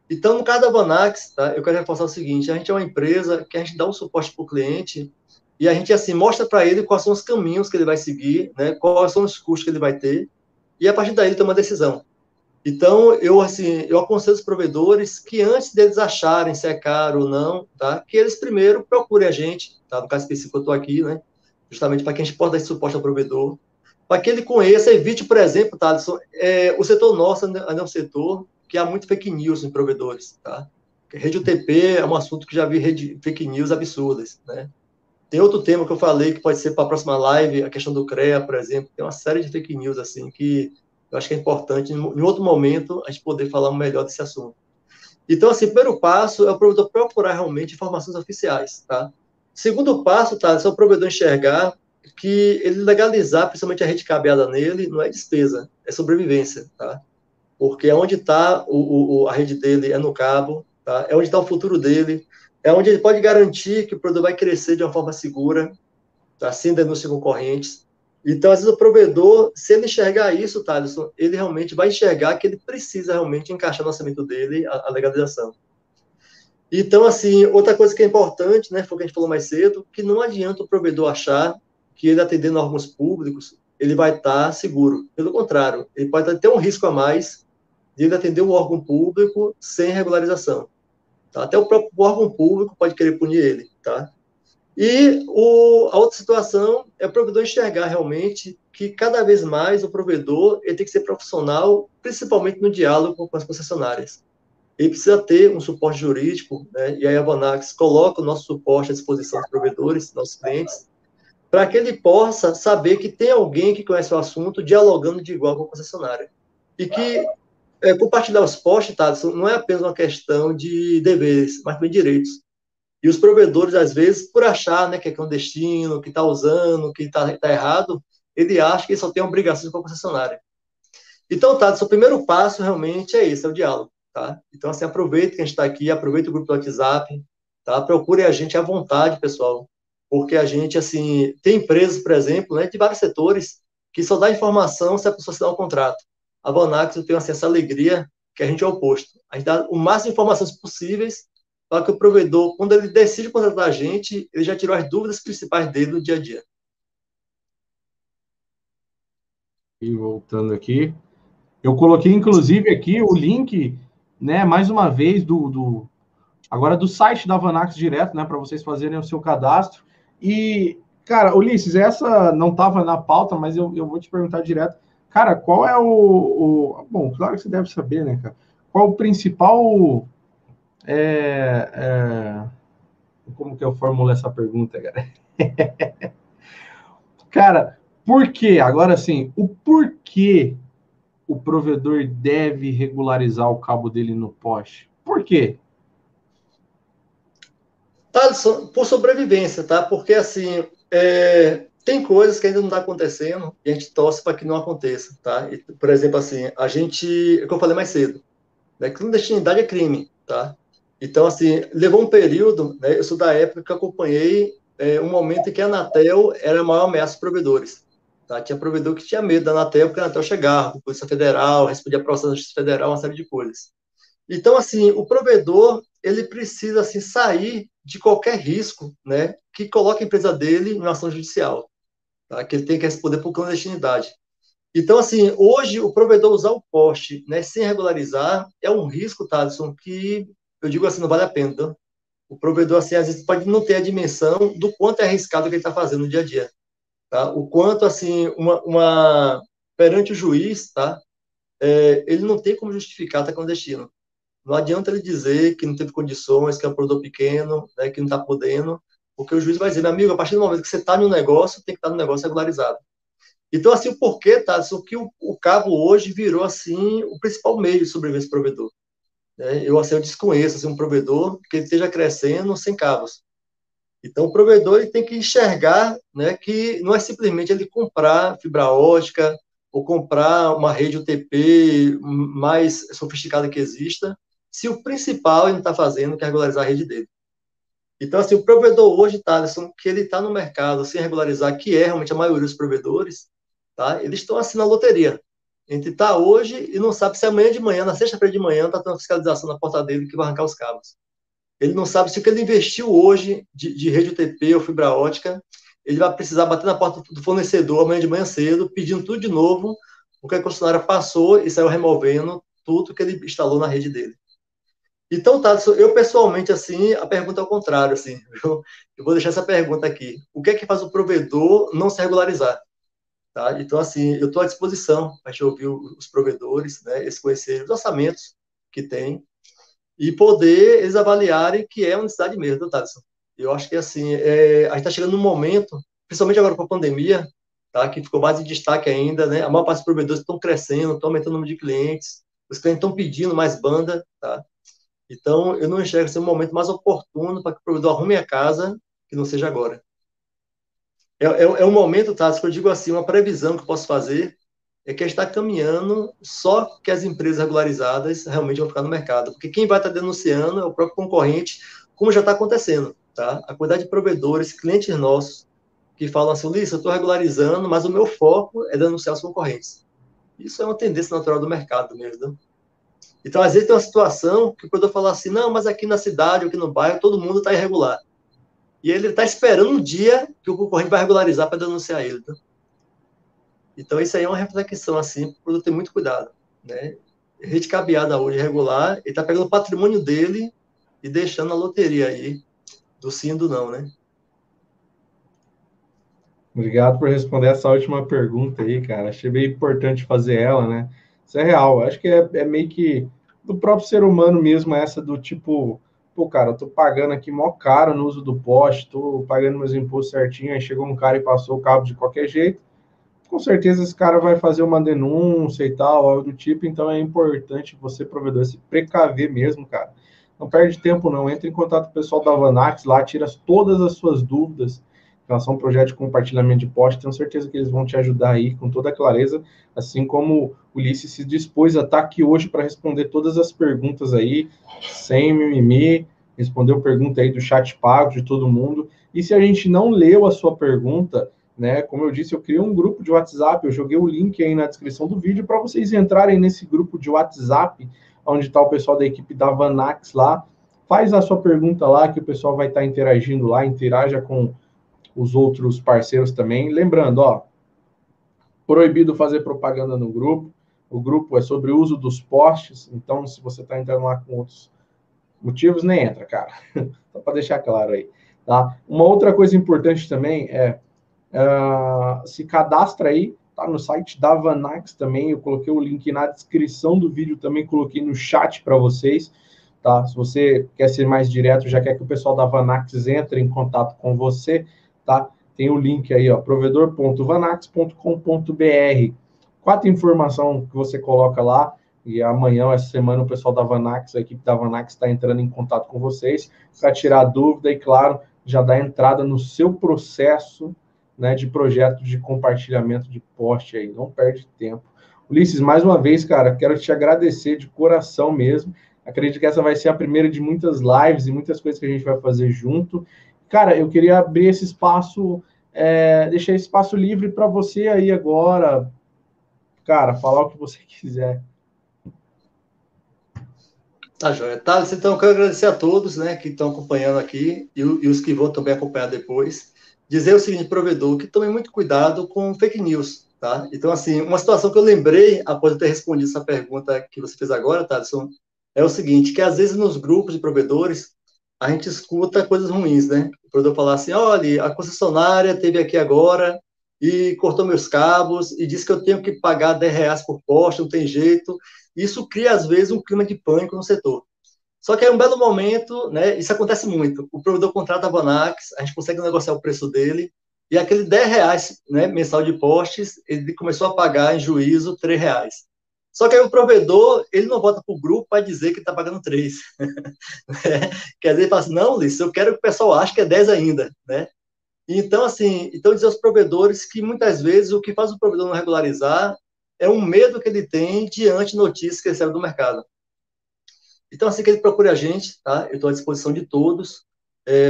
Então, no caso da Vanax, tá, eu quero reforçar o seguinte, a gente é uma empresa que a gente dá um suporte para o cliente e a gente, assim, mostra para ele quais são os caminhos que ele vai seguir, né, quais são os custos que ele vai ter, e a partir daí ele toma uma decisão. Então, eu aconselho os provedores que antes deles acharem se é caro ou não, tá? Que eles primeiro procurem a gente, tá? No caso específico eu estou aqui, né? Justamente para que a gente possa dar esse suporte ao provedor, para que ele conheça, evite, por exemplo, tá, Alisson, o setor nosso é um setor que há muito fake news em provedores, tá? Rede UTP é um assunto que já vi fake news absurdas, né? Tem outro tema que eu falei que pode ser para a próxima live, a questão do CREA, por exemplo. Tem uma série de fake news, assim, que eu acho que é importante, em outro momento, a gente poder falar melhor desse assunto. Então, assim, o primeiro passo é o provedor procurar realmente informações oficiais, tá? Segundo passo, tá, é o provedor enxergar que ele legalizar, principalmente a rede cabeada nele, não é despesa, é sobrevivência, tá? Porque é onde está a rede dele, é no cabo, tá? É onde está o futuro dele, é onde ele pode garantir que o produto vai crescer de uma forma segura, tá? Sem denúncias concorrentes. Então, às vezes, o provedor, se ele enxergar isso, Thaleson, ele realmente vai enxergar que ele precisa realmente encaixar no orçamento dele a legalização. Então, assim, outra coisa que é importante, né, foi o que a gente falou mais cedo, que não adianta o provedor achar que ele atendendo órgãos públicos, ele vai estar seguro. Pelo contrário, ele pode ter um risco a mais de ele atender um órgão público sem regularização. Tá? Até o próprio órgão público pode querer punir ele, tá? E a outra situação é o provedor enxergar realmente que cada vez mais o provedor ele tem que ser profissional, principalmente no diálogo com as concessionárias. Ele precisa ter um suporte jurídico, né? E aí a Vanax coloca o nosso suporte à disposição dos provedores, nossos clientes, para que ele possa saber que tem alguém que conhece o assunto dialogando de igual com a concessionária. E que compartilhar os postos, tá, não é apenas uma questão de deveres, mas também de direitos. E os provedores, às vezes, por achar, né, que é clandestino, que está usando, que está errado, ele acha que ele só tem obrigações com a concessionária. Então, tá, o primeiro passo realmente é esse, é o diálogo, tá? Então, assim, aproveita que a gente está aqui, aproveita o grupo do WhatsApp, tá? Procure a gente à vontade, pessoal, porque a gente, assim, tem empresas, por exemplo, né, de vários setores, que só dá informação se a pessoa assinar um contrato. A Vonax, eu tenho, assim, essa alegria que a gente é o oposto. A gente dá o máximo de informações possíveis para que o provedor, quando ele decide contratar a gente, ele já tirou as dúvidas principais dele no dia a dia. E voltando aqui, eu coloquei inclusive aqui o link, né, mais uma vez agora do site da Vanax direto, né, para vocês fazerem o seu cadastro. E, cara, Ulisses, essa não estava na pauta, mas eu vou te perguntar direto. Cara, qual é bom, claro que você deve saber, né, cara? Qual o principal como que eu formulo essa pergunta, cara? Cara, por quê? Agora sim, o porquê o provedor deve regularizar o cabo dele no poste? Por quê? Thaleson, por sobrevivência, tá? Porque, assim, tem coisas que ainda não está acontecendo e a gente torce para que não aconteça, tá? E, por exemplo, assim, a gente, é o que eu falei mais cedo, né? Clandestinidade é crime, tá? Então, assim, levou um período, né? Eu sou da época que acompanhei um momento em que a Anatel era a maior ameaça dos provedores, tá? Tinha provedor que tinha medo da Anatel, porque a Anatel chegava, Polícia Federal, respondia a processo da Justiça Federal, uma série de coisas. Então, assim, o provedor, ele precisa, assim, sair de qualquer risco, né, que coloque a empresa dele em uma ação judicial, tá? Que ele tem que responder por clandestinidade. Então, assim, hoje, o provedor usar o poste, né, sem regularizar, é um risco, Thaleson, que eu digo assim, não vale a pena, tá? O provedor, assim, às vezes pode não ter a dimensão do quanto é arriscado o que ele está fazendo no dia a dia, tá? O quanto, assim, perante o juiz, tá? Ele não tem como justificar estar clandestino. Não adianta ele dizer que não teve condições, que é um produtor pequeno, né, que não está podendo, porque o juiz vai dizer, meu amigo, a partir do momento que você está no negócio, tem que estar no negócio regularizado. Então, assim, o porquê, tá? O que o cabo hoje virou, assim, o principal meio de sobrevivência do provedor. Né? Eu desconheço, assim, um provedor que esteja crescendo sem cabos. Então, o provedor ele tem que enxergar, né, que não é simplesmente ele comprar fibra ótica ou comprar uma rede UTP mais sofisticada que exista, se o principal ele não está fazendo, que é regularizar a rede dele. Então, assim, o provedor hoje, Thaleson, que ele está no mercado sem regularizar, que é realmente a maioria dos provedores, tá? Eles estão assim na loteria. Entre tá hoje e não sabe se amanhã de manhã, na sexta-feira de manhã, está tendo fiscalização na porta dele que vai arrancar os cabos. Ele não sabe se o que ele investiu hoje de rede UTP ou fibra ótica, ele vai precisar bater na porta do fornecedor amanhã de manhã cedo, pedindo tudo de novo, porque a concessionária passou e saiu removendo tudo que ele instalou na rede dele. Então, tá, eu pessoalmente, assim, a pergunta é ao contrário, assim, eu vou deixar essa pergunta aqui. O que é que faz o provedor não se regularizar? Tá? Então, assim, eu estou à disposição para te ouvir os provedores, né, eles conhecerem os orçamentos que tem e poder eles avaliarem que é uma necessidade mesmo, tá, Thaleson? Eu acho que, assim, a gente está chegando num momento, principalmente agora com a pandemia, tá, que ficou mais em destaque ainda, né, a maior parte dos provedores estão crescendo, estão aumentando o número de clientes, os clientes estão pedindo mais banda, tá? Então, eu não enxergo ser um momento mais oportuno para que o provedor arrume a casa que não seja agora. É um momento, tá, que eu digo assim, uma previsão que eu posso fazer é que a gente está caminhando só que as empresas regularizadas realmente vão ficar no mercado. Porque quem vai estar denunciando é o próprio concorrente, como já está acontecendo. Tá? A quantidade de provedores, clientes nossos, que falam assim, Ulisses, eu estou regularizando, mas o meu foco é denunciar os concorrentes. Isso é uma tendência natural do mercado mesmo. Né? Então, às vezes tem uma situação que o produtor fala assim, não, mas aqui na cidade, ou aqui no bairro, todo mundo está irregular. E ele está esperando um dia que o concorrente vai regularizar para denunciar ele. Né? Então, isso aí é uma reflexão, assim, para o produtor ter muito cuidado. Né? Rede cabeada hoje regular, ele está pegando o patrimônio dele e deixando a loteria aí do sim e do não, né? Obrigado por responder essa última pergunta aí, cara. Achei bem importante fazer ela, né? Isso é real. Acho que é meio que do próprio ser humano mesmo, essa do tipo, pô, cara, eu tô pagando aqui mó caro no uso do poste, tô pagando meus impostos certinho, aí chegou um cara e passou o cabo de qualquer jeito. Com certeza esse cara vai fazer uma denúncia e tal, algo do tipo, então é importante você, provedor, se precaver mesmo, cara. Não perde tempo não, entre em contato com o pessoal da Vanax lá, tira todas as suas dúvidas em relação ao projeto de compartilhamento de poste, tenho certeza que eles vão te ajudar aí com toda a clareza, assim como o Ulisses se dispôs a estar aqui hoje para responder todas as perguntas aí, sem mimimi, respondeu pergunta aí do chat pago de todo mundo, e se a gente não leu a sua pergunta, né? Como eu disse, eu criei um grupo de WhatsApp, eu joguei o link aí na descrição do vídeo para vocês entrarem nesse grupo de WhatsApp, onde está o pessoal da equipe da Vanax lá. Faz a sua pergunta lá, que o pessoal vai estar interagindo lá, interaja com os outros parceiros também. Lembrando, ó, proibido fazer propaganda no grupo. O grupo é sobre o uso dos postes, então se você está entrando lá com outros motivos, nem entra, cara. Só para deixar claro aí. Tá? Uma outra coisa importante também é se cadastra aí, tá no site da Vanax também, eu coloquei o link na descrição do vídeo, também coloquei no chat para vocês, tá? Se você quer ser mais direto, já quer que o pessoal da Vanax entre em contato com você, tá? Tem o link aí, ó, provedor.vanax.com.br. 4 informação que você coloca lá, e amanhã, essa semana, o pessoal da Vanax, a equipe da Vanax está entrando em contato com vocês para tirar dúvida e, claro, já dar entrada no seu processo, né, de projeto de compartilhamento de poste aí, não perde tempo. Ulisses, mais uma vez, cara, quero te agradecer de coração mesmo. Acredito que essa vai ser a primeira de muitas lives e muitas coisas que a gente vai fazer junto. Cara, eu queria abrir esse espaço, deixar esse espaço livre para você aí agora, cara, falar o que você quiser. Tá, joia. Tá, então eu quero agradecer a todos, né, que estão acompanhando aqui e os que vão também acompanhar depois. Dizer o seguinte, provedor, que tome muito cuidado com fake news, tá? Então, assim, uma situação que eu lembrei após eu ter respondido essa pergunta que você fez agora, Thaleson, é o seguinte, que às vezes nos grupos de provedores a gente escuta coisas ruins, né? O provedor falar assim, olha, a concessionária teve aqui agora e cortou meus cabos e disse que eu tenho que pagar R$ 10 por poste, não tem jeito. Isso cria, às vezes, um clima de pânico no setor. Só que aí um belo momento, né, isso acontece muito, o provedor contrata a Vanax, a gente consegue negociar o preço dele, e aquele R$ 10, né, mensal de postes, ele começou a pagar em juízo R$ 3. Só que aí o provedor, ele não volta para o grupo para dizer que está pagando 3. Quer dizer, ele fala assim, não, Ulisses, eu quero que o pessoal ache que é 10 ainda, né? Então, assim, então dizer aos provedores que muitas vezes o que faz o provedor não regularizar é um medo que ele tem diante de notícias que recebe do mercado. Então, assim que ele procure a gente, tá? Eu estou à disposição de todos,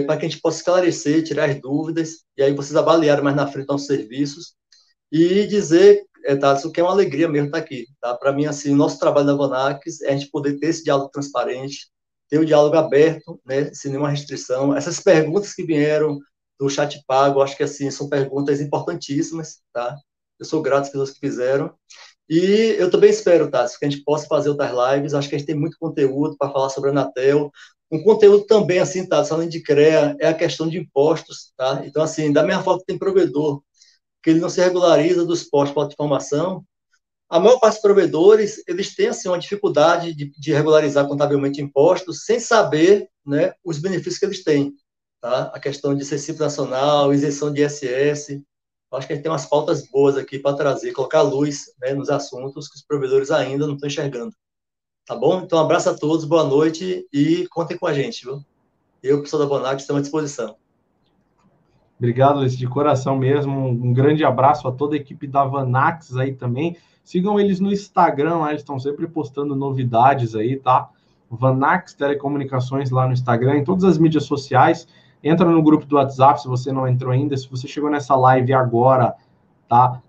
para que a gente possa esclarecer, tirar as dúvidas, e aí vocês avaliarem mais na frente nossos serviços, e dizer, tá, isso que é uma alegria mesmo estar aqui, tá? Para mim, assim, o nosso trabalho da Vanax é a gente poder ter esse diálogo transparente, ter o diálogo aberto, né, sem nenhuma restrição. Essas perguntas que vieram do chat pago, acho que, assim, são perguntas importantíssimas, tá? Eu sou grato às pessoas que fizeram. E eu também espero, Tassi, que a gente possa fazer outras lives. Acho que a gente tem muito conteúdo para falar sobre a Anatel. Um conteúdo também, assim, Tassi, além de CREA, é a questão de impostos, tá? Então, assim, da mesma forma que tem provedor, que ele não se regulariza dos postos para informação, a maior parte dos provedores, eles têm, assim, uma dificuldade de regularizar contabilmente impostos sem saber, né, os benefícios que eles têm, tá? A questão de ser simples nacional, isenção de ISS. Acho que a gente tem umas pautas boas aqui para trazer, colocar luz, né, nos assuntos que os provedores ainda não estão enxergando. Tá bom? Então, um abraço a todos, boa noite e contem com a gente, viu? Eu, professor da Bonac, estamos à disposição. Obrigado, Ulisses, de coração mesmo. Um grande abraço a toda a equipe da Vanax aí também. Sigam eles no Instagram, lá eles estão sempre postando novidades aí, tá? Vanax Telecomunicações lá no Instagram, em todas as mídias sociais. Entra no grupo do WhatsApp se você não entrou ainda. Se você chegou nessa live agora, tá?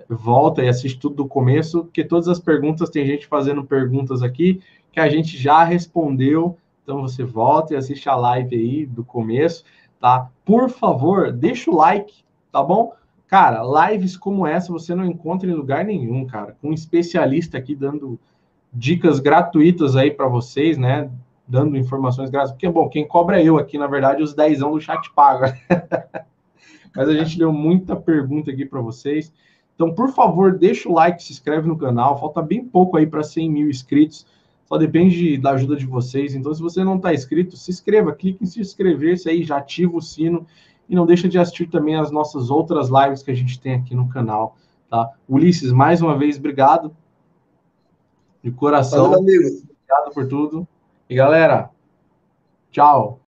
Volta e assiste tudo do começo, porque todas as perguntas, tem gente fazendo perguntas aqui que a gente já respondeu. Então você volta e assiste a live aí do começo, tá? Por favor, deixa o like, tá bom? Cara, lives como essa você não encontra em lugar nenhum, cara. Com um especialista aqui dando dicas gratuitas aí para vocês, né? Dando informações gratuitas. Porque, bom, quem cobra é eu aqui, na verdade, os 10 do chat pago. Mas a gente deu muita pergunta aqui para vocês. Então, por favor, deixa o like, se inscreve no canal. Falta bem pouco aí para 100 mil inscritos. Só depende da ajuda de vocês. Então, se você não está inscrito, se inscreva, clique em se inscrever-se aí, já ativa o sino. E não deixa de assistir também as nossas outras lives que a gente tem aqui no canal, tá? Ulisses, mais uma vez, obrigado. De coração. Valeu, meu amigo. Obrigado por tudo. E, galera, tchau.